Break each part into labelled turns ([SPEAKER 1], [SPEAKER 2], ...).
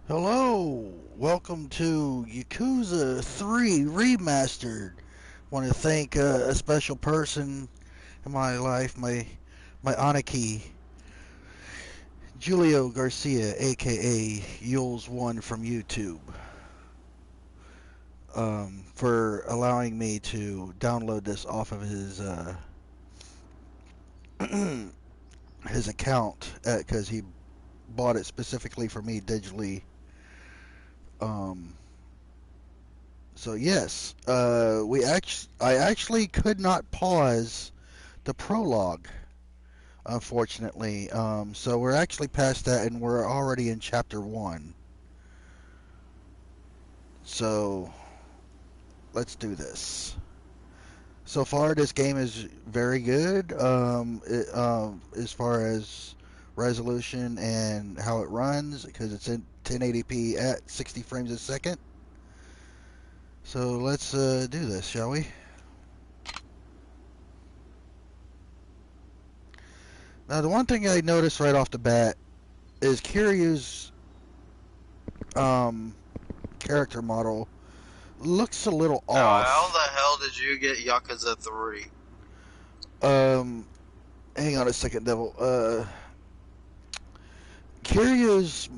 [SPEAKER 1] Hello, welcome to Yakuza 3 Remastered. Want to thank a special person in my life, my Aniki, Julio Garcia, aka Yules1 from YouTube, for allowing me to download this off of his his account because he bought it specifically for me digitally. Um, So yes, I actually could not pause the prologue, unfortunately. So we're actually past that, and we're already in chapter one. So let's do this. So far, this game is very good. As far as resolution and how it runs, because it's in 1080p at 60 frames a second. So let's do this, shall we? Now, the one thing I noticed right off the bat is Kiryu's um, character model looks a little
[SPEAKER 2] Now, how
[SPEAKER 1] off.
[SPEAKER 2] the hell did you get Yakuza 3?
[SPEAKER 1] Um, Hang on a second, Devil. Kiryu's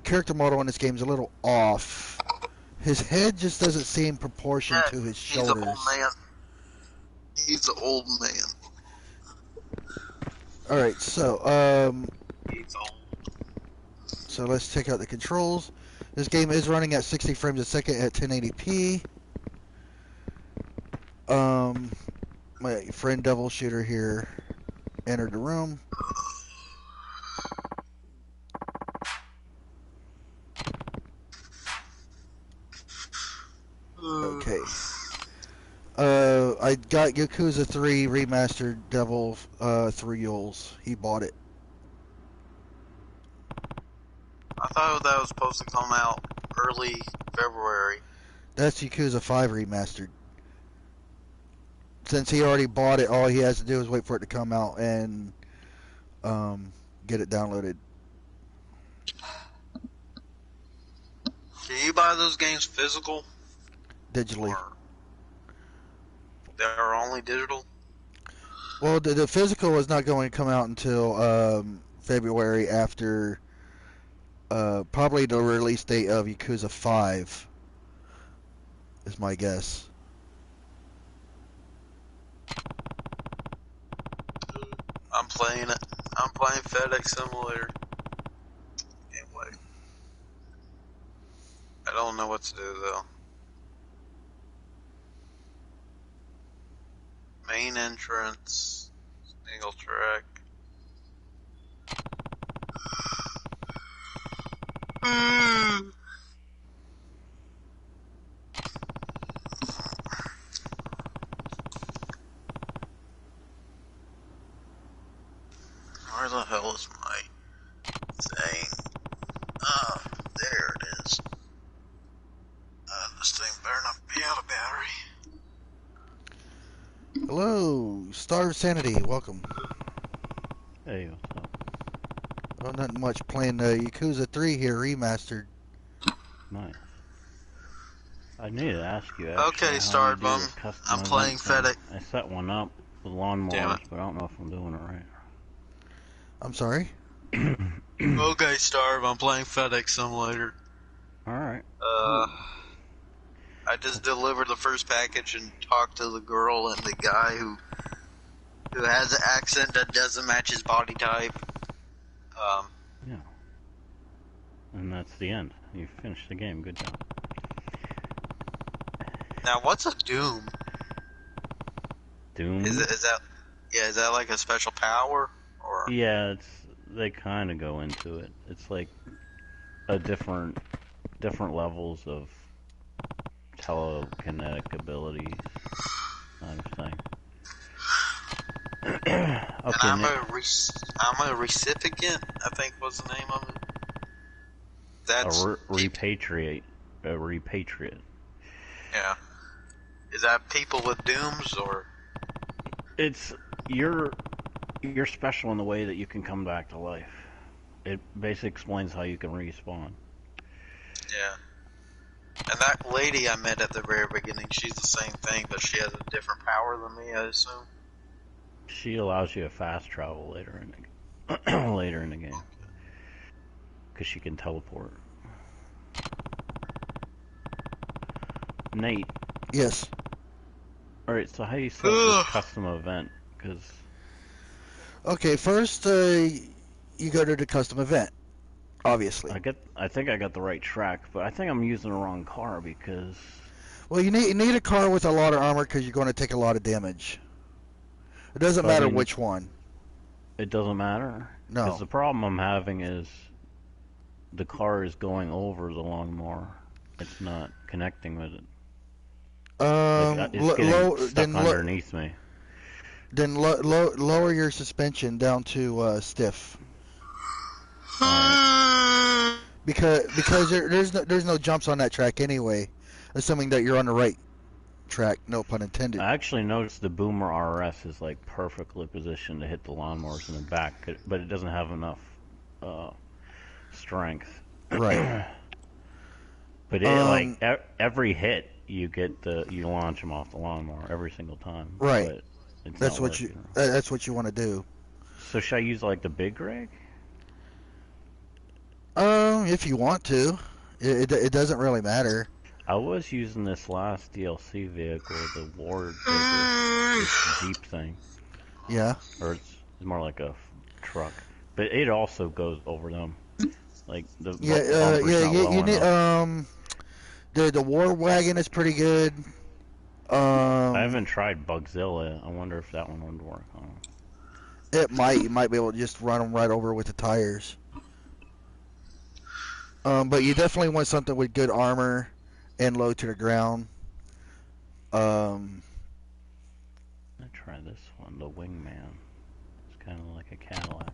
[SPEAKER 1] character model in this game is a little off. His head just doesn't seem proportioned
[SPEAKER 2] Yeah,
[SPEAKER 1] to his
[SPEAKER 2] he's an old
[SPEAKER 1] shoulders.
[SPEAKER 2] man. He's an old man.
[SPEAKER 1] All right,
[SPEAKER 2] He's old.
[SPEAKER 1] so let's check out the controls. This game is running at 60 frames a second at 1080p. My friend Devil Shooter here entered the room. Okay. I got Yakuza 3 Remastered Devil through Yules. He bought it.
[SPEAKER 2] I thought that was supposed to come out early February.
[SPEAKER 1] That's Yakuza 5 Remastered. Since he already bought it, all he has to do is wait for it to come out and get it downloaded
[SPEAKER 2] Can you buy those games physical?
[SPEAKER 1] digitally.
[SPEAKER 2] Or they're only digital?
[SPEAKER 1] Well, the physical is not going to come out until February after probably the release date of Yakuza 5 is my guess.
[SPEAKER 2] I'm playing it. I'm playing FedEx Simulator. Can't wait. I don't know what to do though. Main entrance, single track. Where the hell is my thing? Oh, there it is. This thing better not be out of battery.
[SPEAKER 1] Hello, Star of Sanity, welcome.
[SPEAKER 3] Hey, what's up?
[SPEAKER 1] Oh, not much. Playing Yakuza 3 here, remastered.
[SPEAKER 3] Nice. I need to ask you actually
[SPEAKER 2] Okay,
[SPEAKER 3] how you
[SPEAKER 2] Star
[SPEAKER 3] do
[SPEAKER 2] Bum.
[SPEAKER 3] this custom
[SPEAKER 2] I'm playing
[SPEAKER 3] event thing.
[SPEAKER 2] FedEx.
[SPEAKER 3] I set one up with lawnmowers, but I don't know if I'm doing it
[SPEAKER 1] I'm sorry?
[SPEAKER 3] right.
[SPEAKER 2] Okay, Starve. I'm playing FedEx Simulator.
[SPEAKER 3] Alright.
[SPEAKER 2] I just delivered the first package and talked to the girl and the guy who has an accent that doesn't match his body type.
[SPEAKER 3] Yeah. And that's the end. You finished the game. Good job.
[SPEAKER 2] Now, what's a Doom?
[SPEAKER 3] Doom?
[SPEAKER 2] Is that like a special power or?
[SPEAKER 3] Yeah, they kind of go into it. It's like a different levels of telekinetic abilities kind of thing.
[SPEAKER 2] And
[SPEAKER 3] Okay,
[SPEAKER 2] I'm a recipient, I think was the name of it. That's
[SPEAKER 3] repatriate. A repatriate.
[SPEAKER 2] Yeah. Is that people with dooms or?
[SPEAKER 3] It's you're special in the way that you can come back to life. It basically explains how you can respawn.
[SPEAKER 2] Yeah. And that lady I met at the very beginning, she's the same thing, but she has a different power than me, I assume.
[SPEAKER 3] She allows you to fast travel later in the game because she can teleport. Nate.
[SPEAKER 1] Yes.
[SPEAKER 3] All right. So how do you set up this custom event? Because
[SPEAKER 1] Okay, first you go to the custom event, obviously.
[SPEAKER 3] I think I got the right track, but I think I'm using the wrong car because
[SPEAKER 1] Well, you need a car with a lot of armor because you're going to take a lot of damage. It doesn't
[SPEAKER 3] but I
[SPEAKER 1] matter
[SPEAKER 3] mean
[SPEAKER 1] which one.
[SPEAKER 3] it doesn't matter because
[SPEAKER 1] No.
[SPEAKER 3] the problem I'm having is the car is going over the lawnmower. It's not connecting with it. Like it's getting stuck underneath me.
[SPEAKER 1] Then lower your suspension down to stiff.
[SPEAKER 3] Right.
[SPEAKER 1] Because there's no jumps on that track anyway, assuming that you're on the right track. No pun intended.
[SPEAKER 3] I actually noticed the Boomer RS is like perfectly positioned to hit the lawnmowers in the back, but it doesn't have enough strength.
[SPEAKER 1] Right.
[SPEAKER 3] But it every hit you launch them off the lawnmower every single time.
[SPEAKER 1] Right.
[SPEAKER 3] But it's
[SPEAKER 1] that's
[SPEAKER 3] not
[SPEAKER 1] what
[SPEAKER 3] working.
[SPEAKER 1] that's what you want to do.
[SPEAKER 3] So should I use like the big rig?
[SPEAKER 1] If you want to, it doesn't really matter.
[SPEAKER 3] I was using this last DLC vehicle, the Ward Digger, this Jeep thing.
[SPEAKER 1] Yeah.
[SPEAKER 3] Or it's more like a truck, but it also goes over them. Like the bumper's not low
[SPEAKER 1] you need
[SPEAKER 3] enough.
[SPEAKER 1] the War Wagon is pretty good.
[SPEAKER 3] I haven't tried Bugzilla. I wonder if that one would work on it.
[SPEAKER 1] It might. You might be able to just run them right over with the tires. But you definitely want something with good armor and low to the ground.
[SPEAKER 3] Let's try this one, the Wingman. It's kind of like a Cadillac.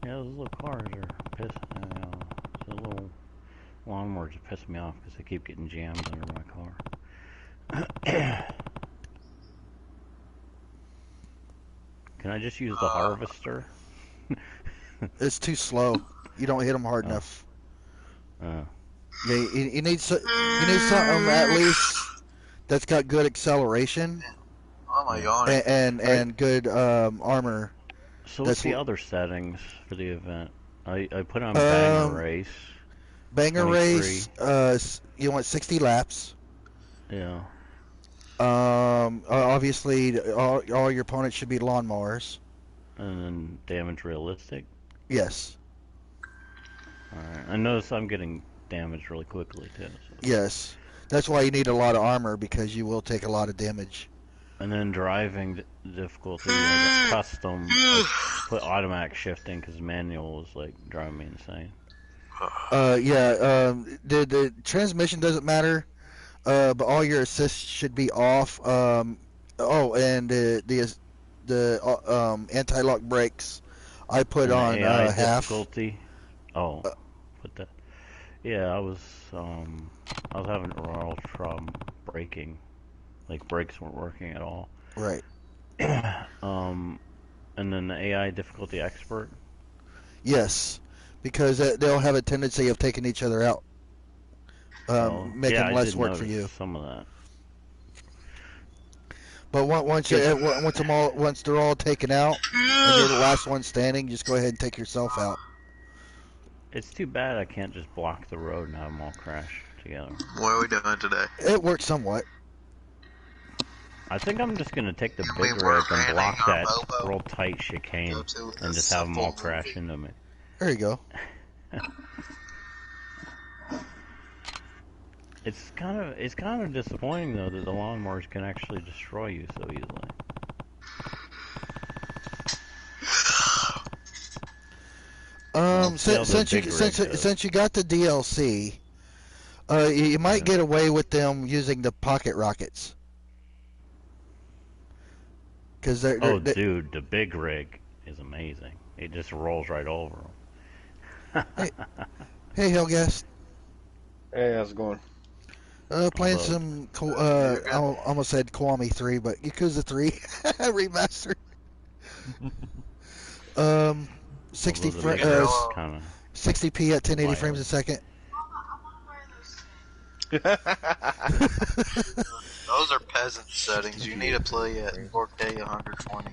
[SPEAKER 3] Yeah, those little cars are pissing. The little lawnmowers are pissing me off because they keep getting jammed under my car. Can I just use the harvester?
[SPEAKER 1] It's too slow. You don't hit them hard enough. Yeah, you need something at least that's got good acceleration.
[SPEAKER 2] Oh my god!
[SPEAKER 1] And good armor.
[SPEAKER 3] So what's the other settings for the event? I put on Banger Race.
[SPEAKER 1] Banger
[SPEAKER 3] 23.
[SPEAKER 1] Race. You want 60 laps.
[SPEAKER 3] Yeah.
[SPEAKER 1] Obviously, all your opponents should be lawnmowers.
[SPEAKER 3] And then damage realistic?
[SPEAKER 1] Yes.
[SPEAKER 3] Alright. I notice I'm getting damaged really quickly, too. So.
[SPEAKER 1] Yes. That's why you need a lot of armor, because you will take a lot of damage.
[SPEAKER 3] And then driving difficulty, like custom, I put automatic shifting, because manual is, like, driving me insane.
[SPEAKER 1] The transmission doesn't matter. But all your assists should be off. And the anti-lock brakes, I put
[SPEAKER 3] and
[SPEAKER 1] on
[SPEAKER 3] AI
[SPEAKER 1] half.
[SPEAKER 3] Difficulty. Oh, put that. Yeah, I was having a real trouble braking. Like brakes weren't working at all.
[SPEAKER 1] Right.
[SPEAKER 3] And then the AI difficulty expert.
[SPEAKER 1] Yes, because they'll have a tendency of taking each other out. Making less work for you.
[SPEAKER 3] Some of that.
[SPEAKER 1] But once they're all taken out and you're the last one standing, just go ahead and take yourself out.
[SPEAKER 3] It's too bad I can't just block the road and have them all crash together.
[SPEAKER 2] What are we doing today?
[SPEAKER 1] It works somewhat.
[SPEAKER 3] I think I'm just gonna take the big rig and block that real tight chicane and just have them all crash into me.
[SPEAKER 1] There you go.
[SPEAKER 3] It's kind of disappointing though that the lawnmowers can actually destroy you so easily.
[SPEAKER 1] Since you got the DLC, you might get away with them using the pocket rockets.
[SPEAKER 3] Dude, the big rig is amazing. It just rolls right over them.
[SPEAKER 1] Hey, Hellguest.
[SPEAKER 4] Hey, how's it going?
[SPEAKER 1] Playing some, I almost said Kiwami 3, but Yakuza 3 Remastered. Um, 60 60p at 1080 frames a second.
[SPEAKER 2] Those are peasant settings. You need to play at 4K 120.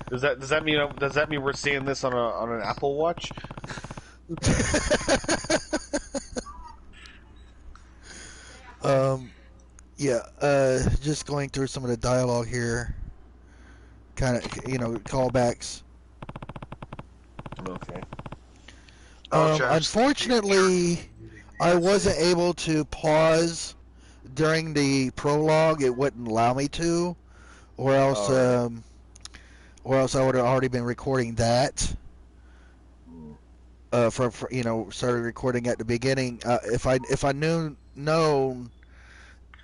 [SPEAKER 4] Does that mean we're seeing this on an Apple Watch?
[SPEAKER 1] Yeah. Just going through some of the dialogue here. Kind of, callbacks.
[SPEAKER 4] Okay.
[SPEAKER 1] Unfortunately, I wasn't able to pause during the prologue. It wouldn't allow me to, or else I would have already been recording that. Started recording at the beginning. If I known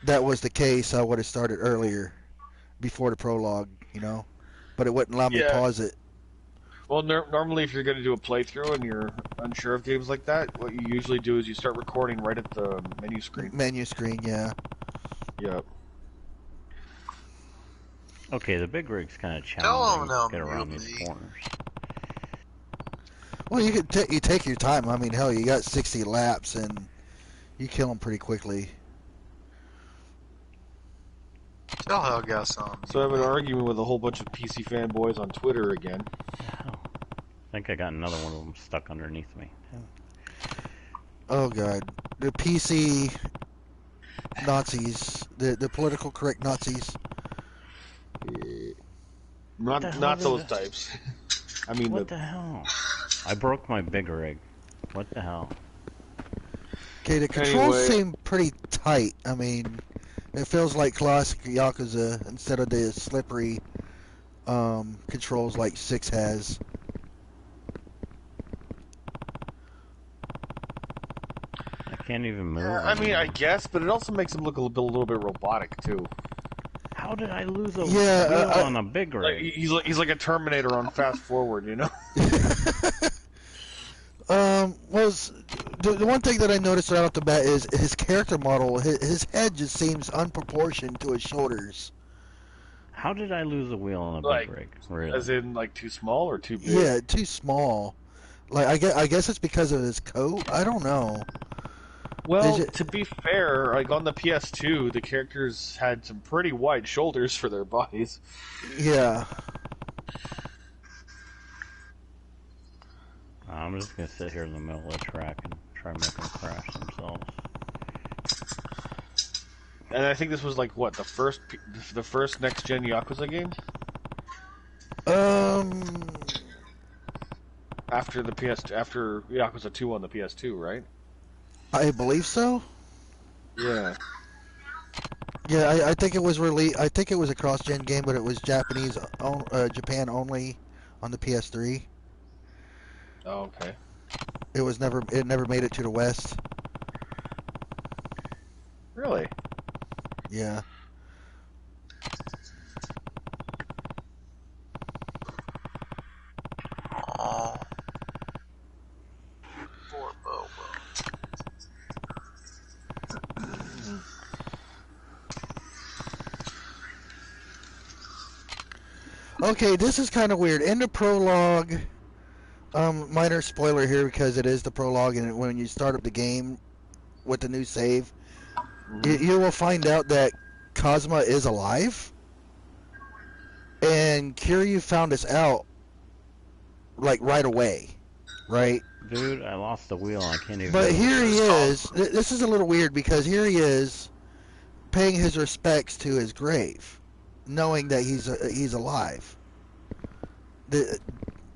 [SPEAKER 1] that was the case, I would have started earlier, before the prologue. But it wouldn't allow me to pause it.
[SPEAKER 4] Well, normally if you're going to do a playthrough and you're unsure of games like that, what you usually do is you start recording right at the menu screen.
[SPEAKER 1] Menu screen, yeah.
[SPEAKER 4] Yep.
[SPEAKER 3] Okay, the big rig's kind of challenging to get around these corners.
[SPEAKER 1] Well, you take your time. I mean, hell, you got 60 laps and you kill them pretty quickly.
[SPEAKER 2] Tell how I got some.
[SPEAKER 4] So I've been arguing with a whole bunch of PC fanboys on Twitter again.
[SPEAKER 3] I think I got another one of them stuck underneath me.
[SPEAKER 1] Oh god, the PC Nazis, the political correct Nazis.
[SPEAKER 4] Not those types. I mean,
[SPEAKER 3] what the hell? I broke my big rig. What the hell?
[SPEAKER 1] Okay, the controls seem pretty tight. I mean, it feels like classic Yakuza instead of the slippery controls like 6 has.
[SPEAKER 3] I can't even move.
[SPEAKER 4] I mean, I guess, but it also makes him look a little bit robotic too.
[SPEAKER 3] How did I lose a wheel on a big rig?
[SPEAKER 4] Like, he's like a Terminator on fast forward,
[SPEAKER 1] Well, the one thing that I noticed right off the bat is his character model. His head just seems unproportioned to his shoulders.
[SPEAKER 3] How did I lose a wheel on a big rig? Really?
[SPEAKER 4] As in, like, too small or too big?
[SPEAKER 1] Yeah, too small. Like, I guess it's because of his coat. I don't know.
[SPEAKER 4] Well, to be fair, like on the PS2, the characters had some pretty wide shoulders for their bodies.
[SPEAKER 1] Yeah.
[SPEAKER 3] I'm just gonna sit here in the middle of the track and try to make them crash themselves.
[SPEAKER 4] And I think this was like what the first next gen Yakuza game. After Yakuza 2 on the PS2, right?
[SPEAKER 1] I believe so.
[SPEAKER 4] Yeah.
[SPEAKER 1] Yeah, I think it was I think it was a cross-gen game, but it was Japan only on the PS3.
[SPEAKER 4] Oh, okay.
[SPEAKER 1] It never made it to the West.
[SPEAKER 4] Really?
[SPEAKER 1] Yeah.
[SPEAKER 2] Poor Bobo.
[SPEAKER 1] Okay, this is kind of weird. In the prologue, minor spoiler here because it is the prologue, and when you start up the game with the new save, you will find out that Cosma is alive, and Kiryu found this out like right away, right?
[SPEAKER 3] Dude, I lost the wheel. I can't even.
[SPEAKER 1] But here he is. This is a little weird because here he is, paying his respects to his grave, knowing that he's alive.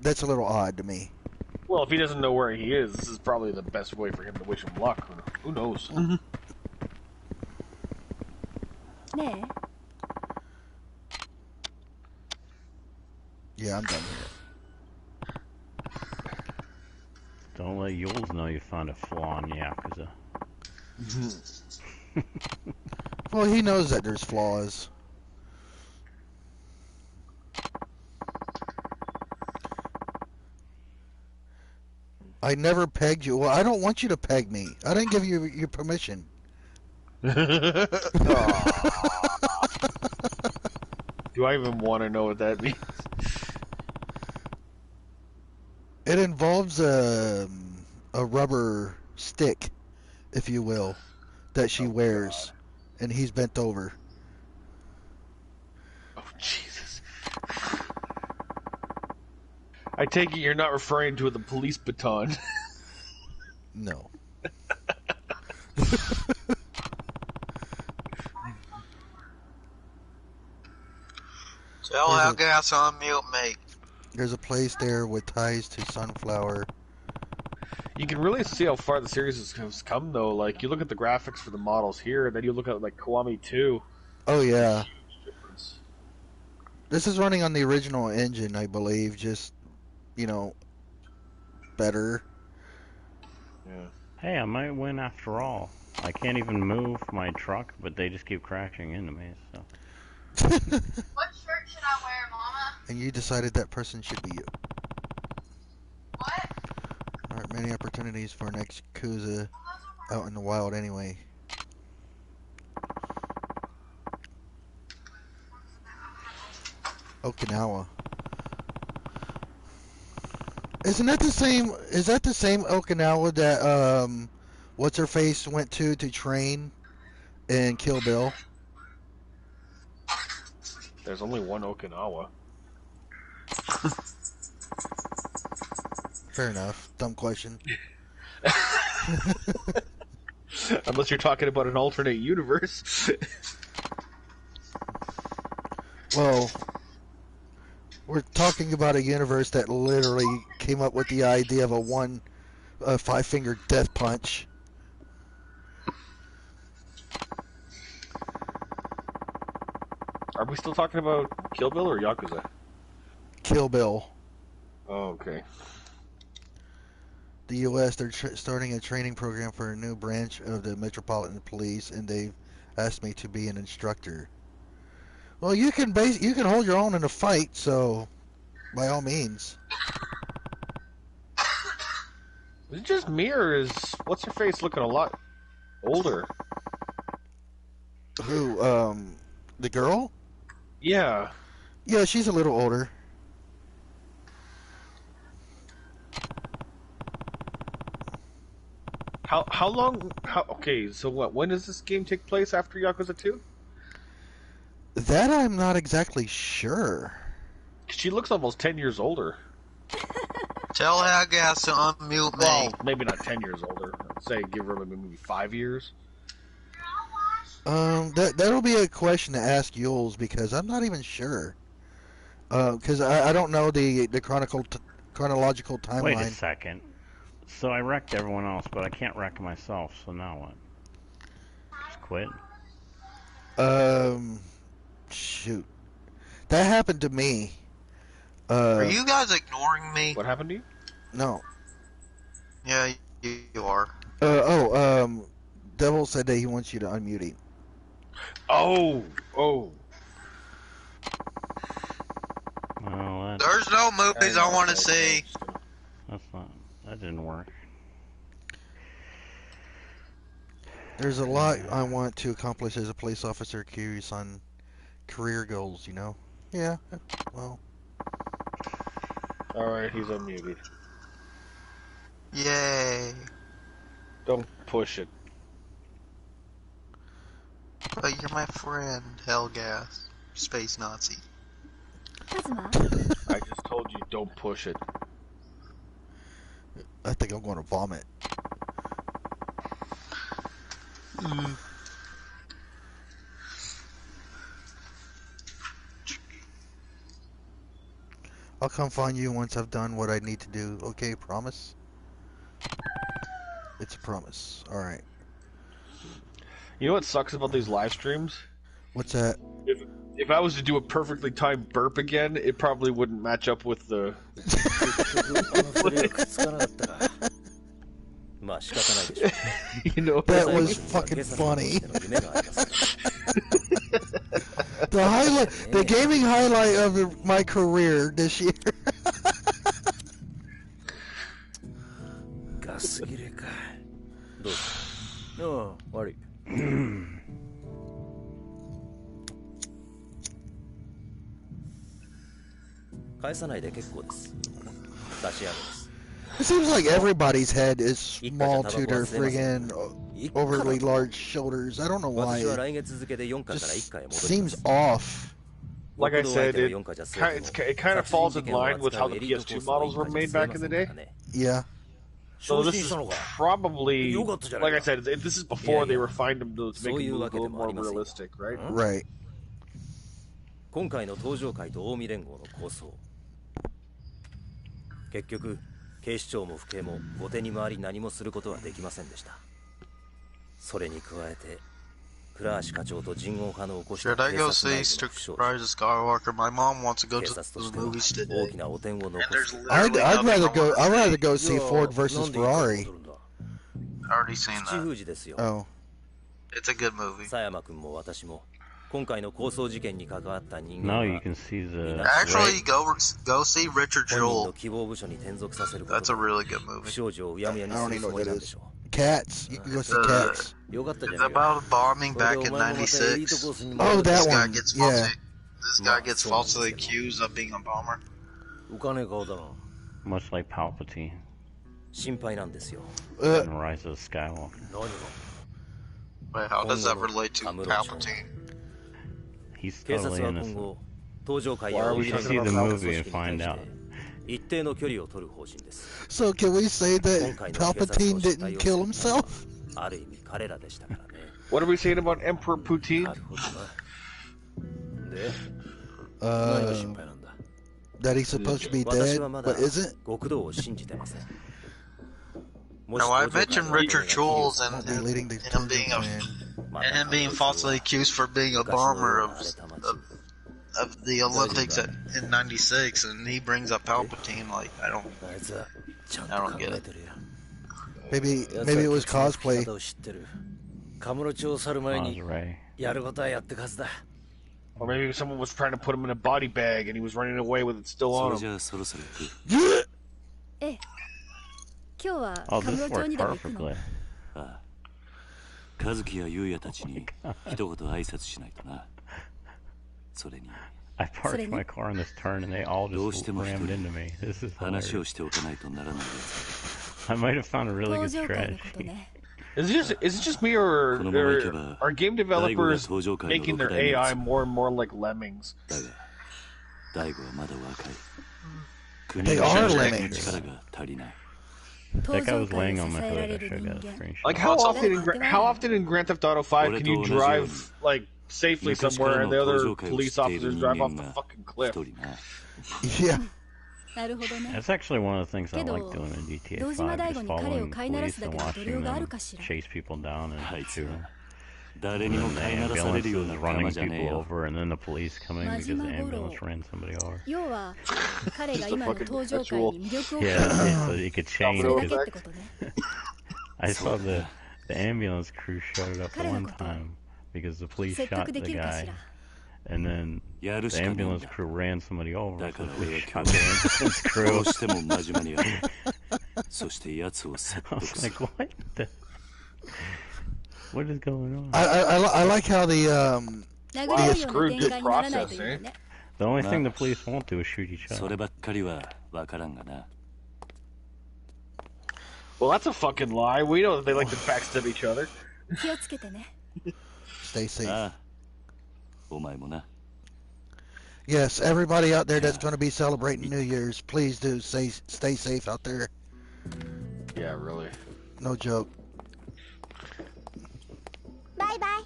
[SPEAKER 1] That's a little odd to me.
[SPEAKER 4] Well, if he doesn't know where he is, this is probably the best way for him to wish him luck. Who knows?
[SPEAKER 1] Yeah, I'm done here.
[SPEAKER 3] Don't let Yules know you found a flaw in Yakuza.
[SPEAKER 1] Well, he knows that there's flaws. I never pegged you. Well, I don't want you to peg me. I didn't give you your permission.
[SPEAKER 4] Do I even want to know what that means?
[SPEAKER 1] It involves a rubber stick, if you will, that she wears,
[SPEAKER 4] God.
[SPEAKER 1] and he's bent over.
[SPEAKER 4] Oh, Jesus. I take it you're not referring to the police baton.
[SPEAKER 1] No.
[SPEAKER 2] Tell how gas on mute, mate.
[SPEAKER 1] There's a place there with ties to Sunflower.
[SPEAKER 4] You can really see how far the series has come, though. Like, you look at the graphics for the models here, and then you look at, like, Kiwami 2.
[SPEAKER 1] Oh, yeah.
[SPEAKER 4] Huge difference.
[SPEAKER 1] This is running on the original engine, I believe, just, you know, better.
[SPEAKER 4] Yeah.
[SPEAKER 3] Hey, I might win after all. I can't even move my truck, but they just keep crashing into me, so.
[SPEAKER 5] What shirt should I wear, Mama?
[SPEAKER 1] And you decided that person should be you.
[SPEAKER 5] What?
[SPEAKER 1] There aren't many opportunities for an Yakuza out in the wild anyway. Okinawa. Isn't that the same? Is that the same Okinawa that what's her face went to train in Kill Bill?
[SPEAKER 4] There's only one Okinawa.
[SPEAKER 1] Fair enough. Dumb question.
[SPEAKER 4] Unless you're talking about an alternate universe.
[SPEAKER 1] Well, we're talking about a universe that literally came up with the idea of a five-finger death punch.
[SPEAKER 4] Are we still talking about Kill Bill or Yakuza?
[SPEAKER 1] Kill Bill.
[SPEAKER 4] Oh, okay.
[SPEAKER 1] The U.S. They're starting a training program for a new branch of the Metropolitan Police, and they've asked me to be an instructor. Well, you can hold your own in a fight, so by all means.
[SPEAKER 4] Is it just me, or is what's her face looking a lot older?
[SPEAKER 1] Who? The girl?
[SPEAKER 4] Yeah.
[SPEAKER 1] Yeah, she's a little older.
[SPEAKER 4] How long? Okay, so what? When does this game take place after Yakuza 2?
[SPEAKER 1] That I'm not exactly sure.
[SPEAKER 4] She looks almost 10 years older.
[SPEAKER 2] Tell how gas to unmute, mate.
[SPEAKER 4] Well, maybe not 10 years older. I'd say give her maybe 5 years.
[SPEAKER 1] That'll be a question to ask Yules because I'm not even sure. Because I don't know the chronological timeline.
[SPEAKER 3] Wait a second. So I wrecked everyone else, but I can't wreck myself, so now what? Just quit?
[SPEAKER 1] Shoot. That happened to me.
[SPEAKER 2] Are you guys ignoring me?
[SPEAKER 4] What happened to you?
[SPEAKER 1] No.
[SPEAKER 2] Yeah, you are.
[SPEAKER 1] Devil said that he wants you to unmute him.
[SPEAKER 4] Oh.
[SPEAKER 3] Well, that's,
[SPEAKER 2] There's no movies I want to see.
[SPEAKER 3] that didn't work.
[SPEAKER 1] There's a lot I want to accomplish as a police officer, curious on career goals, you know? Yeah, well.
[SPEAKER 4] Alright, he's unmuted.
[SPEAKER 2] Yay.
[SPEAKER 4] Don't push it.
[SPEAKER 2] But you're my friend, Hellgas. Space Nazi.
[SPEAKER 4] I just told you don't push it.
[SPEAKER 1] I think I'm going to vomit. I'll come find you once I've done what I need to do. Okay, promise? It's a promise. Alright.
[SPEAKER 4] You know what sucks about these live streams?
[SPEAKER 1] What's that?
[SPEAKER 4] If I was to do a perfectly timed burp again, it probably wouldn't match up with the... You know,
[SPEAKER 1] that was fucking funny. The gaming highlight of my career this year.
[SPEAKER 6] ガス切れか。どうした？ああ、悪い。返さないで結構です。差し上げです。
[SPEAKER 1] It seems like everybody's head is small to their friggin' overly large shoulders. I don't know why. It just seems off.
[SPEAKER 4] Like I said, it kind of falls in line with how the PS2 models were made back in the day.
[SPEAKER 1] Yeah.
[SPEAKER 4] So this is probably, like I said, this is before they refined them to make it look a little more realistic, right?
[SPEAKER 1] Right.
[SPEAKER 6] 今回の登場回と近江連合の構想。結局、警視庁も府警も後手に回り何もすることはできませんでした。それに加えて、倉橋課長と人王派の起こした警察内部の不祥事。
[SPEAKER 2] Skywalker. My mom wants to go to the movies today.
[SPEAKER 6] 大きな汚点を残す。
[SPEAKER 1] I'd rather go see Ford versus Ferrari.
[SPEAKER 2] Already seen that.
[SPEAKER 6] 口封じですよ。
[SPEAKER 1] Oh.
[SPEAKER 2] It's a good movie.
[SPEAKER 6] 佐山君も私も今回の抗争事件に関わった人間
[SPEAKER 3] Now
[SPEAKER 6] は
[SPEAKER 3] you can see the.
[SPEAKER 2] Actually, go see Richard
[SPEAKER 6] 本人の
[SPEAKER 2] Jewell.
[SPEAKER 6] 希望部署に転属させるこ
[SPEAKER 2] That's
[SPEAKER 6] と
[SPEAKER 2] a
[SPEAKER 6] で
[SPEAKER 2] really good
[SPEAKER 6] 不
[SPEAKER 2] movie.
[SPEAKER 6] 祥事をうやむやにするつもりなんでしょう。
[SPEAKER 1] Cats. You can go see Cats.
[SPEAKER 6] よかったじゃ
[SPEAKER 2] It's
[SPEAKER 6] ないか。
[SPEAKER 2] about bombing
[SPEAKER 6] これ
[SPEAKER 2] back
[SPEAKER 6] で
[SPEAKER 2] in
[SPEAKER 6] お前もまたエリートコー
[SPEAKER 2] '96.
[SPEAKER 6] スに
[SPEAKER 1] Oh,
[SPEAKER 6] 戻る。
[SPEAKER 1] that
[SPEAKER 2] This guy
[SPEAKER 1] one.
[SPEAKER 2] gets
[SPEAKER 1] Yeah.
[SPEAKER 2] this guy gets falsely accused of being a bomber.
[SPEAKER 6] 浮かねえ顔だな。
[SPEAKER 3] Much like Palpatine
[SPEAKER 6] 心配なんですよ。
[SPEAKER 3] in Rise of Skywalker.
[SPEAKER 6] 何が
[SPEAKER 2] Wait, how does that relate to Palpatine?
[SPEAKER 3] He's
[SPEAKER 6] 警察
[SPEAKER 3] totally
[SPEAKER 6] は今
[SPEAKER 3] innocent.
[SPEAKER 6] 後登場会や
[SPEAKER 4] Why are
[SPEAKER 6] 大
[SPEAKER 4] we
[SPEAKER 6] きな
[SPEAKER 3] talking about
[SPEAKER 6] 組織
[SPEAKER 3] Palpatine?
[SPEAKER 6] に対して一定の距離を取る方針です。
[SPEAKER 1] So can we say that Palpatine didn't kill himself?
[SPEAKER 6] ある意味彼らでしたからね。
[SPEAKER 4] What are we saying about Emperor Poutine?
[SPEAKER 6] なるほどな。で、
[SPEAKER 1] Uh,
[SPEAKER 6] 何が心配なんだ。
[SPEAKER 1] that he's supposed to be
[SPEAKER 6] 私
[SPEAKER 1] dead,
[SPEAKER 6] はまだ
[SPEAKER 1] but isn't?
[SPEAKER 6] 極道を信じてません。もし
[SPEAKER 2] Now I
[SPEAKER 6] 登場会
[SPEAKER 2] mentioned
[SPEAKER 6] が
[SPEAKER 2] Richard Jewell and,
[SPEAKER 1] Won't be
[SPEAKER 2] and
[SPEAKER 1] leading to
[SPEAKER 2] him being a
[SPEAKER 1] man.
[SPEAKER 2] and him being falsely accused for being a bomber of the Olympics in '96, and he brings up Palpatine. Like I don't
[SPEAKER 6] あいつはちゃんと
[SPEAKER 2] I
[SPEAKER 6] 考
[SPEAKER 2] don't get
[SPEAKER 6] え
[SPEAKER 2] it.
[SPEAKER 6] てるよ。
[SPEAKER 1] Maybe it was cosplay.
[SPEAKER 6] を知ってる。カムロ町を去る前
[SPEAKER 3] Oz
[SPEAKER 6] に
[SPEAKER 3] Ray.
[SPEAKER 6] やることはやってくはずだ。
[SPEAKER 4] Or maybe someone was trying to put him in a body bag and he was running away with it still
[SPEAKER 6] そ
[SPEAKER 4] on
[SPEAKER 6] れ
[SPEAKER 4] him.
[SPEAKER 6] じゃあそろそろ行く。
[SPEAKER 7] ええ。今日は
[SPEAKER 3] Oh,
[SPEAKER 7] カム
[SPEAKER 3] this
[SPEAKER 7] ロ町に
[SPEAKER 3] worked
[SPEAKER 7] でも行くの。
[SPEAKER 3] perfectly.
[SPEAKER 6] ああ。和樹や優也たちに一言挨拶しないとな。それに
[SPEAKER 3] I parked my car in this turn and they all
[SPEAKER 6] どう
[SPEAKER 3] just
[SPEAKER 6] しても一
[SPEAKER 3] rammed
[SPEAKER 6] 人
[SPEAKER 3] into me. This is
[SPEAKER 6] 話を
[SPEAKER 3] hilarious.
[SPEAKER 6] しておかないとならないやつ。
[SPEAKER 3] I might have found a really
[SPEAKER 7] 登
[SPEAKER 3] good
[SPEAKER 7] 場会の
[SPEAKER 3] strategy.
[SPEAKER 7] ことね。
[SPEAKER 4] Is it just me or are game developers making their AI more and more like lemmings?
[SPEAKER 6] だが、大悟はまだ若い。
[SPEAKER 1] They are lemmings.
[SPEAKER 6] 力が足りない。
[SPEAKER 3] That guy
[SPEAKER 7] 登
[SPEAKER 3] was
[SPEAKER 7] 場会
[SPEAKER 3] laying
[SPEAKER 7] を
[SPEAKER 3] on
[SPEAKER 7] 支
[SPEAKER 3] my
[SPEAKER 7] え
[SPEAKER 3] hood.
[SPEAKER 7] ら
[SPEAKER 3] I
[SPEAKER 7] れる
[SPEAKER 3] should
[SPEAKER 7] 人
[SPEAKER 3] have got a
[SPEAKER 7] 間。
[SPEAKER 3] screenshot.
[SPEAKER 4] Like how often in Grand Theft Auto 5 can you drive like safely somewhere and the other police officers drive off the fucking cliff?
[SPEAKER 1] Yeah.
[SPEAKER 7] なるほどね。
[SPEAKER 3] That's actually one of the things I
[SPEAKER 7] けど
[SPEAKER 3] like doing in GTA
[SPEAKER 7] 堂島
[SPEAKER 3] 5,
[SPEAKER 7] 大吾
[SPEAKER 3] just
[SPEAKER 7] に彼を
[SPEAKER 3] following
[SPEAKER 7] 飼いならす
[SPEAKER 3] police
[SPEAKER 7] だ
[SPEAKER 3] and
[SPEAKER 7] けの度量
[SPEAKER 3] watching
[SPEAKER 7] がある
[SPEAKER 3] them
[SPEAKER 7] かしら。
[SPEAKER 3] chase people down and
[SPEAKER 6] あいつ
[SPEAKER 3] shoot
[SPEAKER 6] は
[SPEAKER 3] them.
[SPEAKER 6] 誰にも
[SPEAKER 3] And
[SPEAKER 6] 飼い
[SPEAKER 3] the
[SPEAKER 6] ならされるよう
[SPEAKER 3] ambulance
[SPEAKER 6] な
[SPEAKER 3] is
[SPEAKER 6] 仲間
[SPEAKER 3] running
[SPEAKER 6] じゃねえ
[SPEAKER 3] people
[SPEAKER 6] よ。
[SPEAKER 3] over and then the police coming because the
[SPEAKER 7] 真島五郎。
[SPEAKER 3] ambulance ran somebody over.
[SPEAKER 7] 要は彼が今の登場会に魅力を
[SPEAKER 3] Yeah,
[SPEAKER 7] 感じ
[SPEAKER 3] so it could
[SPEAKER 7] そ
[SPEAKER 3] change
[SPEAKER 7] れだけ
[SPEAKER 3] because
[SPEAKER 7] ってことね。
[SPEAKER 3] I saw the ambulance crew showed up
[SPEAKER 7] 彼の
[SPEAKER 3] one
[SPEAKER 7] こと
[SPEAKER 3] time because the police
[SPEAKER 7] 説
[SPEAKER 3] shot
[SPEAKER 7] 得
[SPEAKER 3] the
[SPEAKER 7] できるかし
[SPEAKER 3] guy
[SPEAKER 7] ら。
[SPEAKER 3] and then
[SPEAKER 6] やる
[SPEAKER 3] the
[SPEAKER 6] しかねえん
[SPEAKER 3] ambulance
[SPEAKER 6] だ。
[SPEAKER 3] crew ran somebody over
[SPEAKER 6] だ
[SPEAKER 3] so
[SPEAKER 6] から
[SPEAKER 3] the
[SPEAKER 6] 俺は
[SPEAKER 3] police
[SPEAKER 6] 今
[SPEAKER 3] shot
[SPEAKER 6] 日
[SPEAKER 3] the ambulance
[SPEAKER 6] ど
[SPEAKER 3] crew.
[SPEAKER 6] うしても真面目にやる。そして奴を説
[SPEAKER 3] I
[SPEAKER 6] 得
[SPEAKER 3] was
[SPEAKER 6] す
[SPEAKER 3] like,
[SPEAKER 6] る。
[SPEAKER 3] what the? What is going on?
[SPEAKER 1] I like how the
[SPEAKER 7] 殴れるような展開にならないといいよね。
[SPEAKER 3] The only thing the police won't do is shoot each
[SPEAKER 6] そ
[SPEAKER 3] other.
[SPEAKER 6] ればっかりはわからんがな。
[SPEAKER 4] Well, that's a fucking lie. We know that they like to backstab each other.
[SPEAKER 7] 気をつけてね。
[SPEAKER 1] stay safe.
[SPEAKER 6] ああ。お前もな。
[SPEAKER 1] Yes, everybody out there that's going to be celebrating New Year's, please do stay safe out there.
[SPEAKER 4] Yeah, really.
[SPEAKER 1] No joke.
[SPEAKER 7] バイバイ。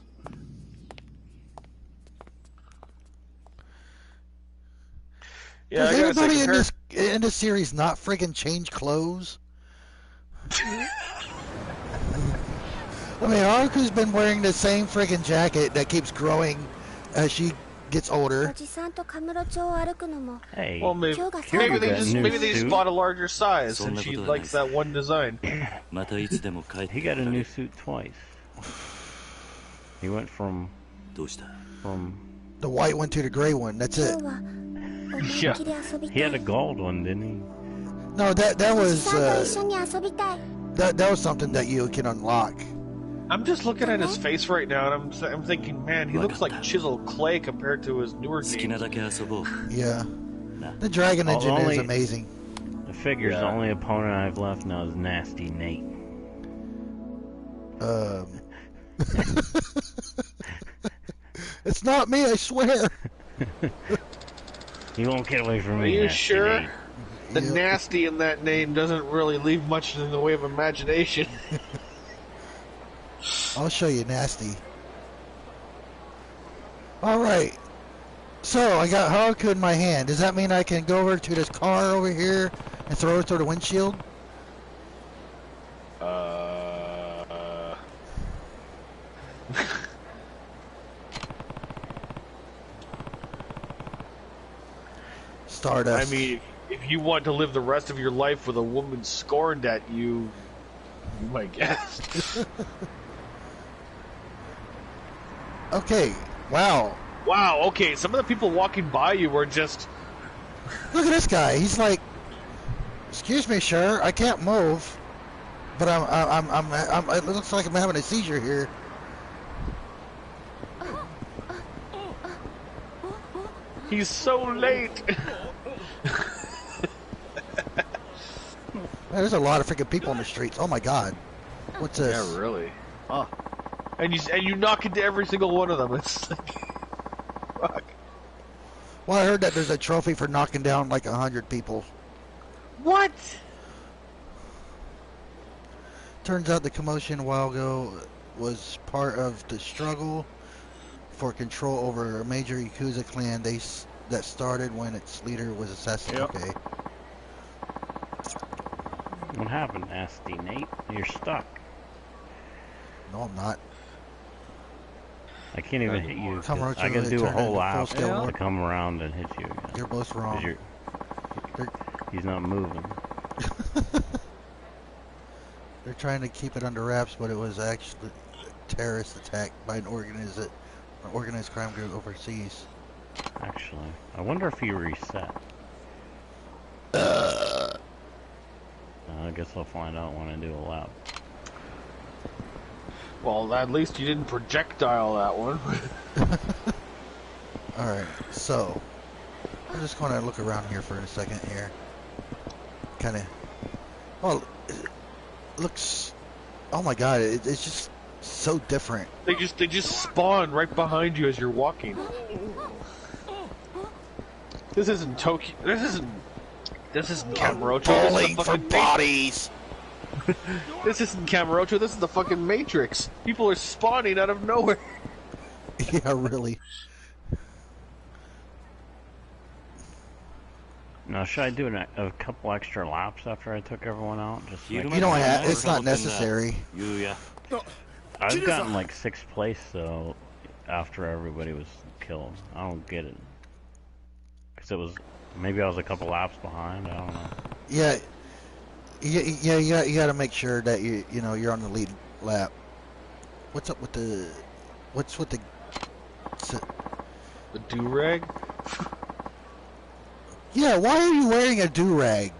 [SPEAKER 4] Yeah,
[SPEAKER 1] Does
[SPEAKER 4] I gotta say,
[SPEAKER 1] anybody
[SPEAKER 4] compared-
[SPEAKER 1] in this series not friggin' change clothes? I mean, Haruku's been wearing the same friggin' jacket that keeps growing as she gets
[SPEAKER 7] お
[SPEAKER 1] older.
[SPEAKER 7] じさんとカムロ町を歩くのも
[SPEAKER 3] Hey,
[SPEAKER 4] Well, maybe,
[SPEAKER 7] 今日が
[SPEAKER 3] Here
[SPEAKER 7] 最
[SPEAKER 3] you
[SPEAKER 7] 後
[SPEAKER 4] maybe
[SPEAKER 3] go.
[SPEAKER 4] they just
[SPEAKER 3] New
[SPEAKER 4] maybe they just
[SPEAKER 3] suit.
[SPEAKER 4] bought a larger size and
[SPEAKER 6] そんな
[SPEAKER 4] she
[SPEAKER 6] ことはない。
[SPEAKER 4] likes that one design.
[SPEAKER 6] またいつでも帰って
[SPEAKER 3] he got a new suit twice. He went from
[SPEAKER 6] どうした
[SPEAKER 1] The white one to the gray one. That's
[SPEAKER 7] 今
[SPEAKER 1] it.
[SPEAKER 7] 日は思いっきり遊び
[SPEAKER 3] he
[SPEAKER 7] た
[SPEAKER 3] had a
[SPEAKER 7] い。
[SPEAKER 3] gold one, didn't he?
[SPEAKER 1] No, that
[SPEAKER 7] おじ
[SPEAKER 1] was
[SPEAKER 7] さんと一緒に遊びたい。
[SPEAKER 1] that was something that you can unlock.
[SPEAKER 4] I'm just looking at his face right now, and I'm thinking, man, he looks like chiseled clay compared to his newer
[SPEAKER 6] 好きな
[SPEAKER 4] games.
[SPEAKER 6] だけ遊ぼう。
[SPEAKER 1] Yeah.
[SPEAKER 6] Nah.
[SPEAKER 1] The Dragon
[SPEAKER 3] Oh,
[SPEAKER 1] Engine is
[SPEAKER 3] only-
[SPEAKER 1] amazing.
[SPEAKER 3] The figures, the only opponent I've left now is Nasty Nate.
[SPEAKER 1] It's not me, I swear.
[SPEAKER 3] You won't get away from me.
[SPEAKER 4] Are you
[SPEAKER 3] Nasty
[SPEAKER 4] sure?
[SPEAKER 3] Nate.
[SPEAKER 4] The nasty in that name doesn't really leave much in the way of imagination.
[SPEAKER 1] I'll show you Nasty. Alright. So, I got Haruka in my hand. Does that mean I can go over to this car over here and throw it through the windshield? Stardust.
[SPEAKER 4] I mean, if you want to live the rest of your life with a woman scorned at you, you might guess.
[SPEAKER 1] Okay, wow.
[SPEAKER 4] Wow, okay, some of the people walking by you were just...
[SPEAKER 1] Look at this guy. He's like, excuse me, sir, I can't move, but it looks like I'm having a seizure here.
[SPEAKER 4] He's so late.
[SPEAKER 1] Man, there's a lot of freaking people on the streets. Oh my god. What's this?
[SPEAKER 4] Yeah, really. Oh. And you knock into every single one of them. It's like, fuck.
[SPEAKER 1] Well, I heard that there's a trophy for knocking down like 100 people.
[SPEAKER 4] What?
[SPEAKER 1] Turns out the commotion a while ago was part of the struggle for control over a major Yakuza clan that started when its leader was assassinated.
[SPEAKER 4] Yep.
[SPEAKER 1] Okay.
[SPEAKER 3] What happened, Nasty Nate? You're stuck.
[SPEAKER 1] No, I'm not.
[SPEAKER 3] I can't even hit you.
[SPEAKER 1] Come
[SPEAKER 3] I gotta do a whole lap
[SPEAKER 1] Yeah.
[SPEAKER 3] to come around and hit you again.
[SPEAKER 1] You're both wrong.
[SPEAKER 3] He's not moving.
[SPEAKER 1] They're trying to keep it under wraps, but it was actually a terrorist attack by an organized crime group overseas.
[SPEAKER 3] Actually, I wonder if he reset. I guess I'll find out when I do a lap.
[SPEAKER 4] Well, at least you didn't projectile that one.
[SPEAKER 1] Alright, so I'm just going to look around here for a second here. Kind of. Well, it looks. Oh my god, it's just so different.
[SPEAKER 4] They just spawn right behind you as you're walking. This isn't Tokyo. This isn't Kamurocho.
[SPEAKER 1] Bowling for bodies.
[SPEAKER 4] This isn't Kamurocho. This is the fucking Matrix. People are spawning out of nowhere.
[SPEAKER 1] Yeah, really.
[SPEAKER 3] Now, should I do a couple extra laps after I took everyone out? Just
[SPEAKER 1] you don't have. It's not necessary.
[SPEAKER 3] I've gotten like 6th place though after everybody was killed. I don't get it because it was maybe I was a couple laps behind. I don't know.
[SPEAKER 1] Yeah, you got to make sure that you're on the lead lap. What's up with the? What's with the?
[SPEAKER 4] The do-rag?
[SPEAKER 1] Yeah, why are you wearing a do-rag?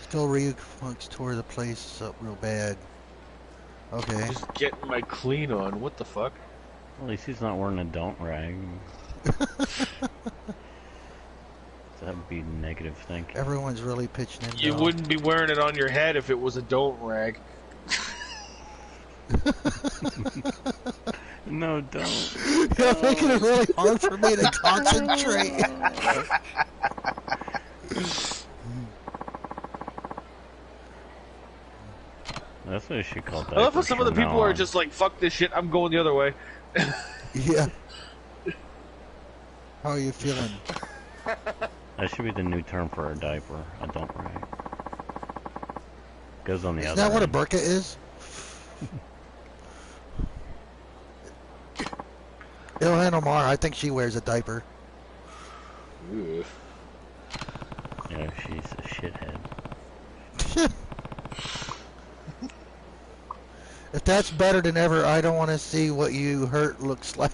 [SPEAKER 1] Still Ryuk Funk's tore the place up real bad. Okay.
[SPEAKER 4] Just getting my clean on. What the fuck?
[SPEAKER 3] At least he's not wearing a don't rag. That would be negative thinking.
[SPEAKER 1] Everyone's really pitching in.
[SPEAKER 4] You wouldn't be wearing it on your head if it was a don't rag.
[SPEAKER 3] No, don't.
[SPEAKER 1] You're making it really hard for me to concentrate.
[SPEAKER 3] That's what she called that.
[SPEAKER 4] I love how some of the people are just like, fuck this shit, I'm going the other way.
[SPEAKER 1] Yeah. How are you feeling?
[SPEAKER 3] That should be the new term for a diaper. A don't rag. Goes on the other.
[SPEAKER 1] Is that what a
[SPEAKER 3] end.
[SPEAKER 1] burqa is? Ilhan Omar, I think she wears a diaper.
[SPEAKER 4] Ugh.
[SPEAKER 3] Yeah, she's a shithead.
[SPEAKER 1] If that's better than ever, I don't want to see what you hurt looks like.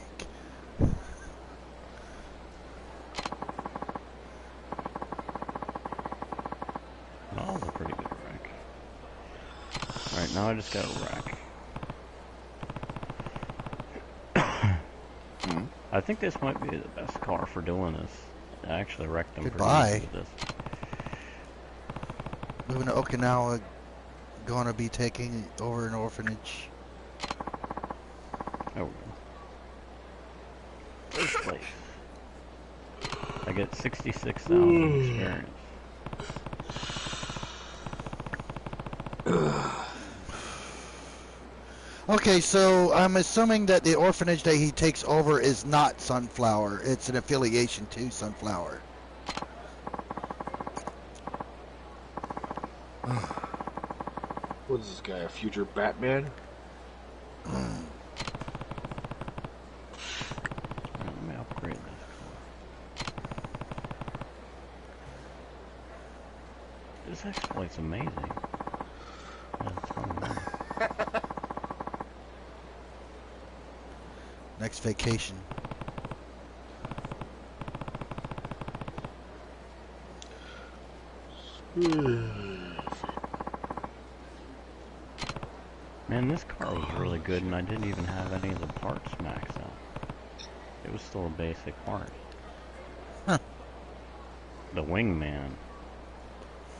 [SPEAKER 3] Oh, that's a pretty good rack. Alright, now I just got a rack. I think this might be the best car for doing this. I actually wrecked them
[SPEAKER 1] Goodbye.
[SPEAKER 3] with this.
[SPEAKER 1] Moving to Okinawa, gonna be taking over an orphanage.
[SPEAKER 3] Oh. First place. I get 66,000 experience.
[SPEAKER 1] Okay, so I'm assuming that the orphanage that he takes over is not Sunflower. It's an affiliation to Sunflower.
[SPEAKER 4] What is this guy, a future Batman?
[SPEAKER 3] Let me upgrade this car. This exploit's amazing.
[SPEAKER 1] Next vacation.
[SPEAKER 3] Man, this car was really good, and I didn't even have any of the parts maxed out. It was still a basic part.
[SPEAKER 1] Huh.
[SPEAKER 3] The wingman.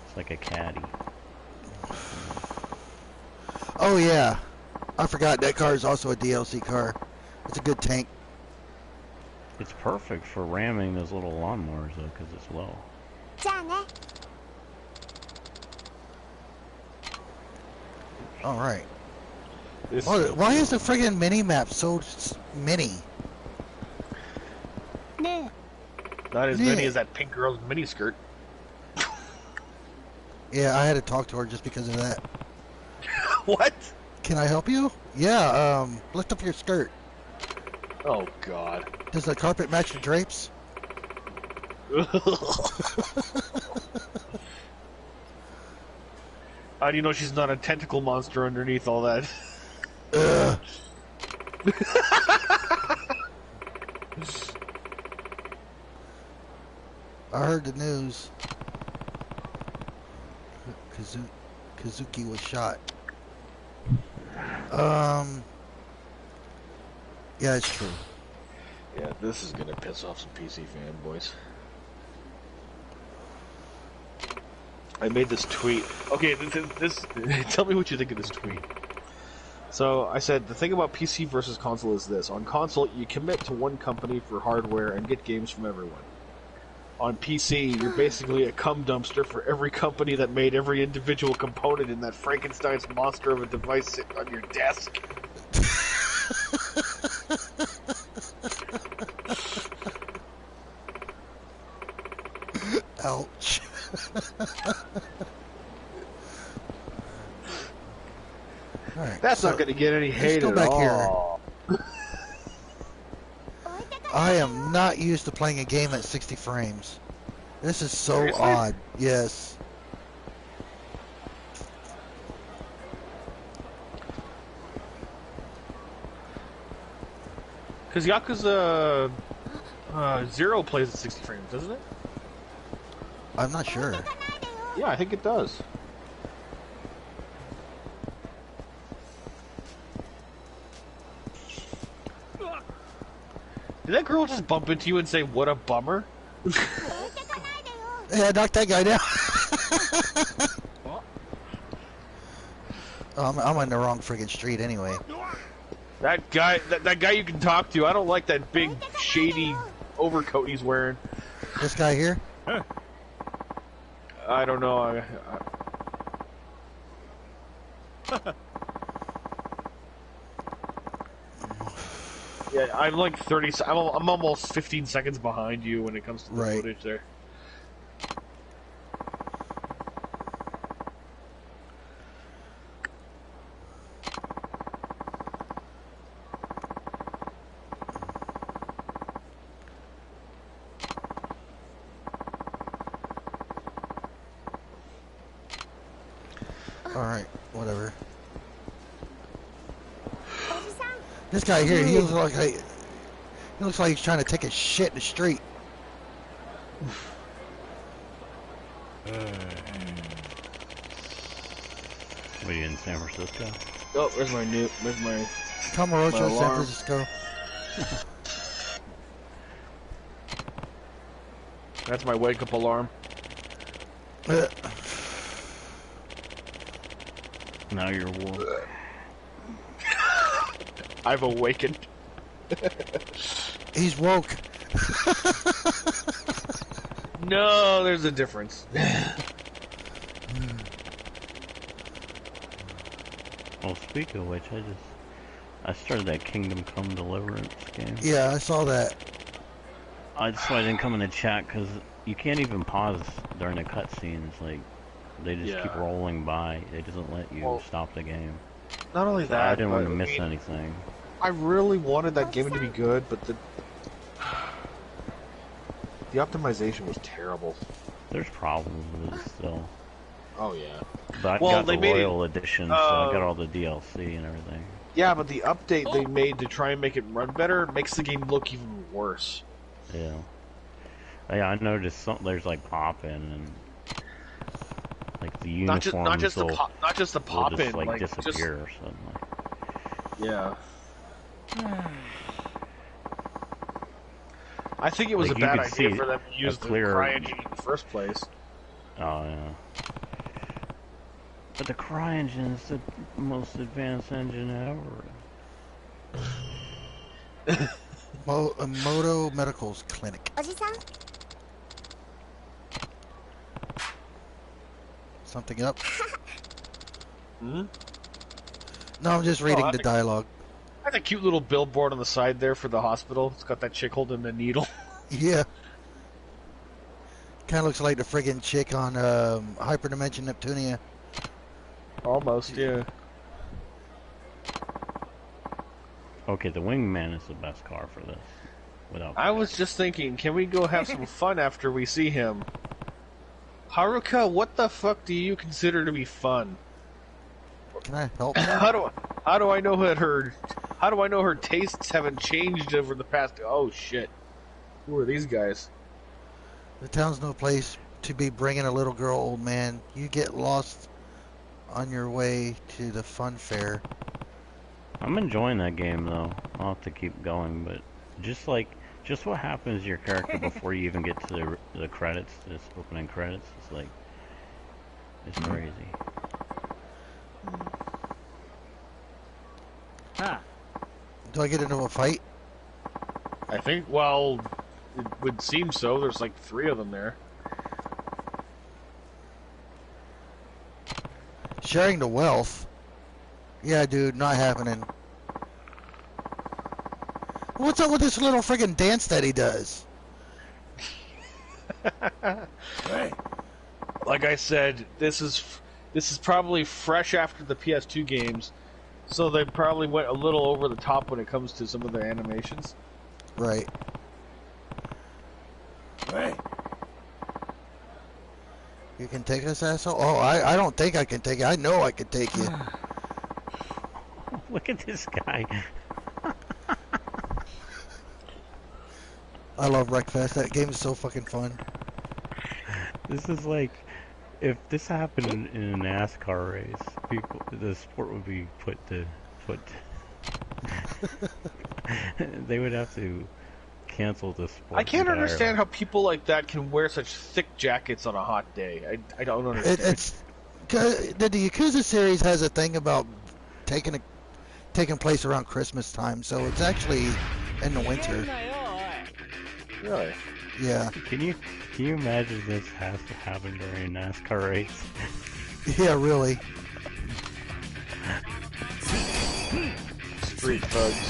[SPEAKER 3] It's like a caddy.
[SPEAKER 1] Oh yeah, I forgot that car is also a DLC car. It's a good tank.
[SPEAKER 3] It's perfect for ramming those little lawnmowers though, because it's low.
[SPEAKER 1] All right. Why is the friggin' mini map so mini?
[SPEAKER 4] Not as many as that pink girl's miniskirt.
[SPEAKER 1] Yeah, I had to talk to her just because of that.
[SPEAKER 4] What?
[SPEAKER 1] Can I help you? Yeah, lift up your skirt.
[SPEAKER 4] Oh, God.
[SPEAKER 1] Does the carpet match the drapes?
[SPEAKER 4] How do you know she's not a tentacle monster underneath all that?
[SPEAKER 1] I heard the news. Kazuki was shot. Yeah, it's true.
[SPEAKER 4] Yeah, this is gonna piss off some PC fanboys. I made this tweet. Okay, this tell me what you think of this tweet. So, I said, the thing about PC versus console is this. On console, you commit to one company for hardware and get games from everyone. On PC, you're basically a cum dumpster for every company that made every individual component in that Frankenstein's monster of a device sitting on your desk.
[SPEAKER 1] Ouch. Alright,
[SPEAKER 4] That's not going to get any hate
[SPEAKER 1] go
[SPEAKER 4] at
[SPEAKER 1] back
[SPEAKER 4] all.
[SPEAKER 1] Here. I am not used to playing a game at 60 frames. This is so
[SPEAKER 4] Seriously?
[SPEAKER 1] odd. Yes.
[SPEAKER 4] Because Yakuza 0 plays at 60 frames, doesn't it?
[SPEAKER 1] I'm not sure.
[SPEAKER 4] Yeah, I think it does. Did that girl just bump into you and say, "What a bummer"?
[SPEAKER 1] Yeah, knock that guy down. Oh, I'm on the wrong friggin' street anyway.
[SPEAKER 4] That guy, that guy you can talk to. I don't like that big, shady overcoat he's wearing.
[SPEAKER 1] This guy here?
[SPEAKER 4] I don't know. Yeah, I'm like 30. I'm almost 15 seconds behind you when it comes to the footage there.
[SPEAKER 1] Alright, whatever. This guy here, he looks like he's trying to take a shit in the street.
[SPEAKER 3] What are you in San Francisco?
[SPEAKER 4] Oh, where's my
[SPEAKER 1] Camarocho,
[SPEAKER 4] my
[SPEAKER 1] San Francisco.
[SPEAKER 4] That's my wake-up alarm.
[SPEAKER 3] Now you're woke.
[SPEAKER 4] I've awakened.
[SPEAKER 1] He's woke.
[SPEAKER 4] No, there's a difference.
[SPEAKER 3] Well, speaking of which, I started that Kingdom Come Deliverance game.
[SPEAKER 1] Yeah, I saw that.
[SPEAKER 3] That's why I didn't come in the chat, because you can't even pause during the cutscenes. Like, they just keep rolling by. It doesn't let you stop the game.
[SPEAKER 4] Not only
[SPEAKER 3] So
[SPEAKER 4] that,
[SPEAKER 3] I didn't want to miss anything.
[SPEAKER 4] I really wanted that game to be good, but the optimization was terrible.
[SPEAKER 3] There's problems with it still.
[SPEAKER 4] Oh yeah.
[SPEAKER 3] But I got the Royal Edition, so I got all the DLC and everything.
[SPEAKER 4] Yeah, but the update they made to try and make it run better makes the game look even worse.
[SPEAKER 3] Yeah. Yeah, I noticed there's like pop-in and like the uniforms
[SPEAKER 4] not just the pop-in,
[SPEAKER 3] like disappear or something.
[SPEAKER 4] Yeah. I think it was
[SPEAKER 3] like
[SPEAKER 4] a bad idea for them to use the CryEngine in the first place.
[SPEAKER 3] Oh yeah. But the CryEngine is the most advanced engine ever.
[SPEAKER 1] Moto Medical's clinic. Something up?
[SPEAKER 4] Hmm?
[SPEAKER 1] No, I'm just reading the dialogue.
[SPEAKER 4] That's a cute little billboard on the side there for the hospital. It's got that chick holding the needle.
[SPEAKER 1] Yeah. Kind of looks like the friggin' chick on Hyperdimension Neptunia.
[SPEAKER 4] Almost, yeah.
[SPEAKER 3] Okay, the Wingman is the best car for this.
[SPEAKER 4] I was just thinking, can we go have some fun after we see him? Haruka, what the fuck do you consider to be fun?
[SPEAKER 1] Can I help?
[SPEAKER 4] How do I know that her tastes haven't changed over the past? Oh shit! Who are these guys?
[SPEAKER 1] The town's no place to be bringing a little girl, old man. You get lost on your way to the fun fair.
[SPEAKER 3] I'm enjoying that game though. I'll have to keep going, but just what happens to your character before you even get to the credits, this opening credits, it's crazy.
[SPEAKER 1] Do I get into a fight?
[SPEAKER 4] I think, well, it would seem so. There's like 3 of them there.
[SPEAKER 1] Sharing the wealth? Yeah, dude, not happening. What's up with this little friggin' dance that he does?
[SPEAKER 4] Like I said, this is probably fresh after the PS2 games, so they probably went a little over the top when it comes to some of the animations.
[SPEAKER 1] Right. You can take this, asshole? Oh, I don't think I can take it. I know I can take you.
[SPEAKER 3] Look at this guy.
[SPEAKER 1] I love Wreckfest. That game is so fucking fun.
[SPEAKER 3] This is like, if this happened in a NASCAR race, the sport would be put. They would have to cancel the sport.
[SPEAKER 4] I can't understand how people like that can wear such thick jackets on a hot day. I don't understand.
[SPEAKER 1] The Yakuza series has a thing about taking place around Christmas time, so it's actually in the winter.
[SPEAKER 4] Really?
[SPEAKER 1] Yeah.
[SPEAKER 3] Can you imagine this has to happen during a NASCAR race?
[SPEAKER 1] Yeah, really.
[SPEAKER 4] Street thugs.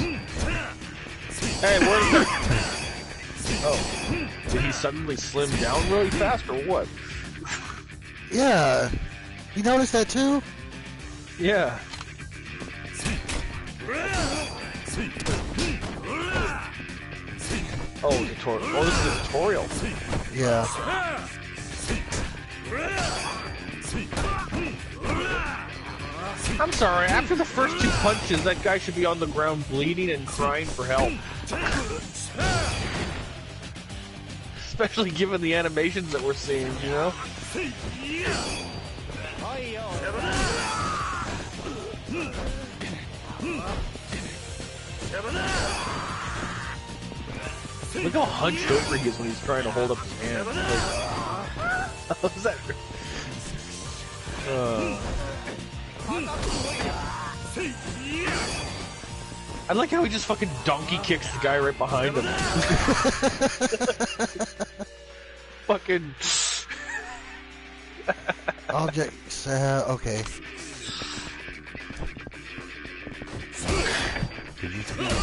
[SPEAKER 4] Hey, where did Oh. Did he suddenly slim down really fast or what?
[SPEAKER 1] Yeah. You noticed that too?
[SPEAKER 4] Yeah. Oh, tutorial. Oh, this is a tutorial.
[SPEAKER 1] Yeah.
[SPEAKER 4] I'm sorry, after the first 2 punches, that guy should be on the ground bleeding and crying for help. Especially given the animations that we're seeing, you know? Look how hunched over he is when he's trying to hold up his hand. Like, how's that? I like how he just fucking donkey kicks the guy right behind him. Fucking.
[SPEAKER 1] Objects, okay.
[SPEAKER 3] Did you see that?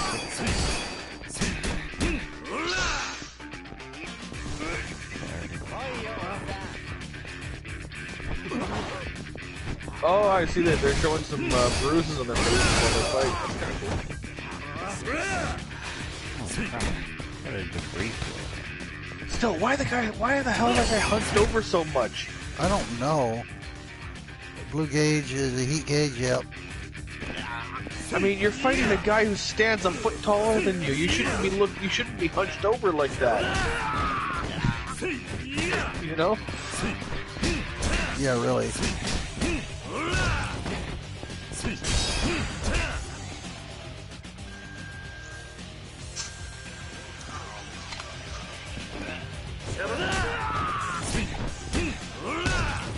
[SPEAKER 4] Oh, I see that they're showing some bruises on their faces while they fight. That's kind of cool.
[SPEAKER 3] What a debris field.
[SPEAKER 4] Still, why the hell is that guy hunched over so much?
[SPEAKER 1] I don't know. Blue gauge is a heat gauge, yep.
[SPEAKER 4] I mean, you're fighting a guy who stands a foot taller than you. You shouldn't be hunched over like that. You know?
[SPEAKER 1] Yeah, really.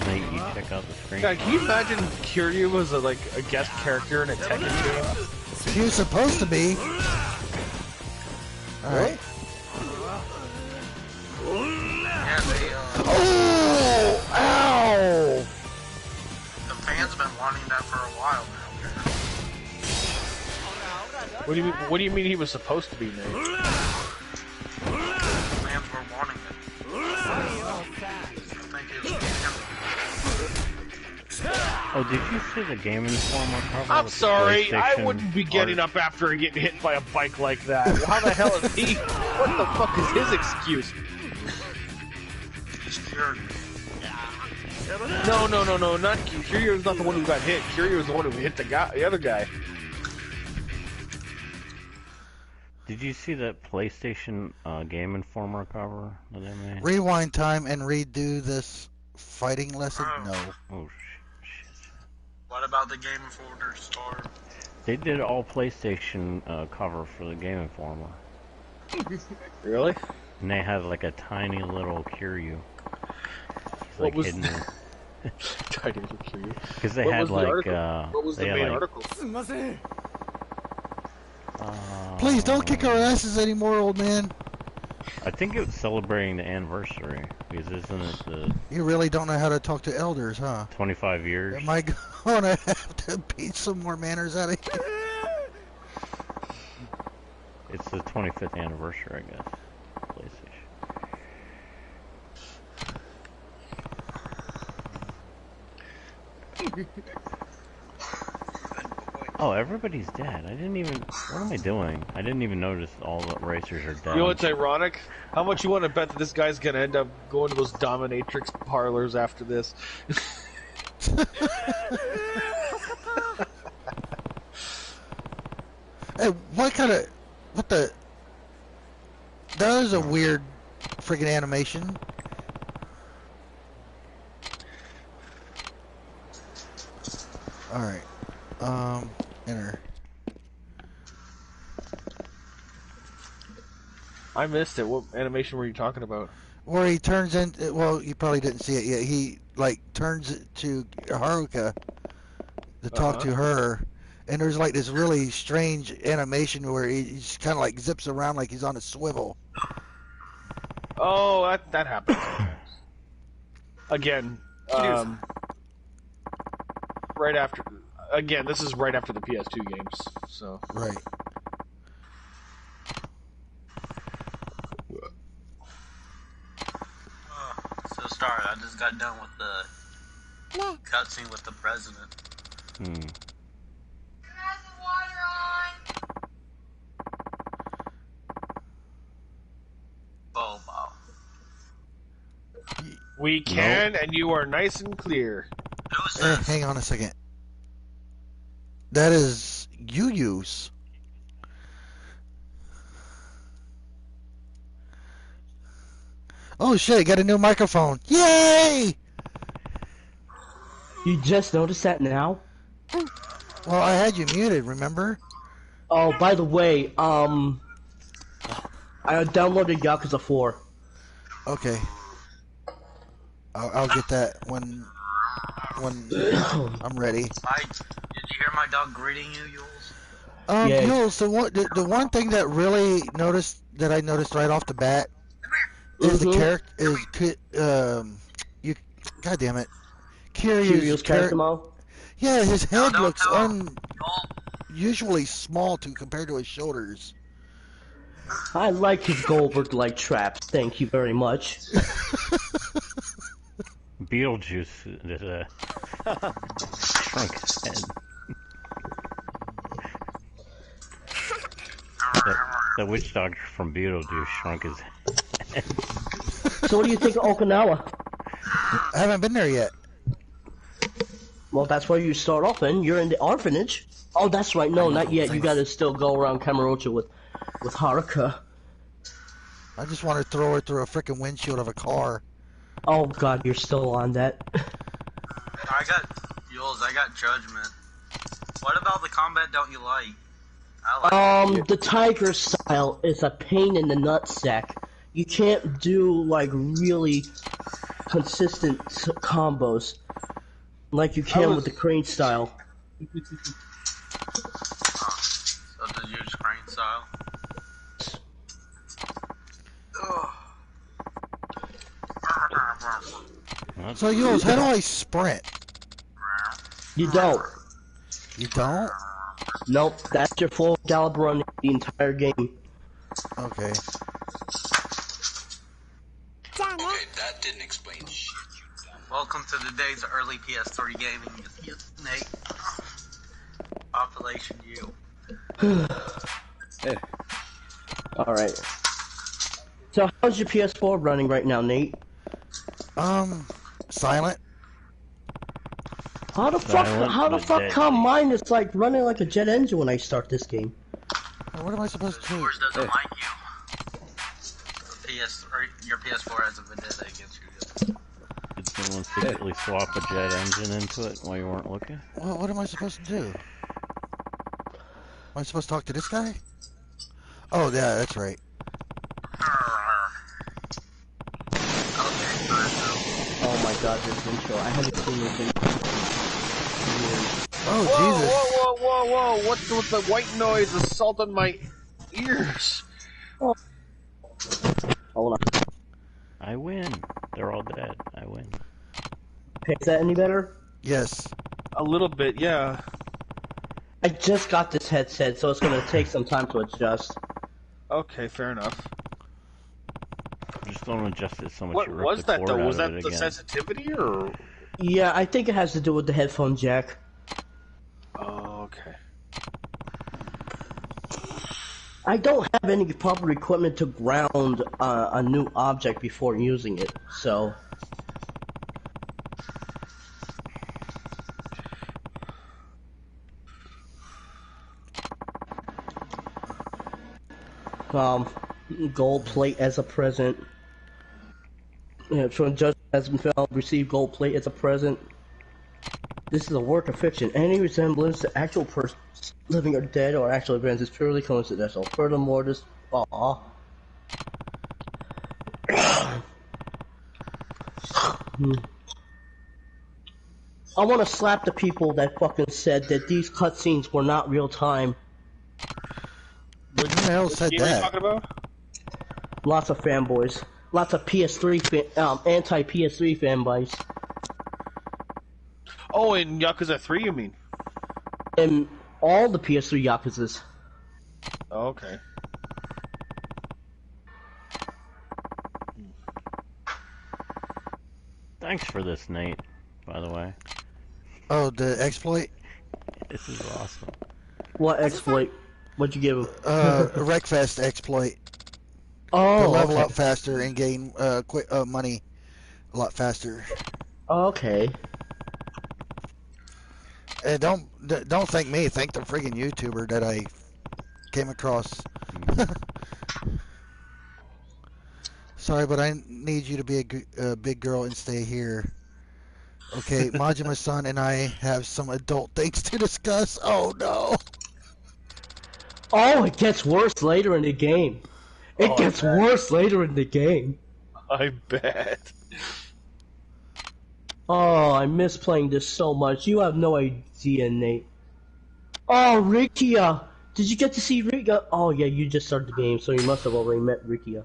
[SPEAKER 3] Nate, you check out the screen.
[SPEAKER 4] God, can you imagine Kiryu was a guest character in a Tekken game?
[SPEAKER 1] He was supposed to be. Alright.
[SPEAKER 2] Yeah, they,
[SPEAKER 1] Oh! Ow!
[SPEAKER 2] the fans have been wanting that for a while now.
[SPEAKER 4] What do you mean he was supposed to be, Nate?
[SPEAKER 2] The fans were wanting it. I think it was
[SPEAKER 3] Oh, did you see the Game Informer cover?
[SPEAKER 4] I'm
[SPEAKER 3] with the
[SPEAKER 4] sorry, I
[SPEAKER 3] PlayStation
[SPEAKER 4] wouldn't be getting
[SPEAKER 3] art?
[SPEAKER 4] up after getting hit by a bike like that. How the hell is he? What the fuck is his excuse?
[SPEAKER 2] He's cured.
[SPEAKER 4] No, not Kiryu's not the one who got hit. Kiryu was the one who hit the other guy.
[SPEAKER 3] Did you see that PlayStation Game Informer cover that they made?
[SPEAKER 1] Rewind time and redo this fighting lesson? No.
[SPEAKER 3] Oh, shit.
[SPEAKER 2] What about the Game Informer store?
[SPEAKER 3] They did all PlayStation cover for the Game Informer.
[SPEAKER 4] Really?
[SPEAKER 3] And they had like a tiny little Kiryu. He's like hidden in.
[SPEAKER 4] Tiny little Kiryu.
[SPEAKER 3] Because they
[SPEAKER 4] What
[SPEAKER 3] had
[SPEAKER 4] was the
[SPEAKER 3] like
[SPEAKER 4] article? What was the main article?
[SPEAKER 1] Please don't kick our asses anymore, old man.
[SPEAKER 3] I think it was celebrating the anniversary. Because isn't it the
[SPEAKER 1] You really don't know how to talk to elders, huh?
[SPEAKER 3] 25 years?
[SPEAKER 1] Am I gonna have to beat some more manners out of you?
[SPEAKER 3] It's the 25th anniversary, I guess. PlayStation. Oh, everybody's dead. I didn't even... What am I doing? I didn't even notice all the racers are dead.
[SPEAKER 4] You know what's ironic? How much you want to bet that this guy's gonna end up going to those dominatrix parlors after this?
[SPEAKER 1] Hey, what the... That was a weird friggin' animation. Alright. Enter.
[SPEAKER 4] I missed it. What animation were you talking about?
[SPEAKER 1] Where he turns in... Well, you probably didn't see it yet. He, turns it to Haruka to talk to her. And there's, this really strange animation where he just kind of, zips around like he's on a swivel.
[SPEAKER 4] Oh, that happened. Again, right after... Again, this is right after the PS2 games, so...
[SPEAKER 1] Right.
[SPEAKER 2] So sorry, I just got done with the cutscene with the president.
[SPEAKER 5] Has the water on.
[SPEAKER 2] Bobo.
[SPEAKER 4] We can, and you are nice and clear.
[SPEAKER 2] Who's this?
[SPEAKER 1] Hang on a second. That is Yuyu's. Oh shit, I got a new microphone. Yay!
[SPEAKER 8] You just noticed that now?
[SPEAKER 1] Well, I had you muted, remember?
[SPEAKER 8] Oh, by the way, I downloaded Yakuza 4.
[SPEAKER 1] Okay. I'll get that when I'm ready.
[SPEAKER 2] Did you hear my dog greeting you, Yules?
[SPEAKER 8] Yeah.
[SPEAKER 1] Jules, the one thing that really I noticed right off the bat is the character you, God damn it,
[SPEAKER 8] Kiryu's
[SPEAKER 1] character. Yeah, his head looks
[SPEAKER 2] Yules.
[SPEAKER 1] unusually small compared to his shoulders.
[SPEAKER 8] I like his Goldberg-like traps. Thank you very much.
[SPEAKER 3] Beetlejuice did a shrunk his head. The witch doctor from Beetlejuice shrunk his head.
[SPEAKER 8] So what do you think of Okinawa?
[SPEAKER 1] I haven't been there yet.
[SPEAKER 8] Well, that's where you start off in. You're in the orphanage. Oh, that's right. No, not yet. You gotta still go around Kamurocho with Haruka.
[SPEAKER 1] I just want to throw her through a freaking windshield of a car.
[SPEAKER 8] Oh god, you're still on that.
[SPEAKER 2] I got Judgment. What about the combat don't you like? I like
[SPEAKER 8] The tiger style is a pain in the nutsack. You can't do like really consistent combos like you can with the crane style.
[SPEAKER 2] So did you use crane style?
[SPEAKER 1] So, Yules, how do I sprint?
[SPEAKER 8] You don't.
[SPEAKER 1] You don't?
[SPEAKER 8] Nope, that's your full caliber run the entire game.
[SPEAKER 1] Okay.
[SPEAKER 9] Okay, that didn't explain shit.
[SPEAKER 2] Welcome to the days of early PS3 gaming, Nate. Population U.
[SPEAKER 8] Alright. So how's your PS4 running right now, Nate?
[SPEAKER 1] Silent.
[SPEAKER 8] How the fuck come mine is like running like a jet engine when I start this game?
[SPEAKER 1] What am I supposed to do?
[SPEAKER 2] Yours doesn't like you. Your PS4 has a vendetta against you.
[SPEAKER 3] Did someone secretly swap a jet engine into it while you weren't looking?
[SPEAKER 1] Well, what am I supposed to do? Am I supposed to talk to this guy? Oh, yeah, that's right.
[SPEAKER 8] Oh my god, this intro. I haven't seen this intro.
[SPEAKER 1] Oh,
[SPEAKER 4] whoa,
[SPEAKER 1] Jesus.
[SPEAKER 4] Whoa. What's with the white noise assaulting my ears?
[SPEAKER 8] Oh. Hold on.
[SPEAKER 3] I win. They're all dead. I win.
[SPEAKER 8] Hey, is that any better?
[SPEAKER 1] Yes.
[SPEAKER 4] A little bit, yeah.
[SPEAKER 8] I just got this headset, so it's gonna take some time to adjust.
[SPEAKER 4] Okay, fair enough.
[SPEAKER 3] Just don't adjust it so much.
[SPEAKER 4] What
[SPEAKER 3] you rip
[SPEAKER 4] was
[SPEAKER 3] the
[SPEAKER 4] that
[SPEAKER 3] cord
[SPEAKER 4] though?
[SPEAKER 3] out
[SPEAKER 4] Was
[SPEAKER 3] of
[SPEAKER 4] that
[SPEAKER 3] it
[SPEAKER 4] the
[SPEAKER 3] again.
[SPEAKER 4] sensitivity or?
[SPEAKER 8] Yeah, I think it has to do with the headphone jack.
[SPEAKER 4] Oh, okay.
[SPEAKER 8] I don't have any proper equipment to ground a new object before using it, so... Gold plate as a present. Yeah, from judge has been found, received gold plate as a present. This is a work of fiction. Any resemblance to actual persons, living or dead, or actual events is purely coincidental. Furthermore, this... Aww. I want to slap the people that fucking said that these cutscenes were not real time.
[SPEAKER 1] Who the hell said
[SPEAKER 4] What are you
[SPEAKER 1] that?
[SPEAKER 4] talking about?
[SPEAKER 8] Lots of fanboys. Lots of anti-PS3 fanboys.
[SPEAKER 4] Oh, in Yakuza 3, you mean?
[SPEAKER 8] And all the PS3 Yakuzas.
[SPEAKER 4] Oh, okay.
[SPEAKER 3] Thanks for this, Nate, by the way.
[SPEAKER 1] Oh, the exploit?
[SPEAKER 3] This is awesome.
[SPEAKER 8] What exploit? What'd you give him?
[SPEAKER 1] Wreckfest exploit.
[SPEAKER 8] Oh,
[SPEAKER 1] To level
[SPEAKER 8] okay.
[SPEAKER 1] up faster and gain quick money a lot faster.
[SPEAKER 8] Okay.
[SPEAKER 1] And don't thank me. Thank the friggin' YouTuber that I came across. Sorry, but I need you to be a big girl and stay here. Okay, Majima-san and I have some adult things to discuss. Oh no!
[SPEAKER 8] Oh, it gets worse later in the game. It gets worse later in the game.
[SPEAKER 4] I bet.
[SPEAKER 8] Oh, I miss playing this so much. You have no idea, Nate. Oh, Rikia! Did you get to see Rikia? Oh yeah, you just started the game, so you must have already met Rikia.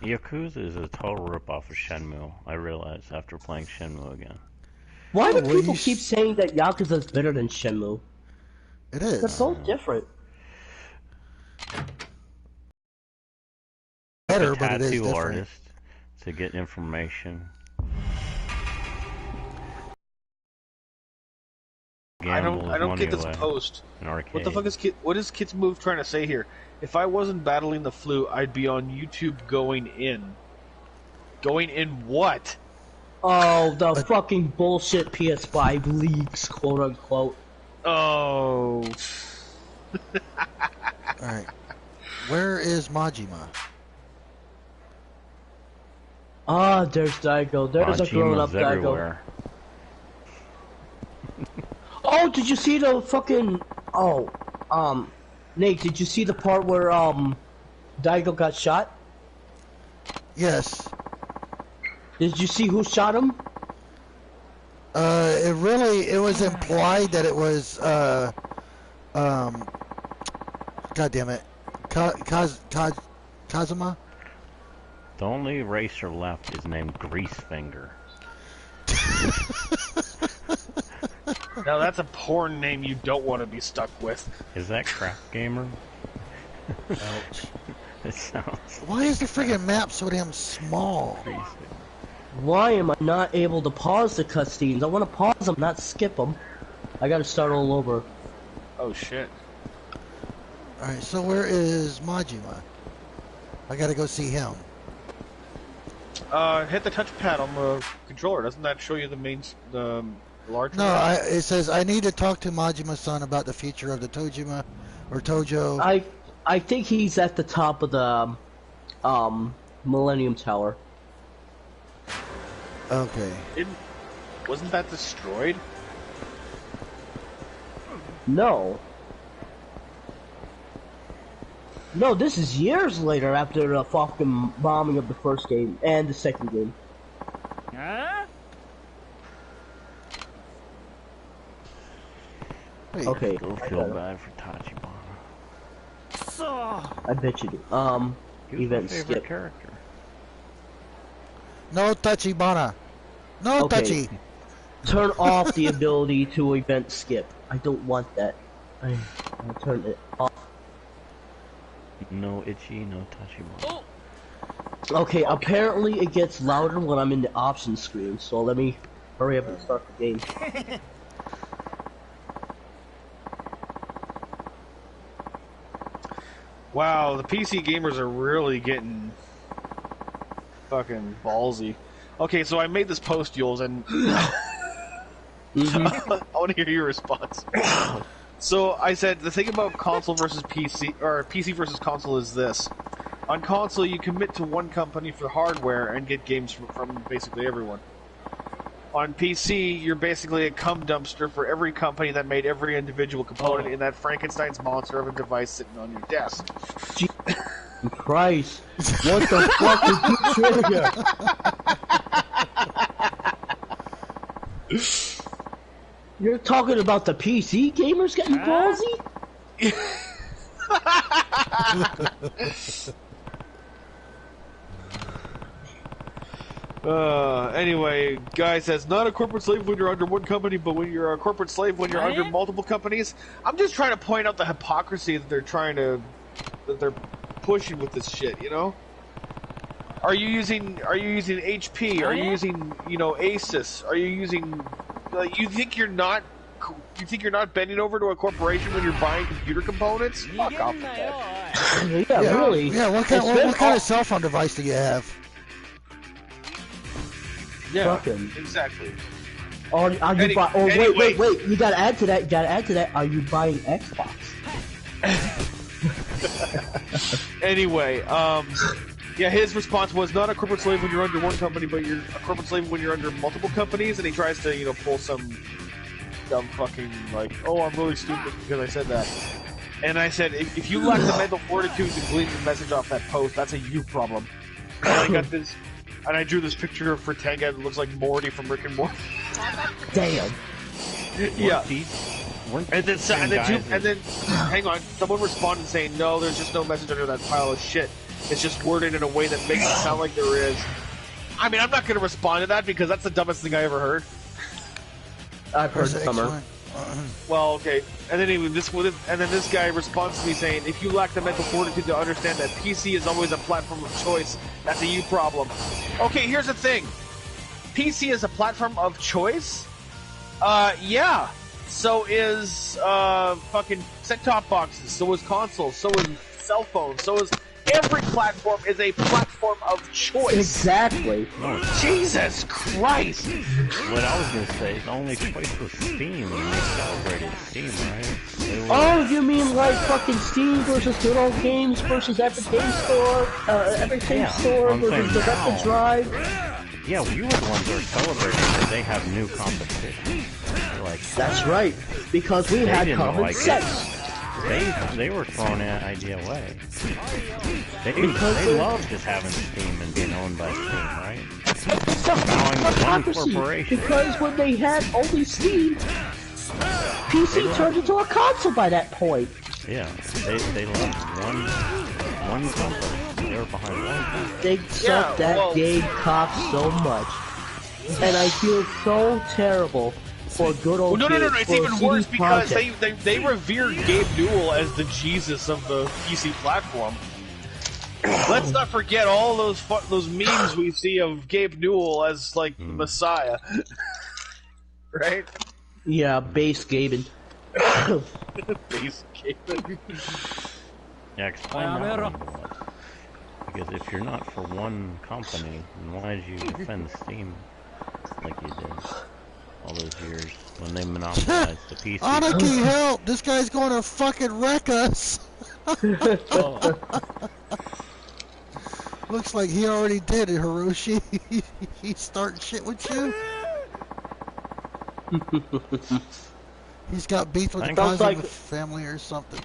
[SPEAKER 3] Yakuza is a total ripoff of Shenmue, I realized after playing Shenmue again.
[SPEAKER 8] Why do people keep saying that Yakuza is better than Shenmue?
[SPEAKER 1] It is.
[SPEAKER 8] They're both different.
[SPEAKER 1] Better, but it is different.
[SPEAKER 3] Artist to get information.
[SPEAKER 4] I don't get this post. What the fuck is Kid's Move trying to say here? If I wasn't battling the flu, I'd be on YouTube going in. Going in what?
[SPEAKER 8] Oh, the fucking bullshit PS5 leaks, quote unquote.
[SPEAKER 4] Oh.
[SPEAKER 1] Alright. Where is Majima?
[SPEAKER 8] Ah, there's Daigo. There's a grown-up Daigo. Oh, did you see the fucking... Oh, Nate, did you see the part where, Daigo got shot?
[SPEAKER 1] Yes.
[SPEAKER 8] Did you see who shot him?
[SPEAKER 1] It was implied that it was, God damn it. Kazuma?
[SPEAKER 3] The only racer left is named Greasefinger.
[SPEAKER 4] Now that's a porn name you don't want to be stuck with.
[SPEAKER 3] Is that Crap Gamer?
[SPEAKER 1] Ouch.
[SPEAKER 3] It sounds...
[SPEAKER 1] Why is the friggin' map so damn small?
[SPEAKER 8] Why am I not able to pause the cutscenes? I want to pause them, not skip them. I gotta start all over.
[SPEAKER 4] Oh shit.
[SPEAKER 1] Alright, so where is Majima? I gotta go see him.
[SPEAKER 4] Hit the touchpad on the controller. Doesn't that show you the large?
[SPEAKER 1] No, it says I need to talk to Majima-san about the future of the Tojima or Tojo.
[SPEAKER 8] I think he's at the top of the Millennium Tower.
[SPEAKER 1] Okay.
[SPEAKER 4] Wasn't that destroyed?
[SPEAKER 8] No. No, this is years later after the fucking bombing of the first game and the second game.
[SPEAKER 3] Huh?
[SPEAKER 8] Okay.
[SPEAKER 3] Still feel bad for Tachibana.
[SPEAKER 8] I bet you do. Event skip.
[SPEAKER 3] Character.
[SPEAKER 1] No Tachibana. No
[SPEAKER 8] Okay.
[SPEAKER 1] Tachi.
[SPEAKER 8] Turn off the ability to event skip. I don't want that. I'll turn it off.
[SPEAKER 3] No itchy, no Tachibana.
[SPEAKER 8] Okay, apparently it gets louder when I'm in the options screen, so let me hurry up and start the game.
[SPEAKER 4] Wow, the PC gamers are really getting fucking ballsy. Okay, so I made this post, Yules, and I want to hear your response. So I said the thing about console versus PC, or PC versus console, is this: on console, you commit to one company for hardware and get games from basically everyone. On PC, you're basically a cum dumpster for every company that made every individual component in that Frankenstein's monster of a device sitting on your desk.
[SPEAKER 8] Jesus Christ! What the fuck is this trigger? You're talking about the PC gamers getting ballsy?
[SPEAKER 4] Anyway, guy says, not a corporate slave when you're under one company, but when you're a corporate slave when you're under multiple companies. I'm just trying to point out the hypocrisy that they're pushing with this shit, you know? Are you using HP? Are you using, Asus? Are you using, you think you're not bending over to a corporation when you're buying computer components? Fuck off with that.
[SPEAKER 8] Yeah, really.
[SPEAKER 1] Yeah, what kind of cell phone device do you have?
[SPEAKER 4] Yeah, exactly.
[SPEAKER 8] Are you wait, you gotta add to that, are you buying Xbox?
[SPEAKER 4] Anyway, yeah, his response was not a corporate slave when you're under one company, but you're a corporate slave when you're under multiple companies, and he tries to, pull some dumb fucking, like, oh, I'm really stupid because I said that. And I said, if you lack the mental fortitude to glean the message off that post, that's a you problem. And I got this, and I drew this picture of Fratanga that looks like Morty from Rick and Morty.
[SPEAKER 8] Damn.
[SPEAKER 4] Yeah. And then, hang on, someone responded saying, no, there's just no message under that pile of shit. It's just worded in a way that makes it sound like there is. I mean, I'm not going to respond to that because that's the dumbest thing I ever heard.
[SPEAKER 8] I've heard Summer.
[SPEAKER 4] Well, okay. And then this guy responds to me saying, if you lack the mental fortitude to understand that PC is always a platform of choice, that's a you problem. Okay, here's the thing. PC is a platform of choice? Yeah. So is, fucking set-top boxes, so is consoles, so is cell phones, so is... Every platform is a platform of choice.
[SPEAKER 8] Exactly.
[SPEAKER 4] Jesus Christ!
[SPEAKER 3] What I was gonna say, the only choice was Steam, and they celebrated Steam, right?
[SPEAKER 8] Oh, you mean like fucking Steam versus Good Old Games versus Epic Game Store, Epic Game Store versus Direct to Drive?
[SPEAKER 3] Yeah, we were the ones that are celebrating that they have new competition. Like,
[SPEAKER 8] that's right, because we had common sense.
[SPEAKER 3] They were throwing that idea away. They love just having Steam and being owned by Steam, right? Allowing one corporation.
[SPEAKER 8] Because when they had only Steam, PC turned into a console by that point.
[SPEAKER 3] Yeah, they loved one company. They were behind one company.
[SPEAKER 8] They sucked that game cock so much. And I feel so terrible. For good old
[SPEAKER 4] no, it's even worse because they revere Gabe Newell as the Jesus of the PC platform. Let's not forget all those memes we see of Gabe Newell as like the Messiah, right?
[SPEAKER 8] Yeah, base Gaben.
[SPEAKER 4] Base Gaben.
[SPEAKER 3] Yeah, explain that one. Because if you're not for one company, then why did you defend Steam like you did? All those years when they monopolized the PC.
[SPEAKER 1] Anarchy, help! This guy's going to fucking wreck us! Looks like he already did it, Hiroshi. He's starting shit with you. He's got beef with the Kazuma family or something.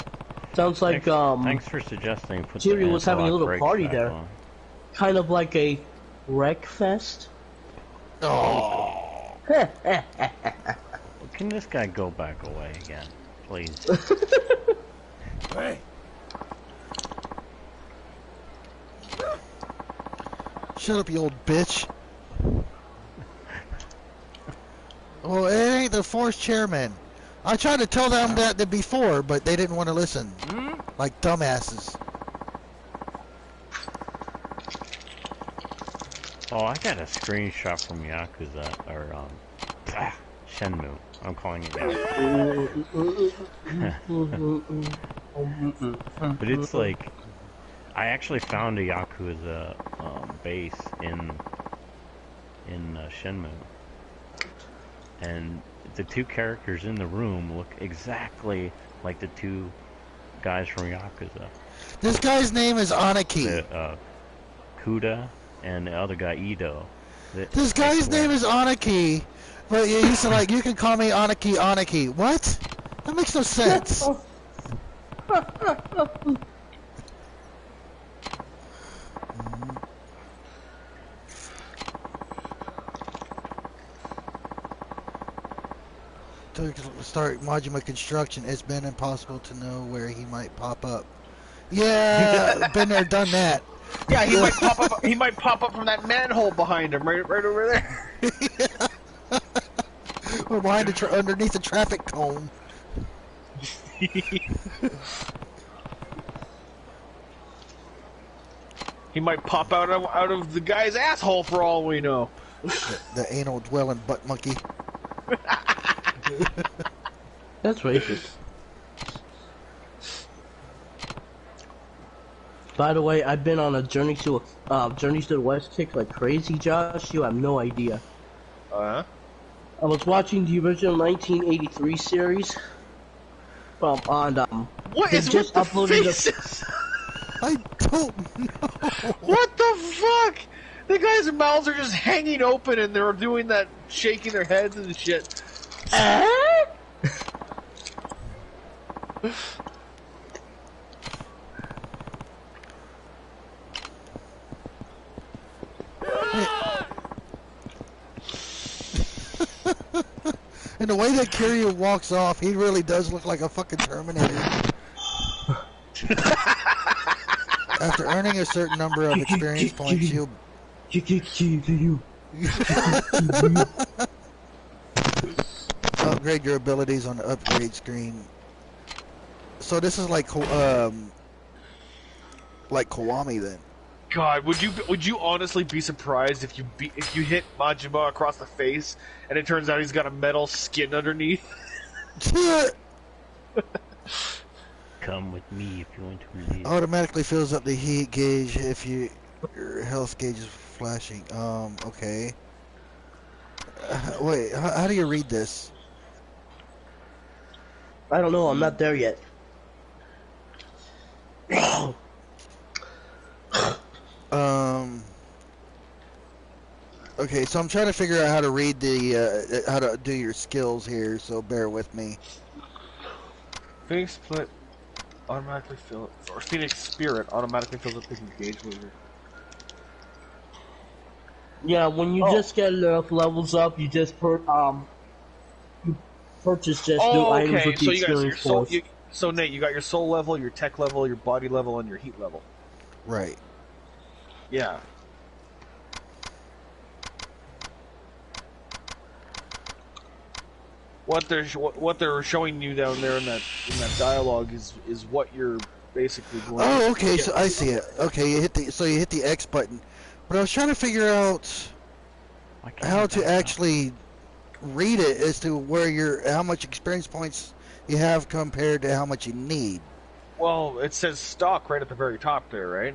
[SPEAKER 8] Sounds like,
[SPEAKER 3] Thanks for suggesting.
[SPEAKER 8] Jiri was having a little party there. On. Kind of like a wreck fest.
[SPEAKER 1] Oh.
[SPEAKER 3] Can this guy go back away again, please?
[SPEAKER 1] Hey. Shut up, you old bitch. Well, it ain't the force chairman. I tried to tell them that before, but they didn't want to listen. Like dumbasses.
[SPEAKER 3] Oh, I got a screenshot from Yakuza, or, Shenmue. I'm calling it Yakuza. But it's like, I actually found a Yakuza, base in Shenmue. And the two characters in the room look exactly like the two guys from Yakuza.
[SPEAKER 1] This guy's name is Anaki.
[SPEAKER 3] Kuda. And the other guy, Ido.
[SPEAKER 1] This guy's name is Anaki, but he said, like, you can call me Anaki. What? That makes no sense. To start Majima construction, it's been impossible to know where he might pop up. Yeah, been there, done that.
[SPEAKER 4] Yeah, he might pop up. He might pop up from that manhole behind him, right over there.
[SPEAKER 1] Or behind underneath the traffic cone.
[SPEAKER 4] He might pop out of the guy's asshole for all we know.
[SPEAKER 1] The anal dwelling butt monkey.
[SPEAKER 8] That's racist. By the way, I've been on a Journey to the West kick like crazy, Josh. You have no idea.
[SPEAKER 4] I
[SPEAKER 8] was watching the original 1983 series. On
[SPEAKER 4] what is just with the faces?
[SPEAKER 1] I don't know.
[SPEAKER 4] What the fuck? The guys' mouths are just hanging open, and they're doing that, shaking their heads and shit.
[SPEAKER 1] And the way that Kiryu walks off, he really does look like a fucking Terminator. After earning a certain number of experience points, you'll... upgrade your abilities on the upgrade screen. So this is like Kiwami then.
[SPEAKER 4] God, would you honestly be surprised if you hit Majima across the face and it turns out he's got a metal skin underneath?
[SPEAKER 3] Come with me if you want to release.
[SPEAKER 1] Automatically fills up the heat gauge if your health gauge is flashing. Okay. Wait, how do you read this?
[SPEAKER 8] I don't know, I'm not there yet.
[SPEAKER 1] Okay, so I'm trying to figure out how to read the, how to do your skills here, so bear with me.
[SPEAKER 4] Phoenix Split automatically fill it, or Phoenix Spirit automatically fills up the gauge meter.
[SPEAKER 8] Yeah, when you just get enough levels up, you just you purchase just new items with the experience points.
[SPEAKER 4] So Nate, you got your soul level, your tech level, your body level, and your heat level.
[SPEAKER 1] Right.
[SPEAKER 4] Yeah. What they're showing you down there in that dialogue is what you're basically going.
[SPEAKER 1] Oh, okay, so I see it. Okay, you hit the X button, but I was trying to figure out how to actually read it as to how much experience points you have compared to how much you need.
[SPEAKER 4] Well, it says stock right at the very top there, right?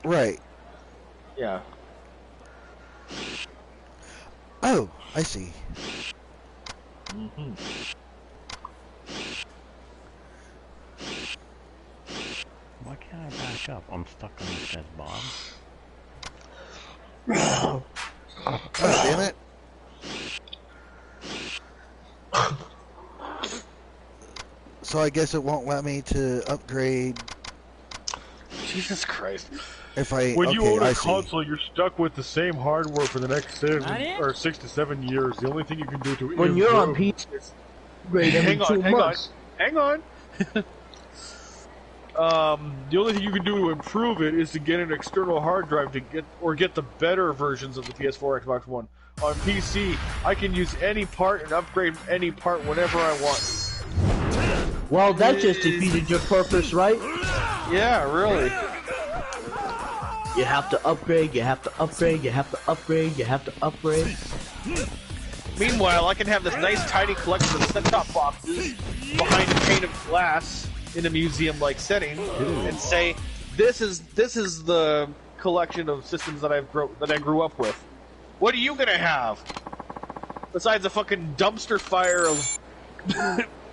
[SPEAKER 1] Right.
[SPEAKER 4] Yeah.
[SPEAKER 1] Oh, I see.
[SPEAKER 3] Mm-hmm. Why can't I back up? I'm stuck on this guy's bottom.
[SPEAKER 1] Oh, damn it. So I guess it won't let me to upgrade.
[SPEAKER 4] Jesus Christ.
[SPEAKER 10] When you own a console, you're stuck with the same hardware for the next 6 to 7 years. The only thing you can do to
[SPEAKER 8] when you're on PC,
[SPEAKER 4] hang on. The only thing you can do to improve it is to get an external hard drive to get the better versions of the PS4, Xbox One. On PC, I can use any part and upgrade any part whenever I want.
[SPEAKER 8] Well, that just defeated your purpose, right?
[SPEAKER 4] Yeah, really.
[SPEAKER 8] You have to upgrade, you have to upgrade, you have to upgrade, you have to upgrade.
[SPEAKER 4] Meanwhile, I can have this nice tiny collection of set-top boxes behind a pane of glass in a museum-like setting, and say, "This is the collection of systems that I grew up with." What are you gonna have? Besides a fucking dumpster fire of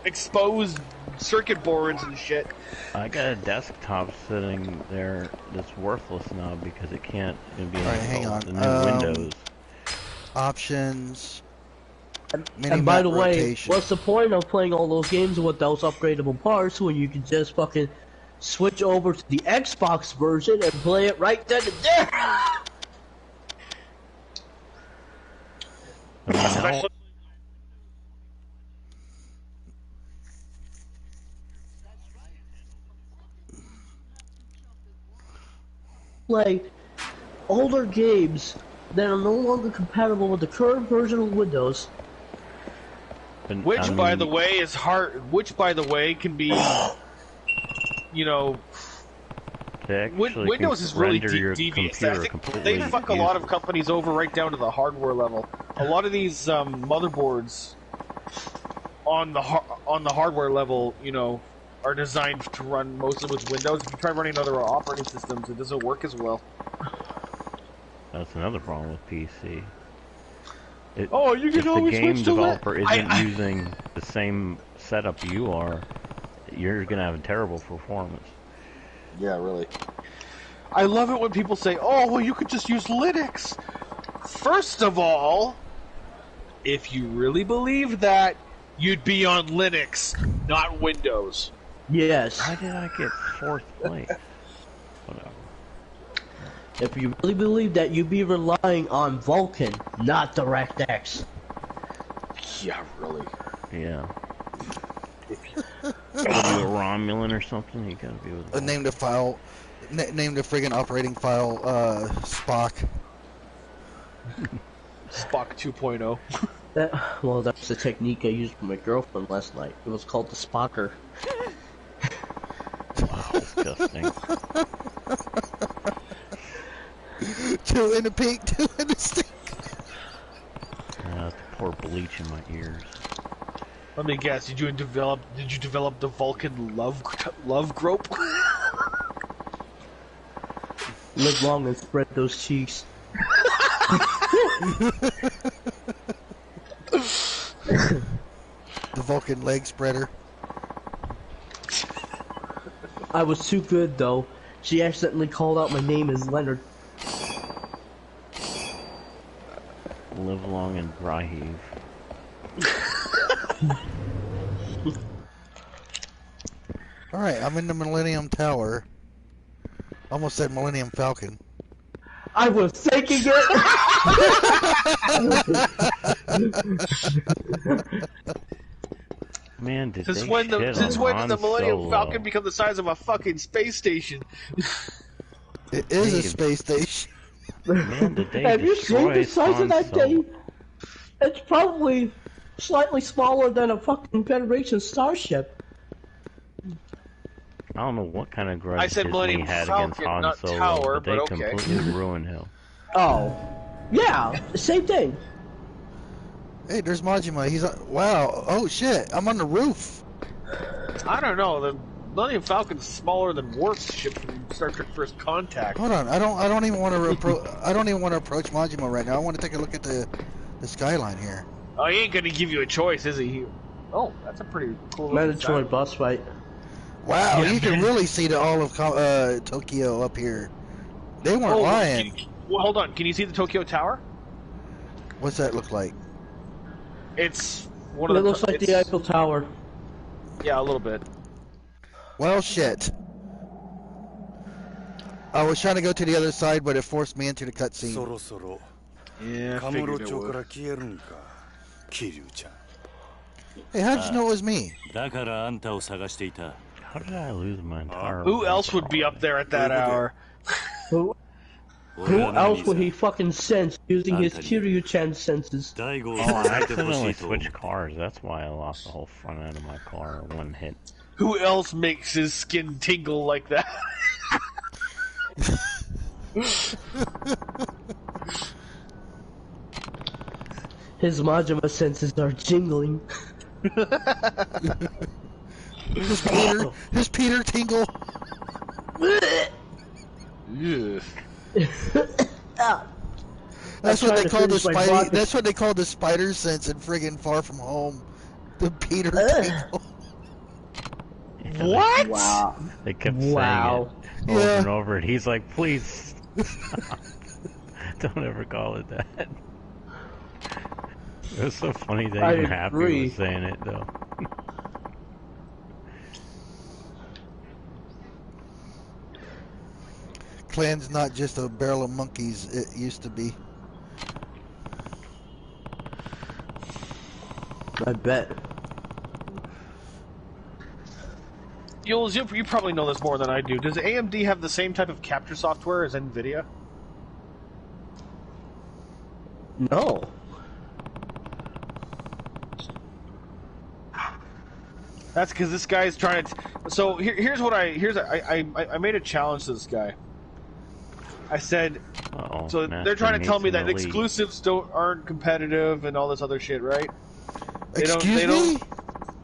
[SPEAKER 4] exposed circuit boards and shit.
[SPEAKER 3] I got a desktop sitting there that's worthless now because it can't be installed in Windows.
[SPEAKER 1] Options.
[SPEAKER 8] And by the way, what's the point of playing all those games with those upgradable parts when you can just fucking switch over to the Xbox version and play it right then and there? Play older games that are no longer compatible with the current version of Windows.
[SPEAKER 4] Which, by the way, is hard. Which, by the way, can be, you know, Windows is really devious. I think they fuck a lot of companies over right down to the hardware level. A lot of these motherboards on the hardware level, you know, are designed to run mostly with Windows. If you try running other operating systems, it doesn't work as well.
[SPEAKER 3] That's another problem with PC.
[SPEAKER 4] You can always
[SPEAKER 3] switch to
[SPEAKER 4] If the game
[SPEAKER 3] developer isn't using the same setup you are, you're gonna have a terrible performance.
[SPEAKER 4] Yeah, really. I love it when people say, "Oh, well, you could just use Linux." First of all, if you really believe that, you'd be on Linux, not Windows.
[SPEAKER 8] Yes.
[SPEAKER 3] How did I get 4th place? Whatever.
[SPEAKER 8] If you really believe that, you'd be relying on Vulcan, not DirectX.
[SPEAKER 4] Yeah, really.
[SPEAKER 3] Yeah. Gotta be a Romulan or something. You gotta be with.
[SPEAKER 1] Name the file. Name the friggin' operating file. Spock.
[SPEAKER 4] Spock 2.0.
[SPEAKER 8] Well, that's the technique I used with my girlfriend last night. It was called the Spocker.
[SPEAKER 3] Wow, disgusting.
[SPEAKER 1] 2 in the pink, 2 in the stick.
[SPEAKER 3] Pour bleach in my ears.
[SPEAKER 4] Let me guess. Did you develop the Vulcan love grope?
[SPEAKER 8] Live long and spread those cheeks.
[SPEAKER 1] The Vulcan leg spreader.
[SPEAKER 8] I was too good though. She accidentally called out my name as Leonard.
[SPEAKER 3] Live long and dry heave.
[SPEAKER 1] Alright, I'm in the Millennium Tower. Almost said Millennium Falcon.
[SPEAKER 8] I was thinking it!
[SPEAKER 3] Man,
[SPEAKER 4] Since when did the Millennium Falcon become the size of a fucking space station?
[SPEAKER 1] It is a space station.
[SPEAKER 3] Man, did they
[SPEAKER 8] Have you seen the size of that
[SPEAKER 3] Solo.
[SPEAKER 8] thing? It's probably slightly smaller than a fucking Federation starship.
[SPEAKER 3] I don't know what kind of grudge
[SPEAKER 4] I said
[SPEAKER 3] Disney
[SPEAKER 4] Millennium
[SPEAKER 3] had
[SPEAKER 4] Falcon,
[SPEAKER 3] against Han
[SPEAKER 4] not
[SPEAKER 3] Solo,
[SPEAKER 4] Tower,
[SPEAKER 3] but they
[SPEAKER 4] but okay.
[SPEAKER 3] completely ruined him.
[SPEAKER 8] Oh. Yeah, same thing.
[SPEAKER 1] Hey, there's Majima. He's wow. Oh shit! I'm on the roof.
[SPEAKER 4] I don't know. The Millennium Falcon's smaller than Worf's ship from Star Trek First Contact.
[SPEAKER 1] Hold on. I don't even want to I don't even want to approach Majima right now. I want to take a look at the skyline here.
[SPEAKER 4] Oh, he ain't gonna give you a choice, is he? Oh, that's a pretty cool.
[SPEAKER 8] Mandatory boss fight.
[SPEAKER 1] Wow,
[SPEAKER 4] Yeah,
[SPEAKER 1] you can really see all of Tokyo up here. They weren't lying.
[SPEAKER 4] Well, hold on. Can you see the Tokyo Tower?
[SPEAKER 1] What's that look like?
[SPEAKER 4] It's one of the.
[SPEAKER 8] It looks like the Eiffel Tower.
[SPEAKER 4] Yeah, a little bit.
[SPEAKER 1] Well, shit. I was trying to go to the other side, but it forced me into the cutscene.
[SPEAKER 4] Yeah, I figured it would.
[SPEAKER 1] Hey, how did you know it was me?
[SPEAKER 3] How did I lose my entire...
[SPEAKER 4] Who else would be up there at that hour?
[SPEAKER 8] Who else would he fucking sense using his Kiryu-chan senses?
[SPEAKER 3] Oh, I accidentally switched cars. That's why I lost the whole front end of my car in one hit.
[SPEAKER 4] Who else makes his skin tingle like that?
[SPEAKER 8] His Majima senses are jingling.
[SPEAKER 1] His Peter tingle. That's what they call the Spidey. That's what they call the spider sense in friggin' Far From Home. The Peter tingle.
[SPEAKER 4] What?
[SPEAKER 8] Wow.
[SPEAKER 3] They kept saying it over and over, and he's like, please, don't ever call it that. It was so funny that even Happy was saying it, though.
[SPEAKER 1] Clan's not just a barrel of monkeys it used to be.
[SPEAKER 8] I bet.
[SPEAKER 4] You probably know this more than I do. Does AMD have the same type of capture software as NVIDIA?
[SPEAKER 8] No.
[SPEAKER 4] That's because this guy's trying to. So here's what I made a challenge to this guy. I said, so they're trying to tell me that exclusives aren't competitive and all this other shit, right?
[SPEAKER 1] Excuse me?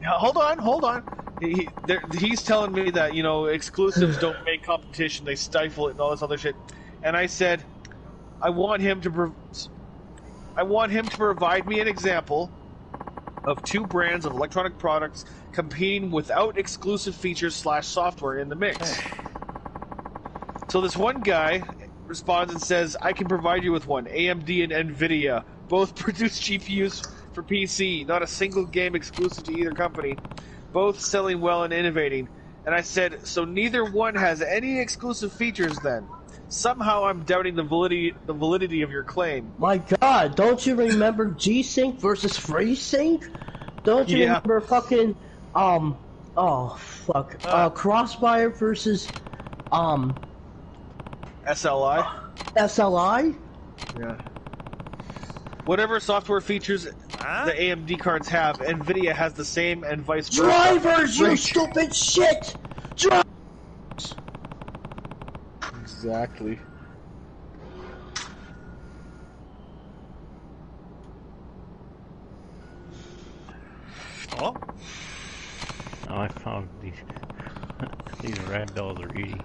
[SPEAKER 4] Hold on. He's telling me that, exclusives don't make competition, they stifle it and all this other shit. And I said, I want him to provide me an example of two brands of electronic products competing without exclusive features / software in the mix. So this one guy responds and says, I can provide you with one. AMD and NVIDIA both produce GPUs for PC, not a single game exclusive to either company, both selling well and innovating. And I said, so neither one has any exclusive features then? somehow I'm doubting the validity of your claim.
[SPEAKER 8] My God, don't you remember G-Sync versus FreeSync? Don't you remember fucking oh fuck, Crossfire versus
[SPEAKER 4] SLI?
[SPEAKER 8] SLI?
[SPEAKER 4] Yeah. Whatever software features the AMD cards have, NVIDIA has the same and vice versa.
[SPEAKER 8] Drivers, you stupid shit!
[SPEAKER 4] Exactly.
[SPEAKER 3] Oh, I found these these red dolls are eating.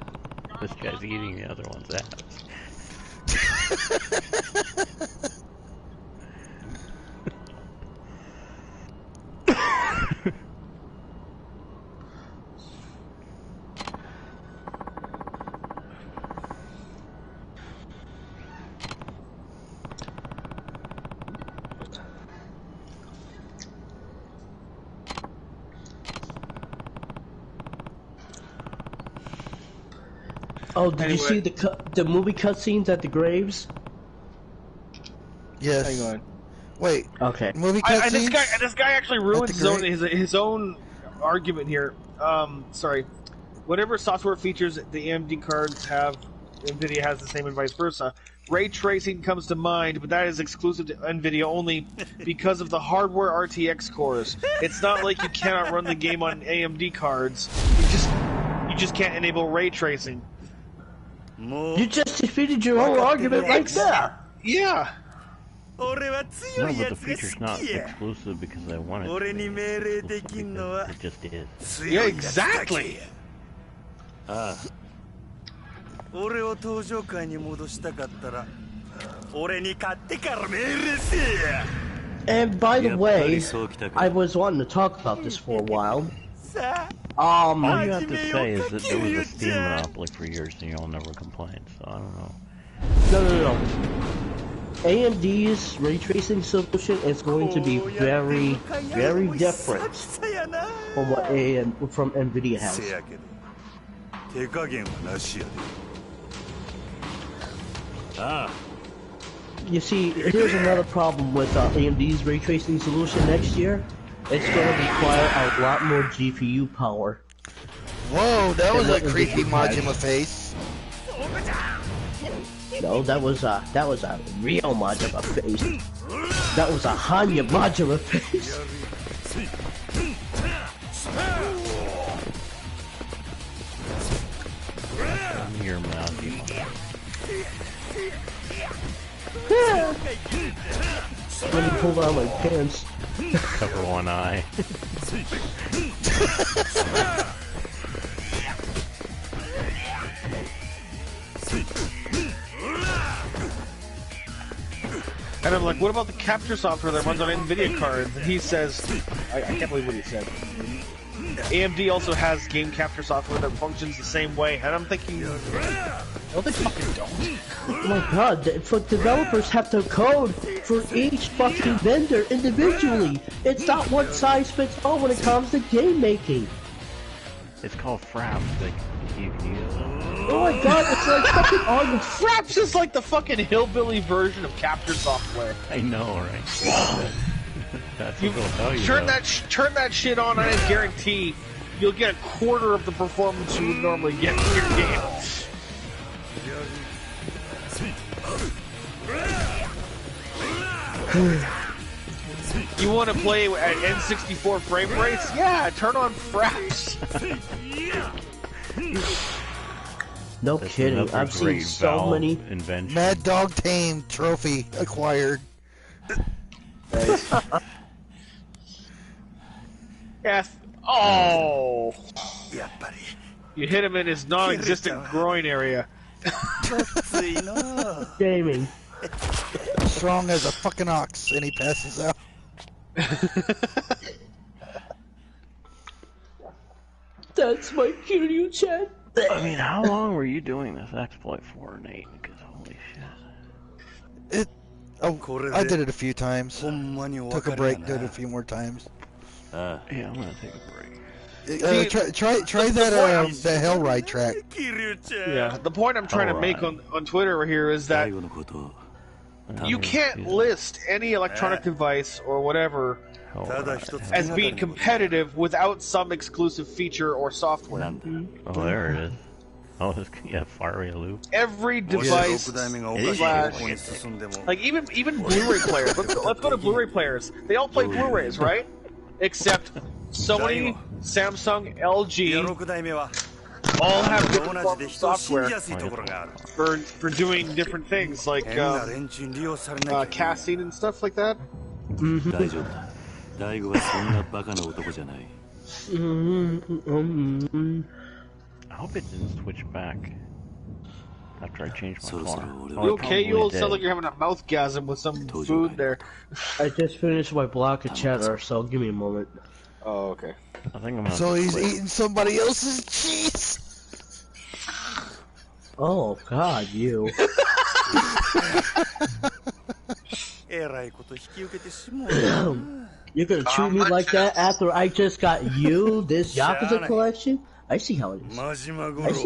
[SPEAKER 3] This guy's eating the other one's ass.
[SPEAKER 8] Oh, did you see the movie cutscenes at the graves?
[SPEAKER 1] Yes.
[SPEAKER 4] Hang on.
[SPEAKER 1] Wait.
[SPEAKER 8] Okay.
[SPEAKER 1] Movie cutscenes?
[SPEAKER 4] This guy actually ruins his own argument here. Sorry. Whatever software features the AMD cards have, NVIDIA has the same and vice versa. Ray tracing comes to mind, but that is exclusive to NVIDIA only because of the hardware RTX cores. It's not like you cannot run the game on AMD cards. You just can't enable ray tracing.
[SPEAKER 8] You just defeated your own argument right there.
[SPEAKER 4] Yeah.
[SPEAKER 3] No, but the feature's not exclusive because I want it to be exclusive. It just is.
[SPEAKER 4] Yeah, exactly.
[SPEAKER 8] And by the way, I was wanting to talk about this for a while.
[SPEAKER 3] All you have to say is that there was a Steam monopoly for years and you'll never complain, so I don't know.
[SPEAKER 8] No. AMD's ray tracing solution is going to be very, very different from what from NVIDIA has. You see, here's another problem with AMD's ray tracing solution next year. It's going to require a lot more GPU power.
[SPEAKER 1] Whoa, that was a creepy Majima face.
[SPEAKER 8] No, that was a real Majima face. That was a Hanya Majima face.
[SPEAKER 3] Your Majima.
[SPEAKER 8] Let me pull down my pants.
[SPEAKER 3] Cover one eye.
[SPEAKER 4] And I'm like, what about the capture software that runs on NVIDIA cards? And he says, I can't believe what he said. AMD also has game capture software that functions the same way, and I'm thinking, no, they fucking don't.
[SPEAKER 8] Oh my god, developers have to code for each fucking vendor individually. It's not one size fits all when it comes to game making.
[SPEAKER 3] It's called Fraps, like, you can use them.
[SPEAKER 8] Oh my god, it's like fucking on
[SPEAKER 4] Fraps is like the fucking hillbilly version of capture software.
[SPEAKER 3] I know, right? That's what they'll tell you.
[SPEAKER 4] Turn that shit on, and I guarantee you'll get a quarter of the performance you would normally get in your game. You want to play at N64 frame rates? Yeah, turn on Fraps.
[SPEAKER 8] No kidding, I've seen so many.
[SPEAKER 3] Invention.
[SPEAKER 1] Mad Dog Tame trophy acquired.
[SPEAKER 4] Nice. Yes. Oh. You hit him in his non-existent groin area.
[SPEAKER 8] Gaming.
[SPEAKER 1] Strong as a fucking ox, and he passes out.
[SPEAKER 8] That's my cue, Chad.
[SPEAKER 3] I mean, how long were you doing this exploit for, Nate? Because holy shit.
[SPEAKER 1] I did it a few times. Took a break, did it a few more times.
[SPEAKER 3] Yeah, I'm gonna take a break.
[SPEAKER 1] Try that Hell Ride track.
[SPEAKER 4] Yeah, the point I'm trying to make on Twitter here is that you can't list any electronic device or whatever as being competitive without some exclusive feature or software.
[SPEAKER 3] Oh, there it is. Oh, yeah, Fiery Loop.
[SPEAKER 4] Every device slash, like even Blu-ray players. Let's go to Blu-ray players. They all play Blu-rays, right? Except Sony, Samsung, LG, all have different forms of software for doing different things, like casting and stuff like that.
[SPEAKER 3] I hope it didn't switch back after I changed my car.
[SPEAKER 4] You okay? You all sound like you're having a mouthgasm with some food there.
[SPEAKER 8] I just finished my block of cheddar, so give me a moment.
[SPEAKER 4] Oh, okay.
[SPEAKER 3] I think I'm gonna
[SPEAKER 1] So he's eating somebody else's cheese.
[SPEAKER 8] Oh God, you. You're gonna treat me like that after I just got you this Yakuza collection? I see how it is. I see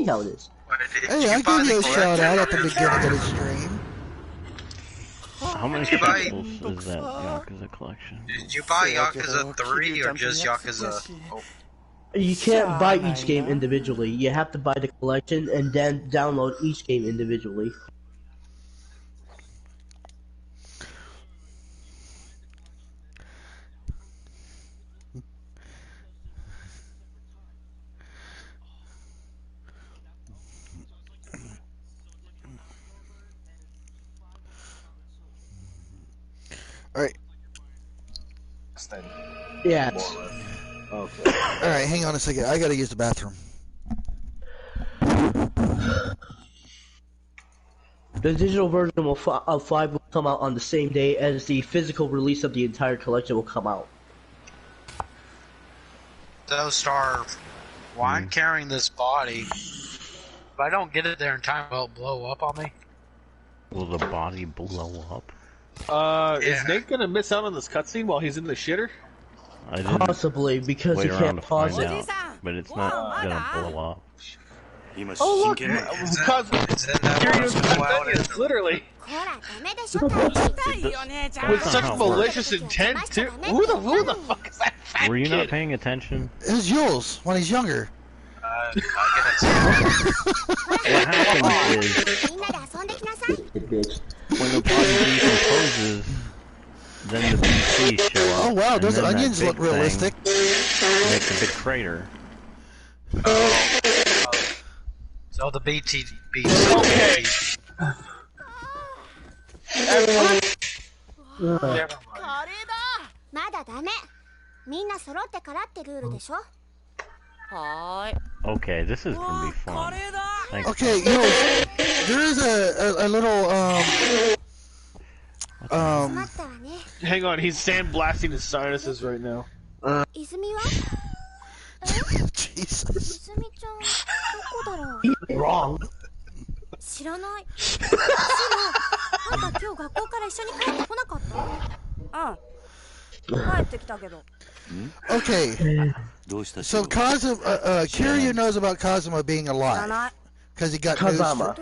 [SPEAKER 8] how it is.
[SPEAKER 1] Hey, I gave you a shout out at the beginning of the stream.
[SPEAKER 3] How many capsules is that Yakuza collection?
[SPEAKER 2] Did you buy Yakuza 3 or just Yakuza? Oh.
[SPEAKER 8] You can't buy each game individually. You have to buy the collection and then download each game individually.
[SPEAKER 1] Alright.
[SPEAKER 8] Yes.
[SPEAKER 4] Okay.
[SPEAKER 1] Alright, hang on a second. I gotta use the bathroom.
[SPEAKER 8] The digital version of 5 will come out on the same day as the physical release of the entire collection will come out.
[SPEAKER 2] So, Star, why I'm carrying this body? If I don't get it there in time, will it blow up on me?
[SPEAKER 3] Will the body blow up?
[SPEAKER 4] Is Nate gonna miss out on this cutscene while he's in the shitter?
[SPEAKER 8] Possibly, because he can't pause it.
[SPEAKER 3] Out, but it's not gonna blow up.
[SPEAKER 4] Oh look! Because literally with such malicious intent too. Who the fuck is that fat
[SPEAKER 3] Were you
[SPEAKER 4] kid?
[SPEAKER 3] not paying attention?
[SPEAKER 1] It was Jules when he's younger.
[SPEAKER 3] What happens is when the body decomposes, then the BCs show up.
[SPEAKER 1] Oh wow, those
[SPEAKER 3] and then
[SPEAKER 1] onions
[SPEAKER 3] that
[SPEAKER 1] look
[SPEAKER 3] big
[SPEAKER 1] realistic.
[SPEAKER 3] thing makes a big crater.
[SPEAKER 2] So the BT.
[SPEAKER 4] Okay.
[SPEAKER 3] Okay, this is gonna be fun. Thanks.
[SPEAKER 1] Okay, you know, there is a little
[SPEAKER 4] Hang on, he's sandblasting his sinuses right now.
[SPEAKER 1] Jesus.
[SPEAKER 8] Wrong.
[SPEAKER 1] Okay. So Kiryu knows about Kazuma being alive. Because he got
[SPEAKER 8] Kazama.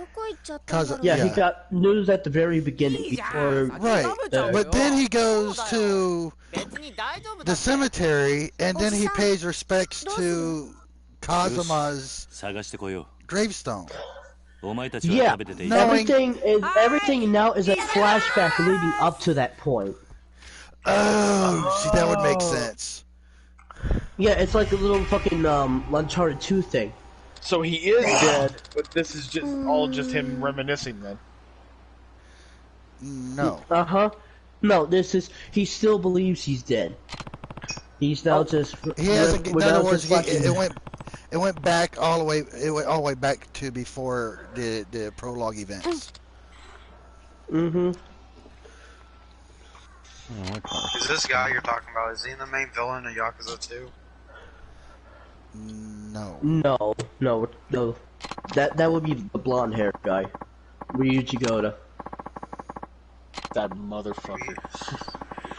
[SPEAKER 8] Yeah, he got news at the very beginning before.
[SPEAKER 1] Right. But then he goes to the cemetery and then he pays respects to Kazuma's gravestone.
[SPEAKER 8] Yeah, everything now is a flashback leading up to that point.
[SPEAKER 1] Oh, see, that would make sense.
[SPEAKER 8] Yeah, it's like a little fucking Uncharted 2 thing.
[SPEAKER 4] So he is dead, but this is all just him reminiscing then.
[SPEAKER 1] No.
[SPEAKER 8] No, he still believes he's dead. He's now just.
[SPEAKER 1] He has. In other words, it went back all the way. It went all the way back to before the prologue events.
[SPEAKER 2] Is this guy you're talking about? Is he the main villain of Yakuza 2?
[SPEAKER 8] No. That would be the blonde haired guy. Ryuji Goda.
[SPEAKER 4] That motherfucker.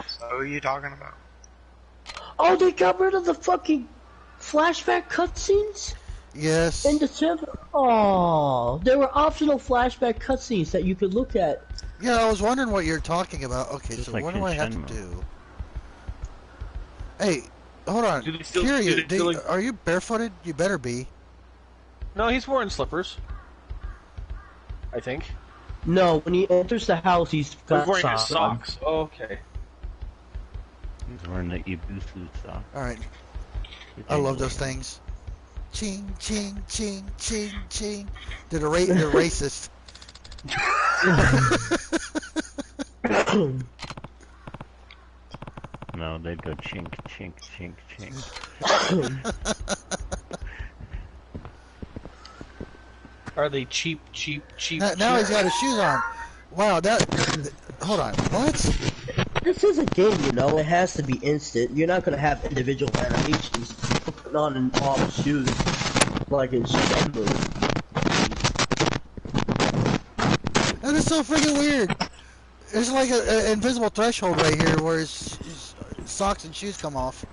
[SPEAKER 2] So who are you talking about?
[SPEAKER 8] Oh, they got rid of the fucking flashback cutscenes?
[SPEAKER 1] Yes.
[SPEAKER 8] In the 7th? Oh, there were optional flashback cutscenes that you could look at.
[SPEAKER 1] Yeah, I was wondering what you're talking about. Okay,
[SPEAKER 3] Just
[SPEAKER 1] so
[SPEAKER 3] like
[SPEAKER 1] what do I have to
[SPEAKER 3] Shenmue.
[SPEAKER 1] do? Hey, hold on. Are you barefooted? You better be.
[SPEAKER 4] No, he's wearing slippers. I think.
[SPEAKER 8] No, when he enters the house, he's got
[SPEAKER 4] wearing his
[SPEAKER 8] socks.
[SPEAKER 4] socks. Oh, okay.
[SPEAKER 3] He's wearing the Yakuza sock.
[SPEAKER 1] Alright. I love those things. Ching, ching, ching, ching, ching. They're racist.
[SPEAKER 3] No, they'd go chink, chink, chink, chink.
[SPEAKER 4] Are they cheap?
[SPEAKER 1] Now he's got his shoes on. Wow, hold on, what?
[SPEAKER 8] This is a game, you know. It has to be instant. You're not gonna have individual animations for putting on and off shoes like in Shenmue.
[SPEAKER 1] That is so freaking weird. There's like an invisible threshold right here where his socks and shoes come off.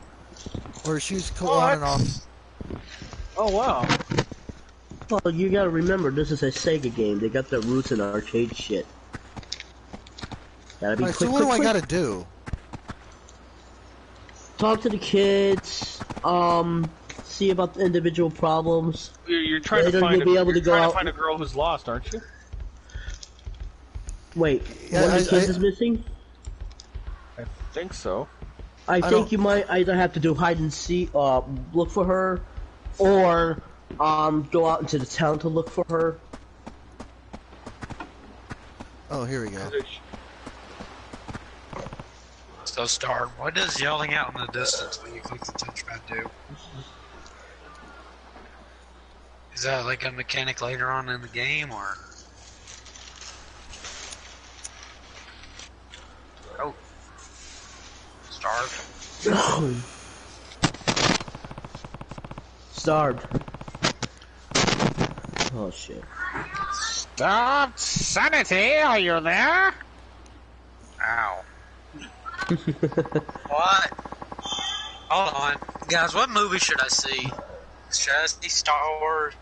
[SPEAKER 1] Or his shoes go on and off.
[SPEAKER 4] Oh, wow.
[SPEAKER 8] Well, you gotta remember, this is a Sega game. They got their roots in arcade shit. Gotta be quick,
[SPEAKER 1] so what do I gotta do?
[SPEAKER 8] Talk to the kids, see about the individual problems.
[SPEAKER 4] You're trying
[SPEAKER 8] Later,
[SPEAKER 4] to find,
[SPEAKER 8] you'll be able to go out.
[SPEAKER 4] Find a girl who's lost, aren't you?
[SPEAKER 8] Wait, one of the kids is missing?
[SPEAKER 4] I think so.
[SPEAKER 8] I think you might either have to do hide and seek, look for her, or go out into the town to look for her.
[SPEAKER 1] Oh, here we go.
[SPEAKER 2] So, Star, what does yelling out in the distance when you click the touchpad do? Is that like a mechanic later on in the game, or? Oh. Starved.
[SPEAKER 8] Starved. Oh shit.
[SPEAKER 4] Stop! Sanity, are you there?
[SPEAKER 2] Ow. What? Hold on. Guys, what movie should I see? Should I see Star Wars?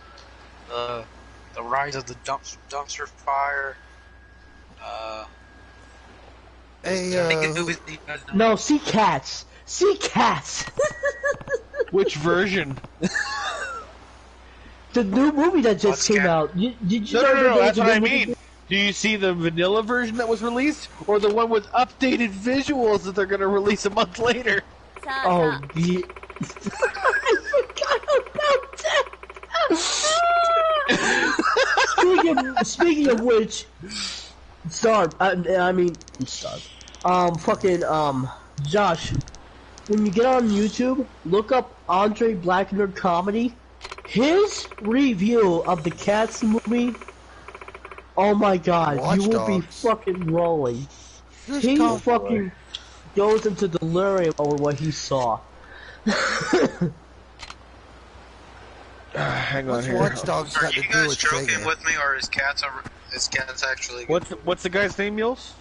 [SPEAKER 2] The Rise of the Dumpster Fire?
[SPEAKER 8] No, see Cats. See Cats.
[SPEAKER 4] Which version?
[SPEAKER 8] The new movie that just came out. Did you
[SPEAKER 4] No, that's what I mean. Do you see the vanilla version that was released, or the one with updated visuals that they're going to release a month later?
[SPEAKER 8] Oh, yeah. I forgot about that. Speaking of which, Josh, when you get on YouTube, look up Andre Black Nerd Comedy. His review of the Cats movie, oh my god, you will be fucking rolling. He fucking goes into delirium over what he saw.
[SPEAKER 4] Hang on here.
[SPEAKER 2] Watch Dogs got to do with joking with me, or is Cats actually?
[SPEAKER 4] What's the guy's name, Mules?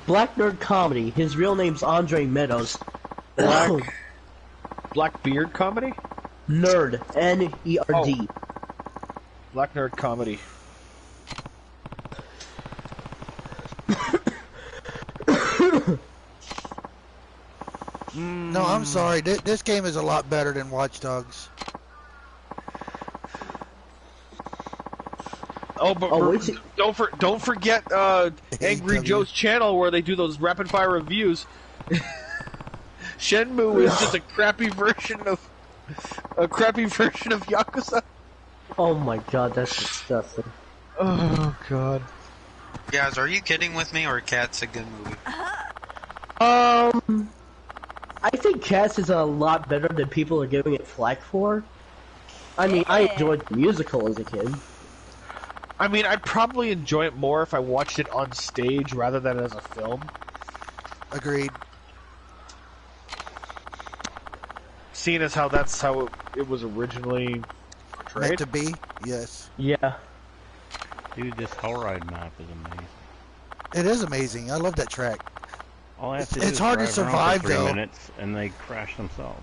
[SPEAKER 8] Black Nerd Comedy. His real name's Andre Meadows.
[SPEAKER 4] Blackbeard Comedy?
[SPEAKER 8] Nerd. N-E-R-D.
[SPEAKER 4] Black Nerd Comedy.
[SPEAKER 1] No, I'm sorry. This game is a lot better than Watch Dogs.
[SPEAKER 4] Oh, but don't forget Angry Joe's channel where they do those rapid fire reviews. Shenmue is just a crappy version of Yakuza.
[SPEAKER 8] Oh my god, that's disgusting.
[SPEAKER 4] Oh god.
[SPEAKER 2] Guys, are you kidding with me, or Cats a good movie?
[SPEAKER 8] I think Cats is a lot better than people are giving it flack for. I mean, I enjoyed the musical as a kid.
[SPEAKER 4] I mean, I'd probably enjoy it more if I watched it on stage rather than as a film.
[SPEAKER 1] Agreed.
[SPEAKER 4] Seeing as how that's how it was originally portrayed.
[SPEAKER 1] Meant to be, yes.
[SPEAKER 8] Yeah.
[SPEAKER 3] Dude, this Hellride map is amazing.
[SPEAKER 1] It is amazing. I love that track.
[SPEAKER 3] All I have to do
[SPEAKER 1] it's
[SPEAKER 3] is
[SPEAKER 1] hard to
[SPEAKER 3] drive around
[SPEAKER 1] survive
[SPEAKER 3] for 3
[SPEAKER 1] though.
[SPEAKER 3] minutes and they crash themselves.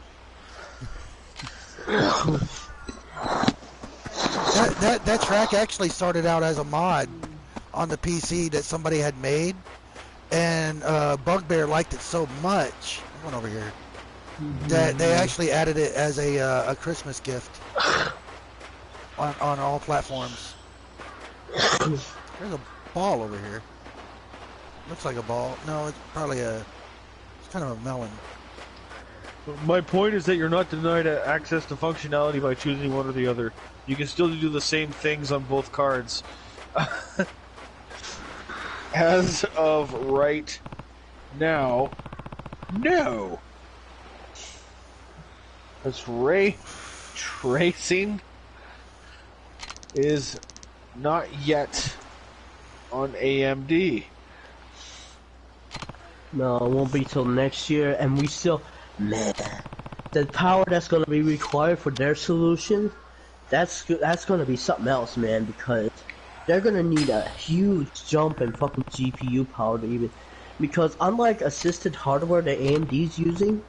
[SPEAKER 1] That track actually started out as a mod on the PC that somebody had made, and Bugbear liked it so much. I'm going over here. That they actually added it as a Christmas gift on all platforms. There's a ball over here. Looks like a ball. No, it's probably it's kind of a melon.
[SPEAKER 4] My point is that you're not denied access to functionality by choosing one or the other. You can still do the same things on both cards. As of right now, no. This ray tracing is not yet on AMD.
[SPEAKER 8] No, it won't be till next year, and we still, man, the power that's going to be required for their solution, that's going to be something else, man, because they're going to need a huge jump in fucking GPU power to even, because unlike assisted hardware that AMD's using,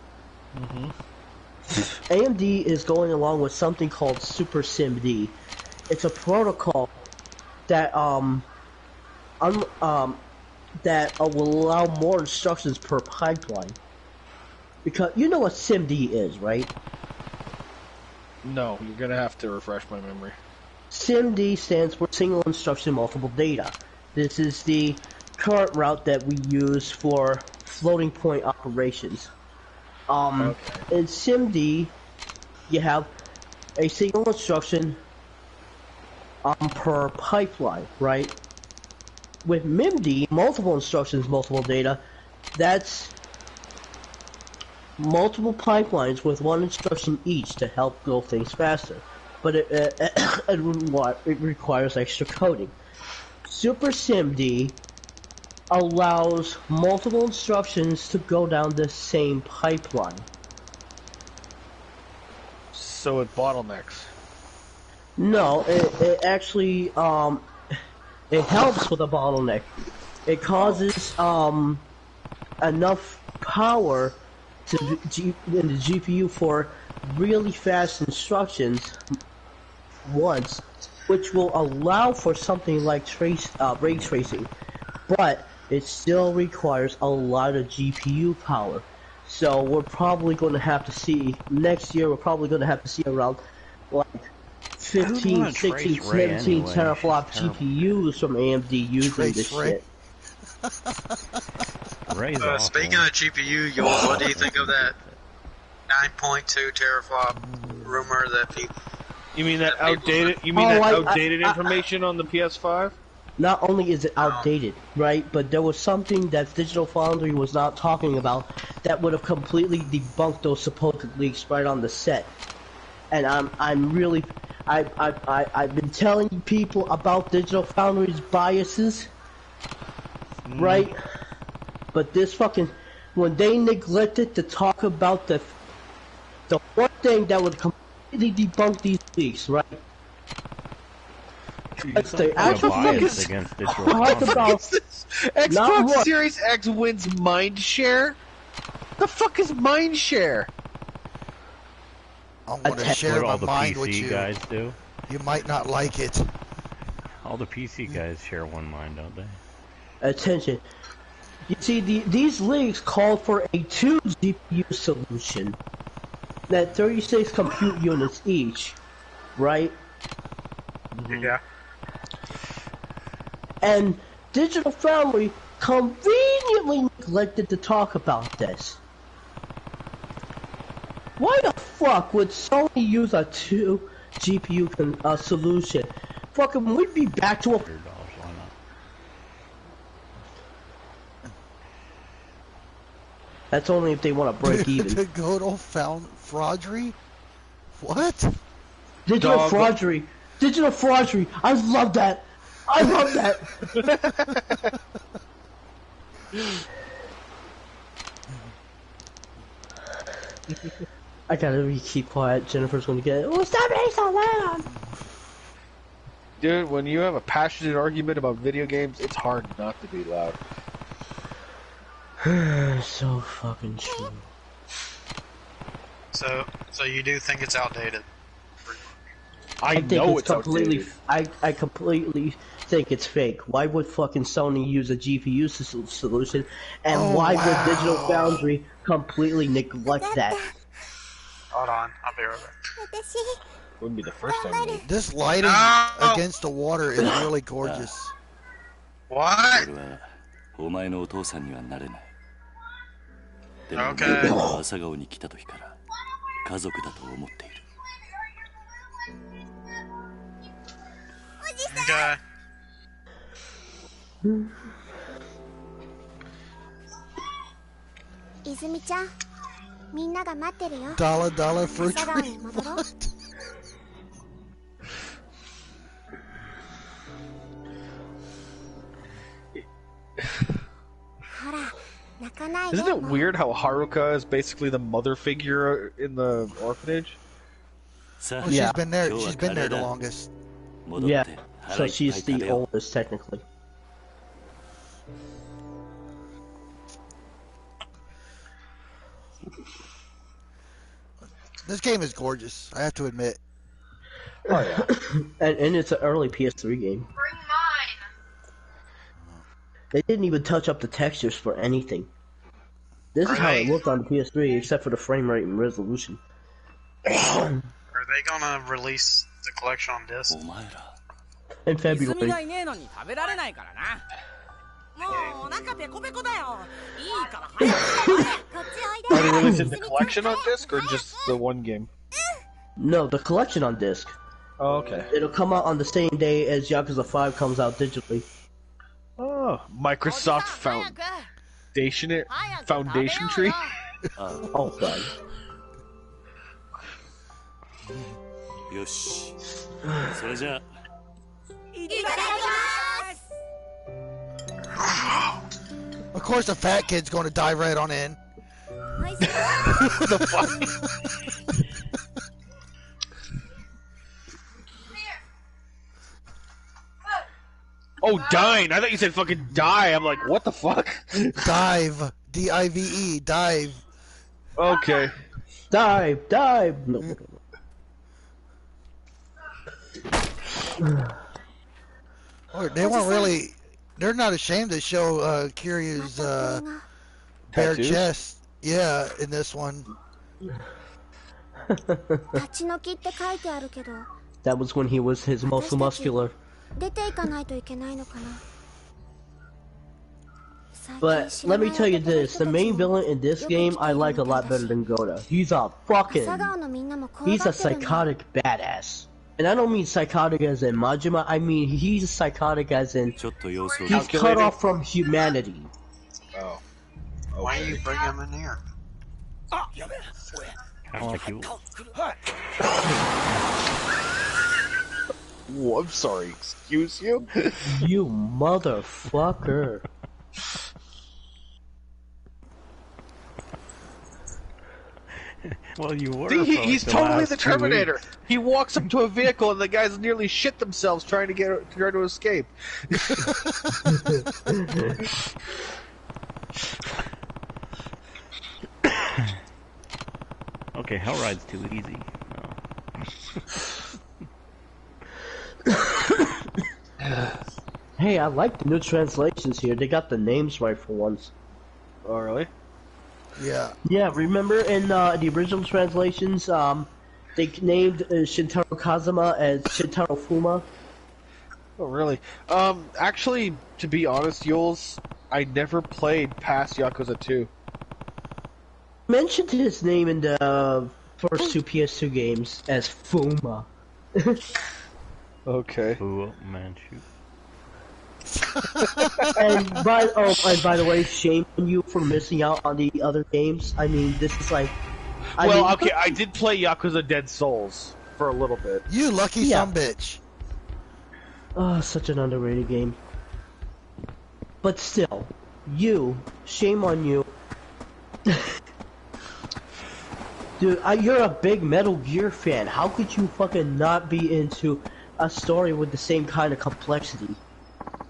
[SPEAKER 8] AMD is going along with something called Super SIMD. It's a protocol that that will allow more instructions per pipeline. Because you know what SIMD is, right?
[SPEAKER 4] No, you're gonna have to refresh my memory.
[SPEAKER 8] SIMD stands for Single Instruction Multiple Data. This is the current route that we use for floating point operations. In SIMD, you have a single instruction per pipeline, right? With MIMD, multiple instructions, multiple data, that's multiple pipelines with one instruction each to help go things faster. But it requires extra coding. Super SIMD allows multiple instructions to go down the same pipeline.
[SPEAKER 4] So it bottlenecks.
[SPEAKER 8] No, it actually it helps with a bottleneck. It causes enough power to in the GPU for really fast instructions once, which will allow for something like ray tracing, but it still requires a lot of GPU power. So we're probably going to have to see next year. We're probably going to have to see around like 15, 16, 17 teraflop GPUs from AMD using this shit.
[SPEAKER 2] Speaking of GPU, Yoel, what do you think of that 9.2 teraflop rumor that people?
[SPEAKER 4] You mean that outdated? You mean that outdated information on the PS5?
[SPEAKER 8] Not only is it outdated, right, but there was something that Digital Foundry was not talking about that would have completely debunked those supposed leaks right on the set. And I'm really, I've been telling people about Digital Foundry's biases, right? But this fucking, when they neglected to talk about the one thing that would completely debunk these leaks, right?
[SPEAKER 3] They actually against
[SPEAKER 4] talk about Xbox Series X wins mindshare. The fuck is mindshare?
[SPEAKER 1] I'm going to share my mind with you.
[SPEAKER 3] Guys do.
[SPEAKER 1] You might not like it.
[SPEAKER 3] All the PC guys share one mind, don't they?
[SPEAKER 8] Attention. You see, these leaks called for a 2 GPU solution. That 36 compute units each, right?
[SPEAKER 2] Yeah.
[SPEAKER 8] And Digital Foundry conveniently neglected to talk about this. Why the fuck would Sony use a 2 GPU solution? Fucking, we'd be back to a... That's only if they want to break even.
[SPEAKER 1] The good old fraudery? What?
[SPEAKER 8] Digital fraudery. Digital fraudery. I love that. I love that. I gotta keep quiet. Jennifer's gonna get it. Oh, stop being so loud!
[SPEAKER 4] Dude, when you have a passionate argument about video games, it's hard not to be loud.
[SPEAKER 8] So fucking true.
[SPEAKER 2] So you do think it's outdated?
[SPEAKER 4] I
[SPEAKER 8] think
[SPEAKER 4] know
[SPEAKER 8] it's completely.
[SPEAKER 4] outdated.
[SPEAKER 8] I completely think it's fake. Why would fucking Sony use a GPU solution, and why would Digital Foundry completely neglect that?
[SPEAKER 2] Hold on, I'll be right back.
[SPEAKER 4] Wouldn't be the first time. Maybe.
[SPEAKER 1] This lighting against the water is really gorgeous.
[SPEAKER 2] What?
[SPEAKER 6] Okay.
[SPEAKER 2] Okay.
[SPEAKER 11] Izumi-chan, minna ga matteru yo.
[SPEAKER 1] $1 for a tree.
[SPEAKER 4] Isn't it weird how Haruka is basically the mother figure in the orphanage?
[SPEAKER 1] Well, she's been there. She's been there the longest.
[SPEAKER 8] Yeah, so she's the oldest technically.
[SPEAKER 1] This game is gorgeous. I have to admit.
[SPEAKER 8] Oh yeah, and it's an early PS3 game.
[SPEAKER 5] Bring mine.
[SPEAKER 8] They didn't even touch up the textures for anything. This is how it looked on the PS3, except for the frame rate and resolution.
[SPEAKER 2] Are they gonna release the collection on disc?
[SPEAKER 8] In February.
[SPEAKER 4] Are they releasing the collection on disc or just the one game?
[SPEAKER 8] No, the collection on disc.
[SPEAKER 4] Oh, okay.
[SPEAKER 8] It'll come out on the same day as Yakuza 5 comes out digitally.
[SPEAKER 4] Oh, Microsoft Foundation tree?
[SPEAKER 8] Oh, God.
[SPEAKER 6] Yoshi.
[SPEAKER 1] Of course, the fat kid's going to die right on in.
[SPEAKER 4] The fuck? Oh, dine! I thought you said fucking die. I'm like, what the fuck?
[SPEAKER 1] Dive. D-I-V-E. Dive.
[SPEAKER 4] Okay.
[SPEAKER 8] Dive. Dive. No.
[SPEAKER 1] They weren't really... They're not ashamed to show Kiryu's bare chest. Yeah, in this one.
[SPEAKER 8] That was when he was his most muscular. But let me tell you this, the main villain in this game I like a lot better than Goda. He's a psychotic badass. And I don't mean psychotic as in Majima, I mean he's psychotic as in he's cut off from humanity.
[SPEAKER 4] Oh.
[SPEAKER 2] Okay. Why do you bring him in here?
[SPEAKER 4] Oh, I'm sorry, excuse you?
[SPEAKER 8] You motherfucker.
[SPEAKER 3] Well, you were.
[SPEAKER 4] He's totally the Terminator. He walks up to a vehicle and the guys nearly shit themselves trying to escape.
[SPEAKER 3] Okay, Hellride's too easy. No.
[SPEAKER 8] Hey, I like the new translations here. They got the names right for once.
[SPEAKER 4] Oh, really?
[SPEAKER 1] Yeah.
[SPEAKER 8] Yeah, remember in the original translations, they named Shintaro Kazuma as Shintaro Fuma?
[SPEAKER 4] Oh, really? Actually, to be honest, Yules, I never played past Yakuza 2.
[SPEAKER 8] Mentioned his name in the first two PS2 games as Fuma.
[SPEAKER 4] Okay.
[SPEAKER 3] Fu Manchu.
[SPEAKER 8] And by the way, shame on you for missing out on the other games. I mean, this is like.
[SPEAKER 4] Okay, I did play Yakuza Dead Souls for a little bit.
[SPEAKER 1] You lucky sumbitch.
[SPEAKER 8] Oh, such an underrated game. But still, shame on you. Dude, you're a big Metal Gear fan. How could you fucking not be into a story with the same kind of complexity?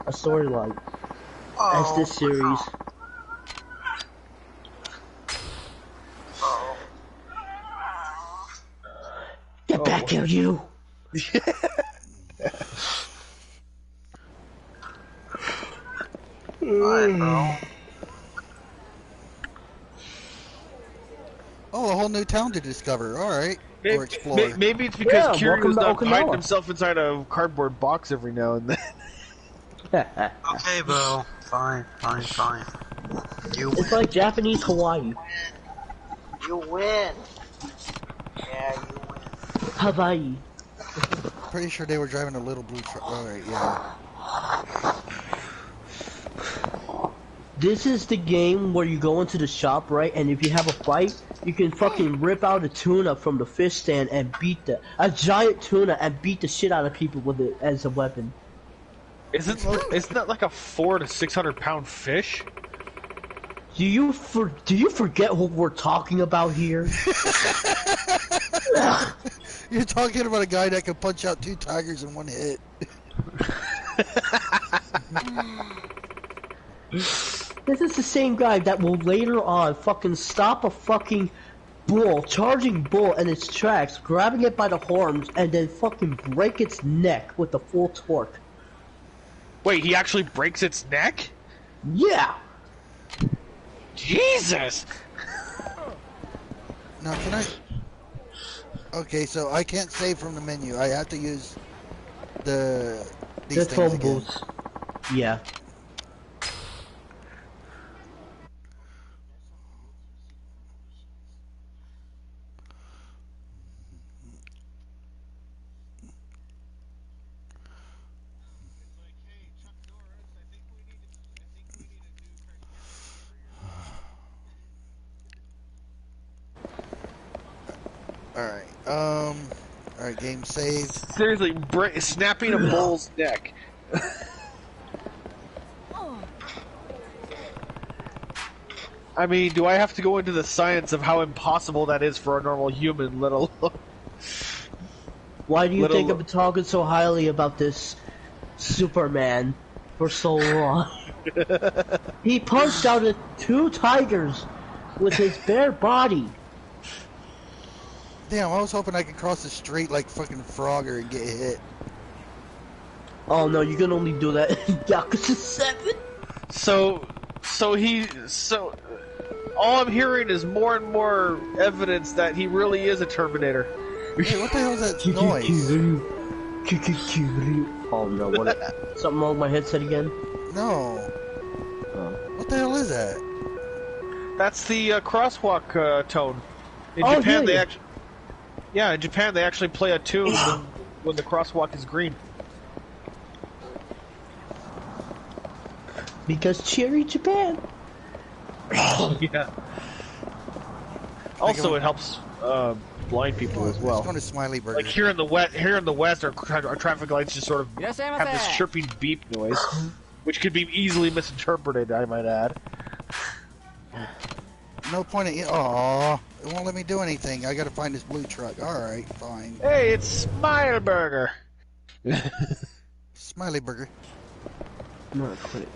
[SPEAKER 8] A storyline as this series. I killed you.
[SPEAKER 2] Alright, bro.
[SPEAKER 1] Oh, a whole new town to discover. All right, or explore.
[SPEAKER 4] Maybe it's because
[SPEAKER 8] Yeah, welcome
[SPEAKER 4] Kiryu's
[SPEAKER 8] to
[SPEAKER 4] not hiding
[SPEAKER 8] Okinawa.
[SPEAKER 4] himself inside a cardboard box every now and then.
[SPEAKER 2] Okay, bro. Fine. You
[SPEAKER 8] It's
[SPEAKER 2] win.
[SPEAKER 8] like Japanese Hawaii.
[SPEAKER 2] You win. Yeah, you win.
[SPEAKER 8] Hawaii.
[SPEAKER 1] Pretty sure they were driving a little blue truck. All right, yeah.
[SPEAKER 8] This is the game where you go into the shop, right? And if you have a fight, you can fucking rip out a tuna from the fish stand and beat a giant tuna and beat the shit out of people with it as a weapon.
[SPEAKER 4] Isn't that like a 400 to 600 pound fish?
[SPEAKER 8] Do you forget what we're talking about here?
[SPEAKER 1] You're talking about a guy that can punch out 2 tigers in one hit.
[SPEAKER 8] This is the same guy that will later on fucking stop a fucking bull, charging bull in its tracks, grabbing it by the horns, and then fucking break its neck with the full torque.
[SPEAKER 4] Wait, he actually breaks its neck?
[SPEAKER 8] Yeah!
[SPEAKER 4] Jesus!
[SPEAKER 1] Now, can I... Okay, so I can't save from the menu. I have to use these things again.
[SPEAKER 8] Booths. Yeah.
[SPEAKER 1] Alright, game saved.
[SPEAKER 4] Seriously, snapping a bull's neck. I mean, do I have to go into the science of how impossible that is for a normal human, let alone...
[SPEAKER 8] Why do you think I've been talking so highly about this Superman for so long? He punched out 2 tigers with his bare body.
[SPEAKER 1] Damn, I was hoping I could cross the street like fucking Frogger and get hit.
[SPEAKER 8] Oh no, you can only do that in Yakuza 7.
[SPEAKER 4] So all I'm hearing is more and more evidence that he really is a Terminator.
[SPEAKER 1] Hey, what the hell is that noise?
[SPEAKER 8] Oh no, what? Something wrong with my headset again?
[SPEAKER 1] No. What the hell is that?
[SPEAKER 4] That's the crosswalk tone. In
[SPEAKER 8] Oh,
[SPEAKER 4] Japan,
[SPEAKER 8] really?
[SPEAKER 4] in Japan they actually play a tune when the crosswalk is green.
[SPEAKER 8] Because cheery Japan.
[SPEAKER 4] Yeah. Also, it helps blind people as well.
[SPEAKER 1] It's going to Smiley Burger.
[SPEAKER 4] Like here in the West, our traffic lights just sort of have this chirping beep noise, which could be easily misinterpreted, I might add.
[SPEAKER 1] No point in... Aww. It won't let me do anything. I gotta find this blue truck. Alright, fine.
[SPEAKER 4] Hey, it's Smile Burger!
[SPEAKER 1] Smiley Burger.
[SPEAKER 8] I'm gonna quit it.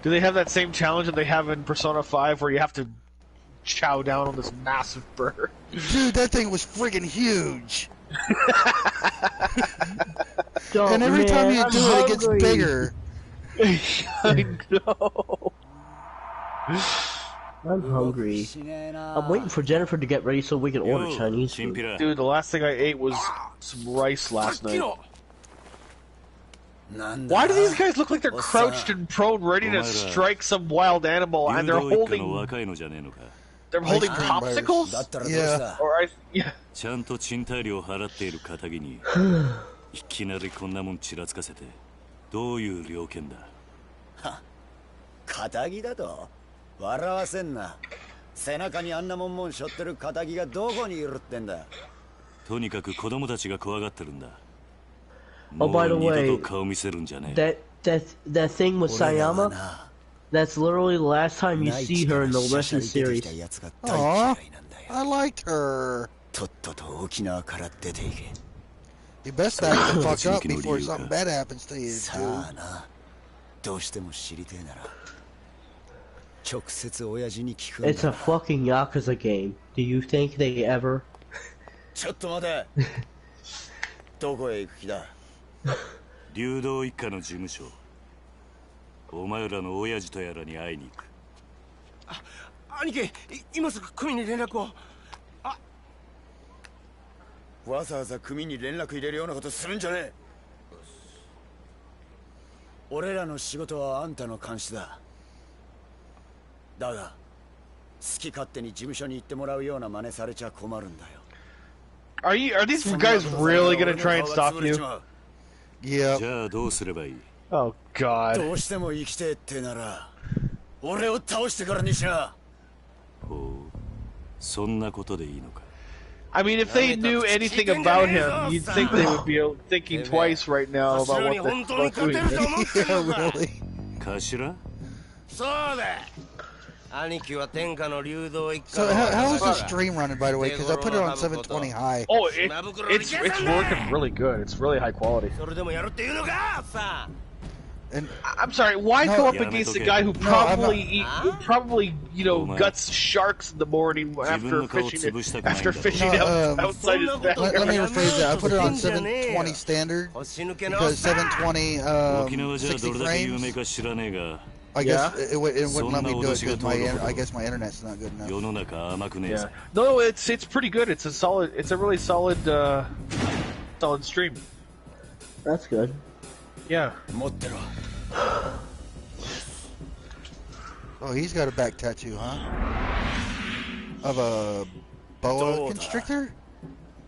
[SPEAKER 4] Do they have that same challenge that they have in Persona 5 where you have to chow down on this massive burger?
[SPEAKER 1] Dude, that thing was friggin' huge!
[SPEAKER 8] And
[SPEAKER 1] every time you do it, it gets bigger.
[SPEAKER 4] I know.
[SPEAKER 8] I'm hungry. I'm waiting for Jennifer to get ready so we can order Chinese food.
[SPEAKER 4] Dude, the last thing I ate was some rice last night. Why do these guys look like they're crouched and prone, ready to strike some wild animal, and they're holding popsicles?
[SPEAKER 1] Yeah.
[SPEAKER 4] Or yeah.
[SPEAKER 12] ちゃんと賃貸料払っている仇にいきなりこんなもんちらつかせてどういう了見だ。
[SPEAKER 6] 仇だと笑わせんな。背中にあんなもん背負ってる仇がどこにいるってんだ。
[SPEAKER 12] とにかく子供たちが怖がってるんだ。
[SPEAKER 8] Oh, by the way,
[SPEAKER 12] 二度と顔見せるんじゃねえ。
[SPEAKER 8] that thing with Sayama, that's literally the last time you see her in the rest of the series.
[SPEAKER 1] Aww, I liked her.
[SPEAKER 6] とっとと沖縄から出ていけ。
[SPEAKER 1] You best back the fuck up before something bad happens to you,
[SPEAKER 6] さ
[SPEAKER 1] dude.
[SPEAKER 6] あな、どうしても知りてえなら直接親父に聞くんだ。
[SPEAKER 8] It's a fucking Yakuza game. Do you think they ever
[SPEAKER 6] ちょっと待て。どこへ行く気だ。
[SPEAKER 12] 流動一家の事務所。お前らの親父とやらに会いに行く。
[SPEAKER 6] 兄貴、今すぐ組に連絡を。わざわざ組に連絡入れるようなことするんじゃねえ。俺らの仕事はあんたの監視だ。だが好き勝手に事務所に行ってもらうような真似されちゃ困るんだよ。
[SPEAKER 4] Are these guys really gonna try and stop you?
[SPEAKER 1] Yeah.
[SPEAKER 12] じゃあどうすればいい？
[SPEAKER 4] Oh God.
[SPEAKER 6] どうしても生きてえってなら俺を倒してからにしな。
[SPEAKER 12] ほう、そんなことでいいのか。
[SPEAKER 4] I mean, if they knew anything about him, you'd think they would be thinking twice right now about what they're doing.
[SPEAKER 1] Yeah, really.
[SPEAKER 12] 頭？
[SPEAKER 6] そうだ。兄貴は天下の流動一家。
[SPEAKER 1] So how is the stream running, by the way? Because I put it on 720 high.
[SPEAKER 4] Oh, it's working really good. It's really high quality.
[SPEAKER 6] それでもやるっていうのかさ。
[SPEAKER 1] And
[SPEAKER 4] I'm sorry, why go up against a guy who probably guts sharks in the morning after fishing outside his backyard?
[SPEAKER 1] Let me rephrase that. I put it on 720 standard because 720 60 frames. I guess it wouldn't let me do it because I guess my internet's not good enough.
[SPEAKER 4] Yeah. No, it's pretty good. It's a really solid stream.
[SPEAKER 8] That's good.
[SPEAKER 4] Yeah.
[SPEAKER 1] Oh, he's got a back tattoo, huh? Of a boa constrictor?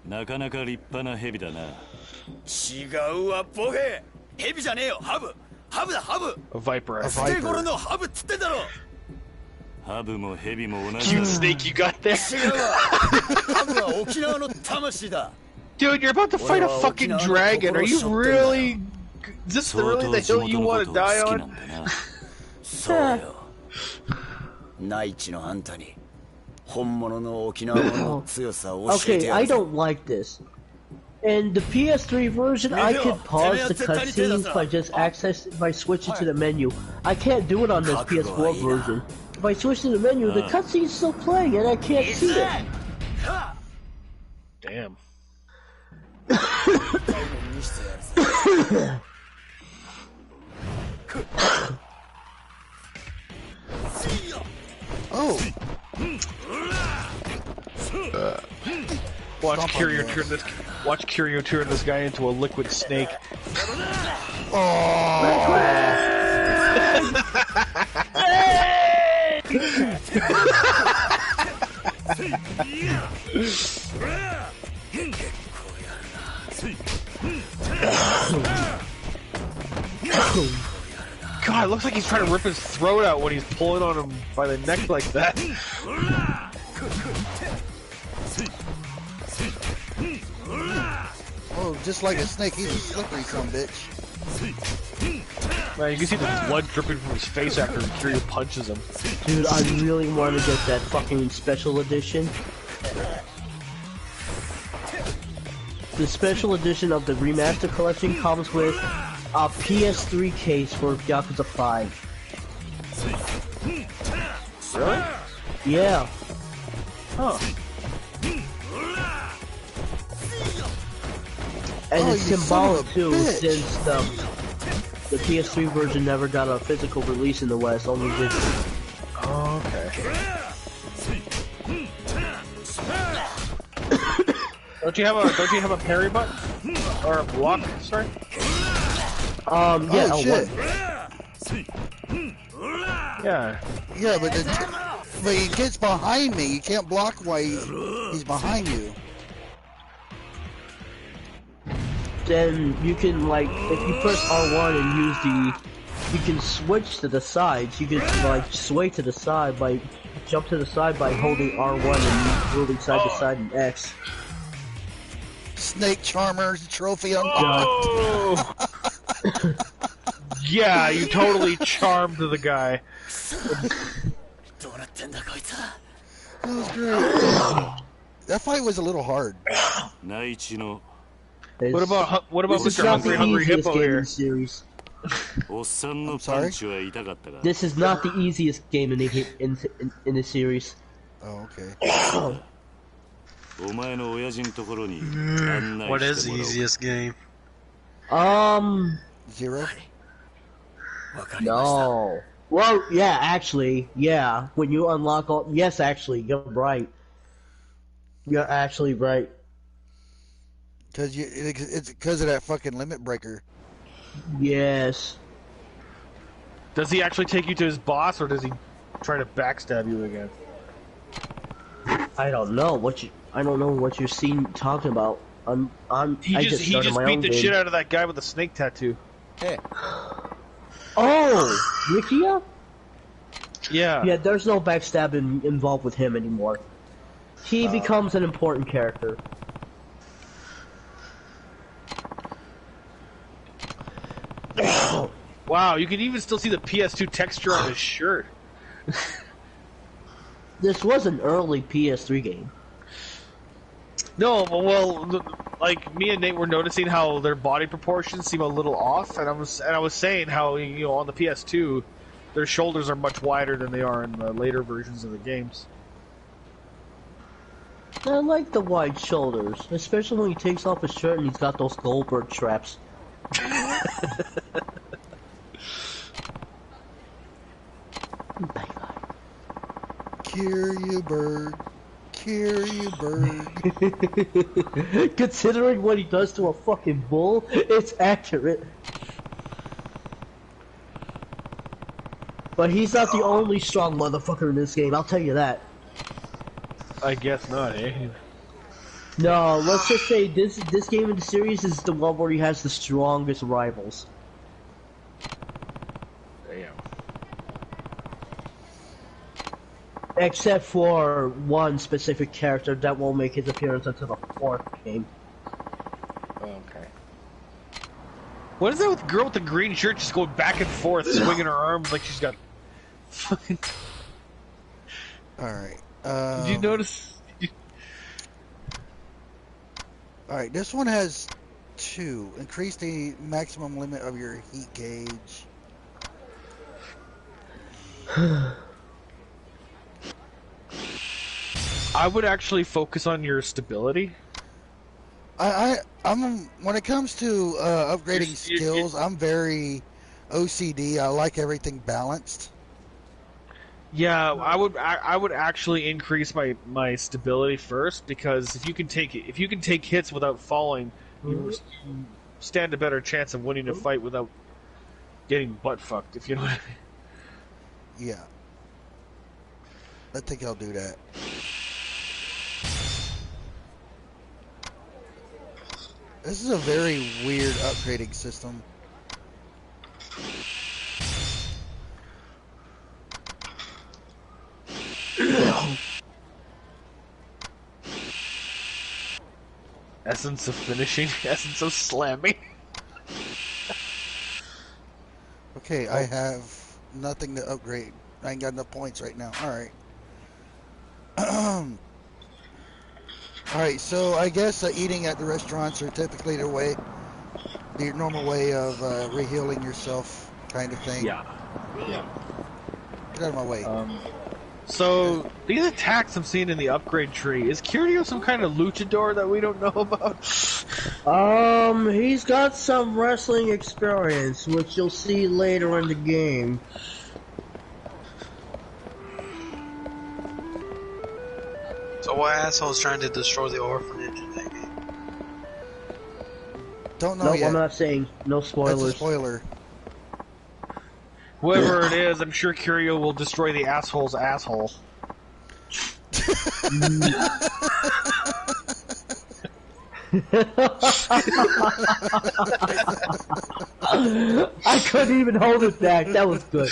[SPEAKER 12] なかなか立派な蛇だな。
[SPEAKER 6] 違うわ、ボケ。蛇じゃねえよ、ハブ。ハブだ、ハブ。
[SPEAKER 4] A viper.
[SPEAKER 6] 捨て頃のハブっつってんだろ。
[SPEAKER 12] ハブも蛇も同じ。
[SPEAKER 4] Cute snake you got there.
[SPEAKER 6] 違うわ。ハブは沖縄の魂だ。
[SPEAKER 4] Dude, you're about to fight a fucking dragon. Are you really? Is this really the hill you want to die on?
[SPEAKER 6] そうよ。内地のあんたに本物の沖縄の強さを教えて
[SPEAKER 8] Okay,
[SPEAKER 6] や
[SPEAKER 8] I
[SPEAKER 6] るぞ。
[SPEAKER 8] don't like this. In the PS3 version, I could pause the cutscenes by switching to the menu. I can't do it on this PS4 version. If I switch to the menu, the cutscene's still playing and I can't see it.
[SPEAKER 4] Damn.
[SPEAKER 1] Oh!
[SPEAKER 4] Watch Kiryu turn this guy into a liquid snake. God, it looks like he's trying to rip his throat out when he's pulling on him by the neck like that.
[SPEAKER 1] Oh, just like a snake, he's a slippery son bitch.
[SPEAKER 4] Man, you can see the blood dripping from his face after Kiryu punches him.
[SPEAKER 8] Dude, I really want to get that fucking special edition. The special edition of the Remastered collection comes with a PS3 case for Yakuza 5.
[SPEAKER 4] Really?
[SPEAKER 8] Yeah.
[SPEAKER 4] Huh.
[SPEAKER 8] And it's symbolic too, since the PS3 version never got a physical release in the West, only digital.
[SPEAKER 4] Oh, okay. Don't you have a parry button or a block? Sorry.
[SPEAKER 8] Yeah.
[SPEAKER 1] Oh shit.
[SPEAKER 4] Yeah.
[SPEAKER 1] Yeah, but he gets behind me. You can't block while he's behind you.
[SPEAKER 8] Then you can, like, if you press R1 and use you can switch to the sides. You can, like, sway to the side jump to the side by holding R1 and moving side to side and X.
[SPEAKER 1] Snake Charmer's trophy unlocked.
[SPEAKER 4] Oh! Yeah, you totally charmed the guy.
[SPEAKER 1] That was great. That fight was a little hard.
[SPEAKER 4] What about Mr. Hungry Hippo here?
[SPEAKER 1] I'm sorry?
[SPEAKER 8] This is not the easiest game in the series.
[SPEAKER 1] Oh, okay.
[SPEAKER 2] What is the easiest game?
[SPEAKER 1] Zero?
[SPEAKER 8] No. Well, yeah, actually, yeah. When you unlock all... Yes, actually, you're right. You're actually right.
[SPEAKER 1] It's because of that fucking limit breaker.
[SPEAKER 8] Yes.
[SPEAKER 4] Does he actually take you to his boss, or does he try to backstab you again?
[SPEAKER 8] I don't know I don't know what you're talking about.
[SPEAKER 4] He just beat the shit out of that guy with the snake tattoo.
[SPEAKER 6] Hey.
[SPEAKER 8] Oh, Rikia?
[SPEAKER 4] Yeah.
[SPEAKER 8] Yeah, there's no backstabbing involved with him anymore. He becomes an important character.
[SPEAKER 4] Wow, you can even still see the PS2 texture on his shirt.
[SPEAKER 8] This was an early PS3 game.
[SPEAKER 4] No, well, like me and Nate were noticing how their body proportions seem a little off, and I was saying how on the PS2, their shoulders are much wider than they are in the later versions of the games.
[SPEAKER 8] I like the wide shoulders, especially when he takes off his shirt and he's got those Goldberg traps.
[SPEAKER 1] Kiryu Bird.
[SPEAKER 8] Considering what he does to a fucking bull, it's accurate. But he's not the only strong motherfucker in this game, I'll tell you that.
[SPEAKER 4] I guess not, eh?
[SPEAKER 8] No, let's just say this game in the series is the one where he has the strongest rivals.
[SPEAKER 4] Damn.
[SPEAKER 8] Except for one specific character that won't make his appearance until the 4th game.
[SPEAKER 4] Okay. What is that with the girl with the green shirt just going back and forth, swinging her arms like she's got fucking...
[SPEAKER 1] Alright.
[SPEAKER 4] Did you notice?
[SPEAKER 1] Alright, this one has 2. Increase the maximum limit of your heat gauge.
[SPEAKER 4] I would actually focus on your stability.
[SPEAKER 1] I'm when it comes to upgrading skills, I'm very OCD. I like everything balanced.
[SPEAKER 4] Yeah, I would actually increase my stability first, because if you can take hits without falling, you stand a better chance of winning a fight without getting butt fucked. If you know what I mean.
[SPEAKER 1] Yeah. I think I'll do that. This is a very weird upgrading system.
[SPEAKER 4] Essence of finishing, essence of slamming.
[SPEAKER 1] Okay, I have nothing to upgrade. I ain't got enough points right now. Alright. Alright, so I guess eating at the restaurants are typically the normal way of re-healing yourself kind of thing.
[SPEAKER 4] Yeah. Yeah.
[SPEAKER 1] Get out of my way.
[SPEAKER 4] So, these attacks I'm seeing in the upgrade tree, is Kiryu some kind of luchador that we don't know about?
[SPEAKER 8] He's got some wrestling experience, which you'll see later in the game.
[SPEAKER 2] So what asshole's trying to destroy the orphanage in that game?
[SPEAKER 1] Don't know yet.
[SPEAKER 8] I'm not saying. No spoilers.
[SPEAKER 1] That's a spoiler.
[SPEAKER 4] Whoever it is, I'm sure Kiryu will destroy the asshole's asshole.
[SPEAKER 8] I couldn't even hold it back. That was good.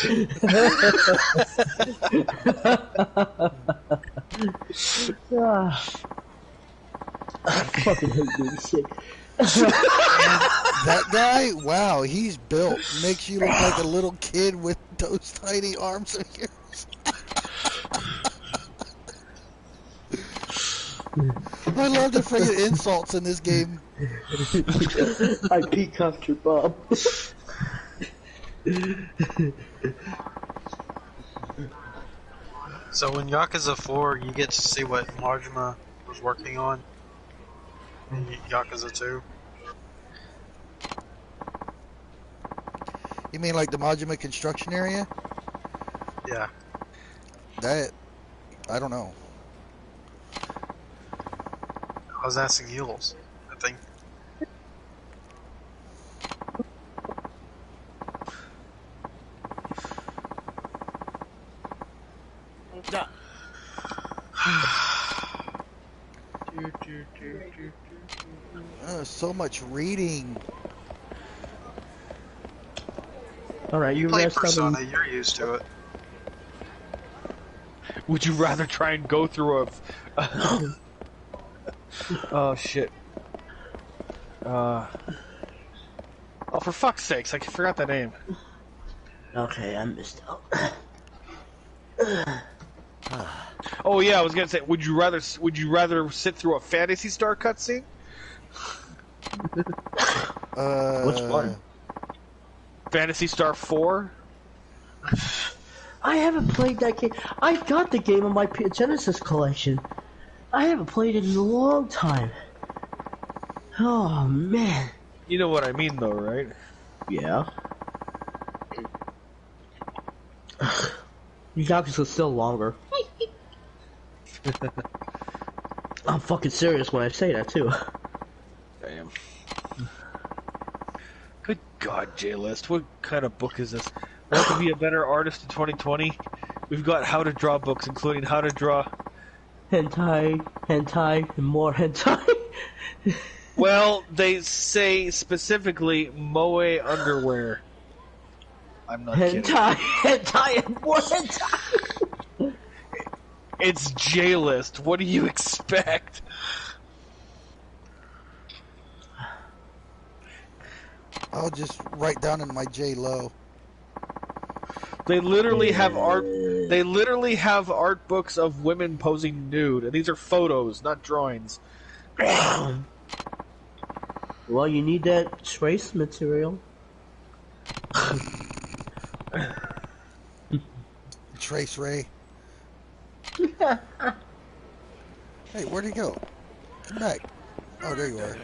[SPEAKER 8] I fucking hate doing shit.
[SPEAKER 1] That guy, wow, he's built. Makes you look like a little kid with those tiny arms of yours. I love the friggin' insults in this game.
[SPEAKER 8] I peacocked your bum.
[SPEAKER 2] So in Yakuza 4, you get to see what Majima was was working on in Yakuza 2.
[SPEAKER 1] You mean like the Majima construction area?
[SPEAKER 2] Yeah.
[SPEAKER 1] That, I don't know.
[SPEAKER 2] I was asking Yules, I think.
[SPEAKER 1] So much reading.
[SPEAKER 8] Alright, you
[SPEAKER 2] play
[SPEAKER 8] rest up
[SPEAKER 2] Persona,
[SPEAKER 8] and...
[SPEAKER 2] you're used to it.
[SPEAKER 4] Would you rather try and go through a... oh, shit. Oh, for fuck's sakes, I forgot the name.
[SPEAKER 8] Okay, I missed out.
[SPEAKER 4] Oh yeah, I was gonna say, would you rather sit through a Phantasy Star cutscene?
[SPEAKER 8] Which one?
[SPEAKER 4] Phantasy Star 4?
[SPEAKER 8] I haven't played that game. I've got the game on my Genesis collection. I haven't played it in a long time. Oh, man.
[SPEAKER 4] You know what I mean, though, right?
[SPEAKER 8] Yeah. Yakuza's still longer. I'm fucking serious when I say that, too.
[SPEAKER 4] Damn. Good God, J-List, what kind of book is this? Want to be a better artist in 2020? We've got how to draw books, including how to draw...
[SPEAKER 8] Hentai, and more hentai.
[SPEAKER 4] Well, they say specifically moe underwear. I'm not kidding.
[SPEAKER 8] Hentai, and more hentai.
[SPEAKER 4] It's J-List. What do you expect?
[SPEAKER 1] I'll just write down in my J-Lo.
[SPEAKER 4] They literally have art. They literally have art books of women posing nude, and these are photos, not drawings.
[SPEAKER 8] Well, you need that trace material.
[SPEAKER 1] Trace Ray. Hey, where'd he go? Come back. Oh, there you are.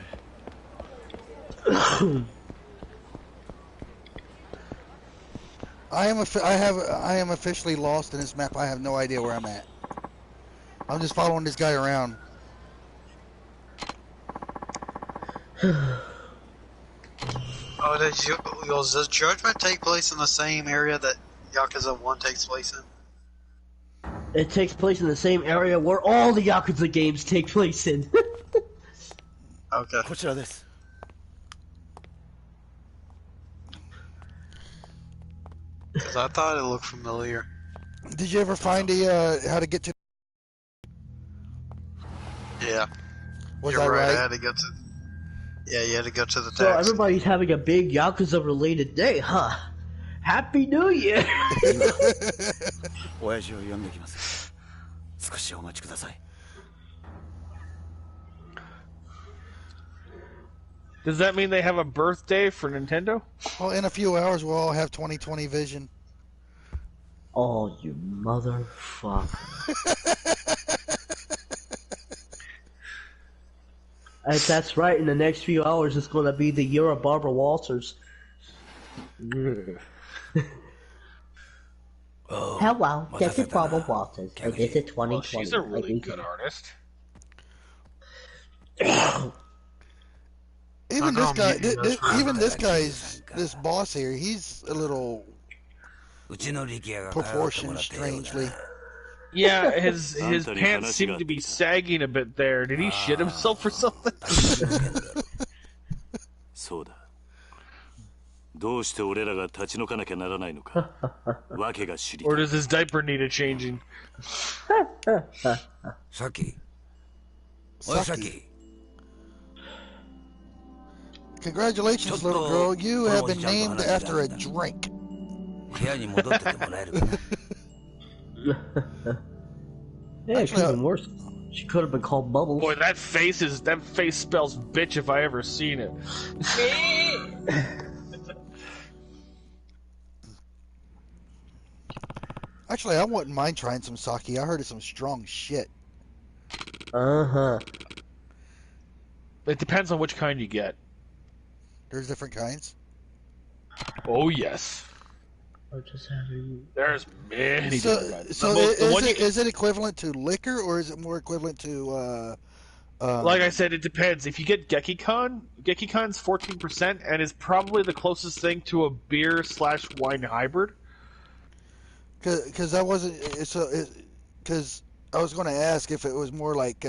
[SPEAKER 1] I am officially lost in this map. I have no idea where I'm at. I'm just following this guy around.
[SPEAKER 2] Oh, does Judgment take place in the same area that Yakuza 1 takes place in?
[SPEAKER 8] It takes place in the same area where all the Yakuza games take place in.
[SPEAKER 2] Okay. Because I thought it looked familiar.
[SPEAKER 1] Did you ever find a how to get to?
[SPEAKER 2] Yeah.
[SPEAKER 1] Was
[SPEAKER 2] You're
[SPEAKER 1] I
[SPEAKER 2] right.
[SPEAKER 1] right?
[SPEAKER 2] I had to go to. Yeah, you had to go to the taxi.
[SPEAKER 8] So everybody's having a big Yakuza-related day, huh? Happy New Year!
[SPEAKER 4] Does that mean they have a birthday for Nintendo?
[SPEAKER 1] Well, in a few hours we'll all have 20/20 vision.
[SPEAKER 8] Oh, you motherfucker. That's right, in the next few hours it's going to be the year of Barbara Walters. Hello, this is Barbara Walters, and this is 2020.
[SPEAKER 4] Well, she's a really good artist.
[SPEAKER 1] Even this guy's this boss here, he's a little proportioned strangely.
[SPEAKER 4] Yeah, his pants seem to be sagging a bit there. Did he shit himself or something? Or does his diaper need a changing?
[SPEAKER 1] Saki. Congratulations, little girl. You have been named after a drink.
[SPEAKER 8] Yeah, it could have been worse. She could have been called Bubbles.
[SPEAKER 4] Boy, that face spells bitch if I ever seen it.
[SPEAKER 1] Actually, I wouldn't mind trying some sake. I heard it's some strong shit.
[SPEAKER 8] Uh-huh.
[SPEAKER 4] It depends on which kind you get.
[SPEAKER 1] There's different kinds?
[SPEAKER 4] Oh, yes. There's many different kinds.
[SPEAKER 1] So is it equivalent to liquor, or is it more equivalent to...
[SPEAKER 4] like I said, it depends. If you get Gekikan, Gekikan's 14% and is probably the closest thing to a beer/wine hybrid.
[SPEAKER 1] Because I wasn't... Because I was going to ask if it was more like...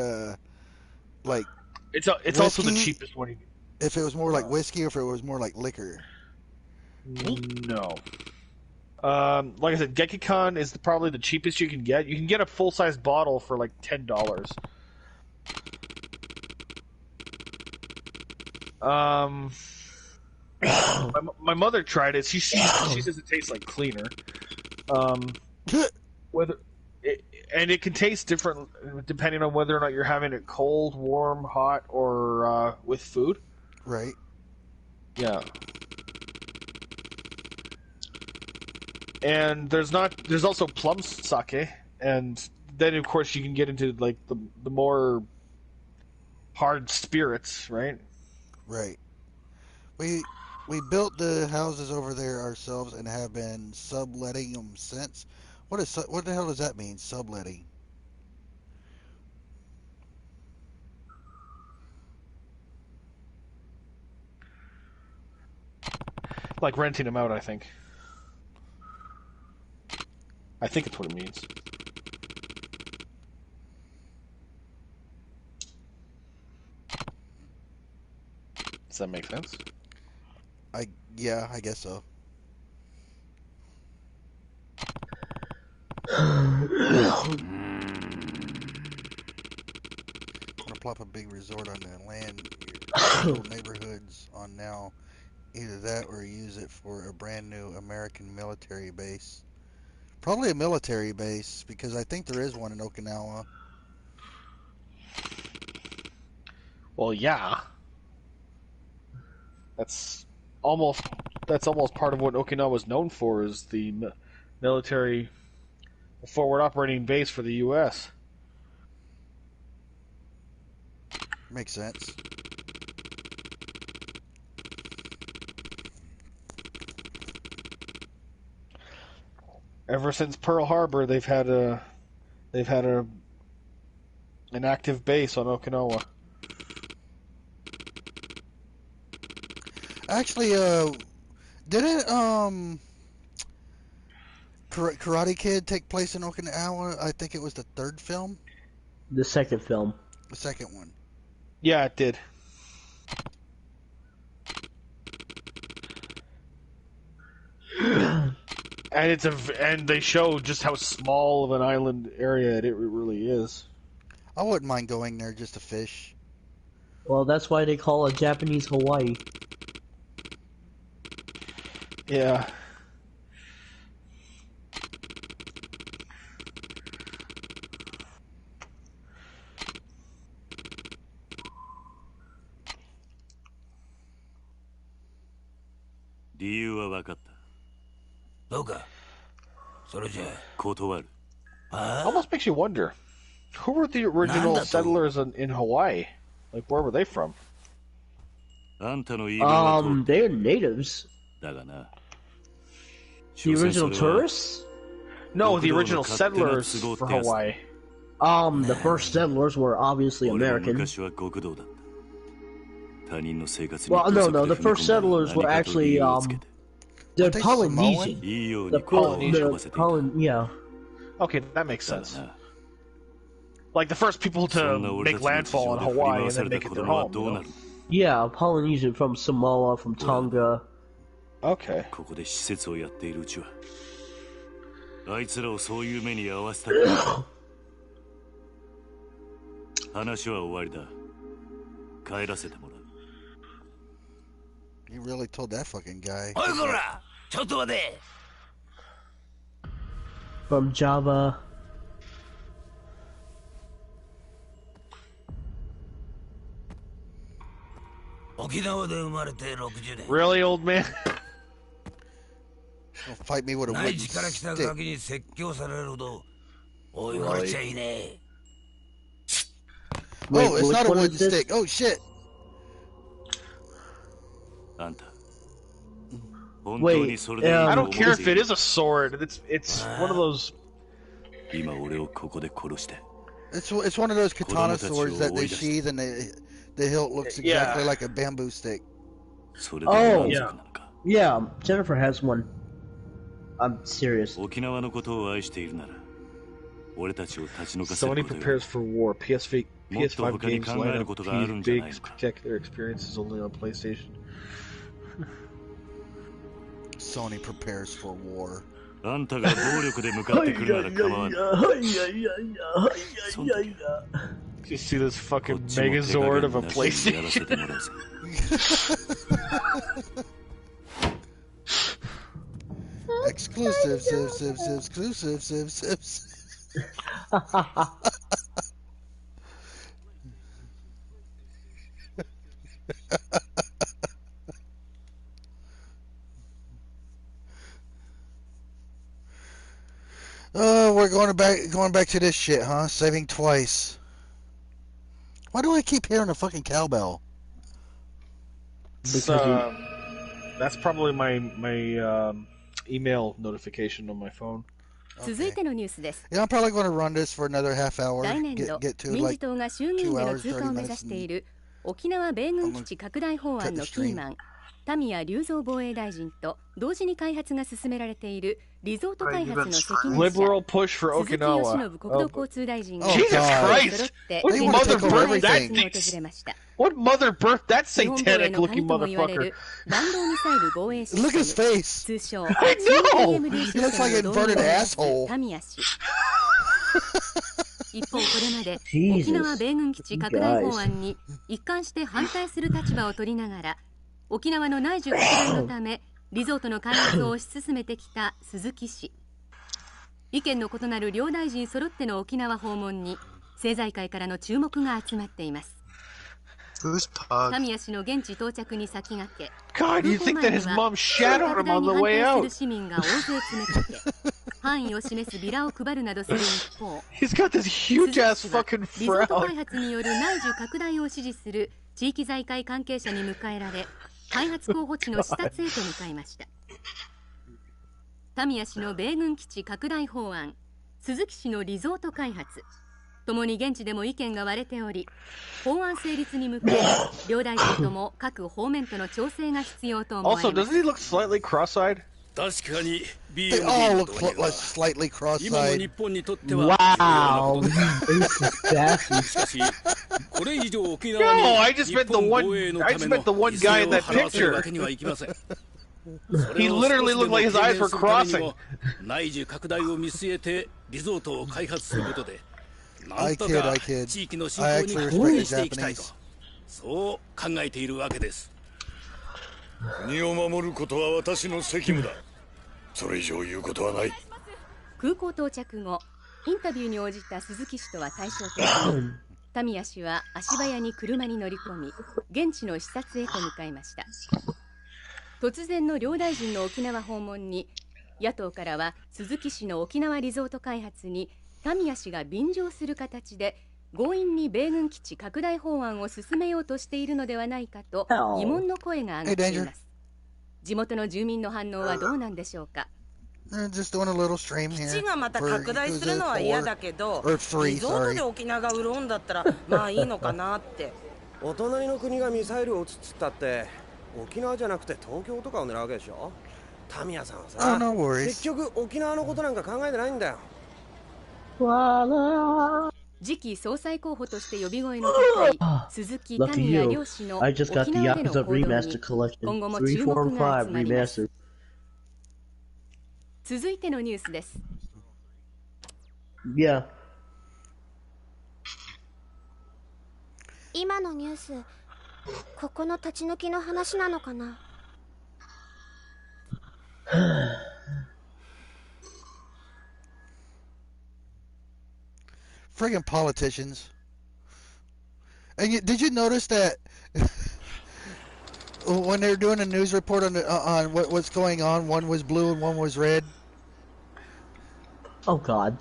[SPEAKER 4] It's also the cheapest one.
[SPEAKER 1] If it was more like whiskey, or if it was more like liquor.
[SPEAKER 4] No. Like I said, Gekikan is probably the cheapest you can get. You can get a full-size bottle for like $10. My mother tried it. She says it tastes like cleaner. And it can taste different depending on whether or not you're having it cold, warm, hot, or with food.
[SPEAKER 1] Right.
[SPEAKER 4] Yeah. And there's also plum sake, and then of course you can get into like the more hard spirits, right?
[SPEAKER 1] Right. We built the houses over there ourselves and have been subletting them since. What the hell does that mean, subletting?
[SPEAKER 4] Like renting them out, I think. I think it's what it means. Does that make sense?
[SPEAKER 1] Yeah, I guess so. I'm gonna plop a big resort on the land your neighborhoods on now. Either that or use it for a brand new American military base. Probably a military base, because I think there is one in Okinawa.
[SPEAKER 4] Well, yeah. That's almost part of what Okinawa is known for, is the military forward operating base for the U.S.
[SPEAKER 1] Makes sense.
[SPEAKER 4] Ever since Pearl Harbor, they've had an active base on Okinawa.
[SPEAKER 1] Actually, didn't Karate Kid take place in Okinawa? I think it was the third film.
[SPEAKER 8] The second film.
[SPEAKER 1] The second one.
[SPEAKER 4] Yeah, it did. And they show just how small of an island area it really is.
[SPEAKER 1] I wouldn't mind going there just to fish.
[SPEAKER 8] Well, that's why they call it Japanese Hawaii.
[SPEAKER 4] Yeah. Almost makes you wonder, who were the original settlers in Hawaii? Like, where were they from?
[SPEAKER 8] They're natives. The original tourists?
[SPEAKER 4] No, the original settlers for Hawaii.
[SPEAKER 8] The first settlers were obviously American. Well, no, the first settlers were actually, they're Polynesian. Yeah.
[SPEAKER 4] Okay, that makes sense. Like the first people to make landfall in Hawaii and then make it their home. You know?
[SPEAKER 8] Yeah, Polynesian from Samoa, from Tonga.
[SPEAKER 4] Okay.
[SPEAKER 1] You really told that fucking guy.
[SPEAKER 8] From Java.
[SPEAKER 4] Really, old man?
[SPEAKER 1] Don't fight me with a wooden stick. Oh, it's not a wooden
[SPEAKER 8] this?
[SPEAKER 1] stick. Oh shit.
[SPEAKER 8] Wait,
[SPEAKER 4] I don't care if it is a sword. It's one of those.
[SPEAKER 1] It's one of those katana swords that they sheath and the hilt looks exactly like a bamboo stick.
[SPEAKER 8] Oh, yeah. Jennifer has one. I'm serious.
[SPEAKER 12] Sony
[SPEAKER 4] prepares for war. PS5 games lineup tease big spectacular experiences only on PlayStation.
[SPEAKER 1] Sony prepares for war.
[SPEAKER 4] You see this fucking Megazord of a PlayStation?
[SPEAKER 1] Exclusives. Oh, we're going back to this shit, huh? Saving twice. Why do I keep hearing a fucking cowbell?
[SPEAKER 4] That's probably my email notification on my phone.
[SPEAKER 1] Okay. Yeah, I'm probably going to run this for another half hour. Get to like 2 hours, 30 minutes.
[SPEAKER 7] 沖縄米軍基地拡大法案のキーマン、田宮隆三防衛大臣と同時に開発が進められているリゾート開発の責任者、鈴木義信国土交通大臣が揃って、現地の開発に訪れました。
[SPEAKER 4] What mother birth that
[SPEAKER 7] 日本防衛
[SPEAKER 4] satanic
[SPEAKER 7] の
[SPEAKER 4] looking
[SPEAKER 7] 鍵とも言われ
[SPEAKER 4] motherfucker?
[SPEAKER 7] る弾道ミサイル防衛シス
[SPEAKER 1] Look
[SPEAKER 7] テ
[SPEAKER 1] his
[SPEAKER 7] ム、
[SPEAKER 1] face.
[SPEAKER 7] 通称
[SPEAKER 1] I know.
[SPEAKER 7] CMD シ
[SPEAKER 1] He
[SPEAKER 7] ス
[SPEAKER 1] looks like
[SPEAKER 7] テ
[SPEAKER 1] an
[SPEAKER 7] ムの導
[SPEAKER 1] inverted
[SPEAKER 7] 入を目指
[SPEAKER 1] asshole.
[SPEAKER 7] すタミヤ氏。一方これまで
[SPEAKER 8] Jesus.
[SPEAKER 7] 沖縄米軍基地拡大法案に一貫して反対する立場を取りながら沖縄の内需拡大のためリゾートの開発を推し進めてきた鈴木氏。意見の異なる両大臣揃っての沖縄訪問に政財界からの注目が集まっています。タミヤ氏の現地到着に先駆け、
[SPEAKER 4] God, you think that his mom shadowed him on the way out?
[SPEAKER 7] 市民が大勢詰めかけ、範囲を示すビラを配るなどする一方、
[SPEAKER 4] He's got this huge ass fucking
[SPEAKER 7] リゾート
[SPEAKER 4] frown.
[SPEAKER 7] 開発による内需拡大を支持する地域財界関係者に迎えられ、開発候補地の視察へと向かいました。タミヤ氏の米軍基地拡大法案、鈴木氏のリゾート開発、ともに現地でも意見が割れており、法案成立に向け両大臣とも各方面との調整が必要と思われ
[SPEAKER 4] Also,
[SPEAKER 7] ます。
[SPEAKER 4] doesn't he look slightly cross-eyed?
[SPEAKER 1] They all look like slightly cross-eyed.
[SPEAKER 8] Wow.
[SPEAKER 4] No, I just meant the one guy in that picture. He literally looked like his eyes were crossing.
[SPEAKER 1] I kid. I actually respect the Japanese.
[SPEAKER 12] そう考えているわけです。国を守ることは私の責務だ。それ以上言うことはない。
[SPEAKER 7] 空港到着後、インタビューに応じた鈴木氏とは対照的に、タミヤ氏は足早に車に乗り込み、現地の視察へと向かいました。突然の両大臣の沖縄訪問に、野党からは鈴木氏の沖縄リゾート開発にタミヤ氏が便乗する形で強引に米軍基地拡大法案を進めようとしているのではないかと疑問の声が上がっています。地元の住民の反応はどうなんでしょうか。
[SPEAKER 13] 基地がまた拡大するのは嫌だけど、リゾートで沖縄が潤うんだったらまあいいのかなって。
[SPEAKER 6] お隣の国がミサイルを撃つっつったって沖縄じゃなくて東京とかを狙うわけでしょ。タミヤさんはさ、結局沖縄のことなんか考えてないんだよ。
[SPEAKER 7] 次期総裁候補として呼び声の高い鈴木タミヤ両氏の沖縄での行動に今後も注目が集まります。続いてのニュースです。
[SPEAKER 11] 今のニュース、ここの立ち退きの話なのかな。
[SPEAKER 1] Friggin' politicians. And did you notice that when they were doing a news report on what's going on, one was blue and one was red?
[SPEAKER 8] Oh God.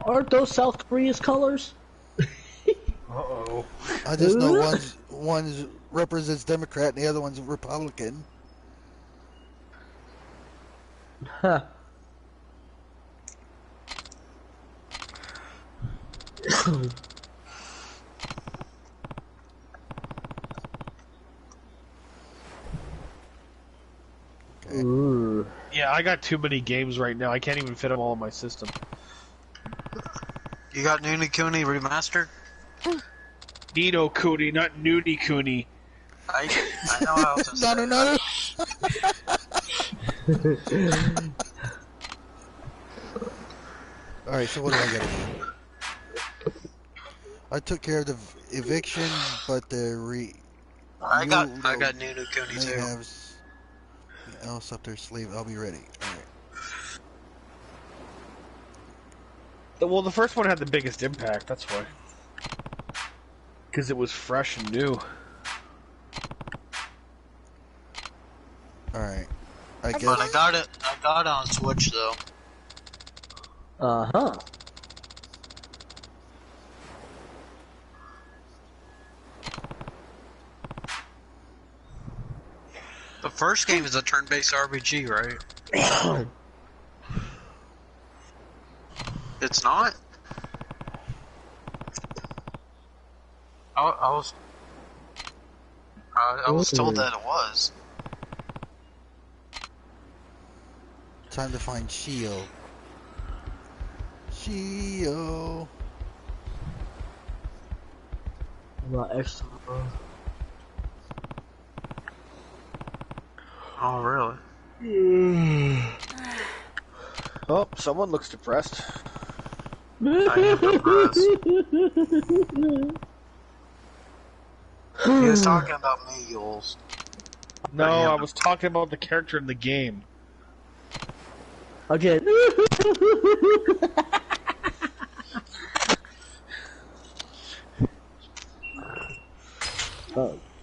[SPEAKER 8] Aren't those South Korea's colors?
[SPEAKER 4] Uh-oh.
[SPEAKER 1] I just know one's represents Democrat and the other one's Republican.
[SPEAKER 8] Huh.
[SPEAKER 1] Okay.
[SPEAKER 4] Yeah, I got too many games right now. I can't even fit them all in my system.
[SPEAKER 2] You got Noonie Cooney Remastered?
[SPEAKER 4] Nino Cooney, not Noonie Cooney.
[SPEAKER 2] I know how to say
[SPEAKER 1] No. Alright, so what do I gotta do? I took care of the eviction, but the
[SPEAKER 2] I got Noonie Cooney too.
[SPEAKER 1] Have else up their sleeve. I'll be ready. Alright.
[SPEAKER 4] Well, the first one had the biggest impact, that's why. Because it was fresh and new.
[SPEAKER 1] Alright. I guess.
[SPEAKER 2] But I got it on Switch though.
[SPEAKER 8] Uh-huh.
[SPEAKER 2] The first game is a turn-based RPG, right? It's not? I was told that it was.
[SPEAKER 1] Time to find Shio. Shio.
[SPEAKER 8] About extra.
[SPEAKER 2] Oh, really?
[SPEAKER 4] Oh, someone looks depressed.
[SPEAKER 2] I am depressed. He was talking about me, Yules.
[SPEAKER 4] No, I was talking about the character in the game.
[SPEAKER 8] Again.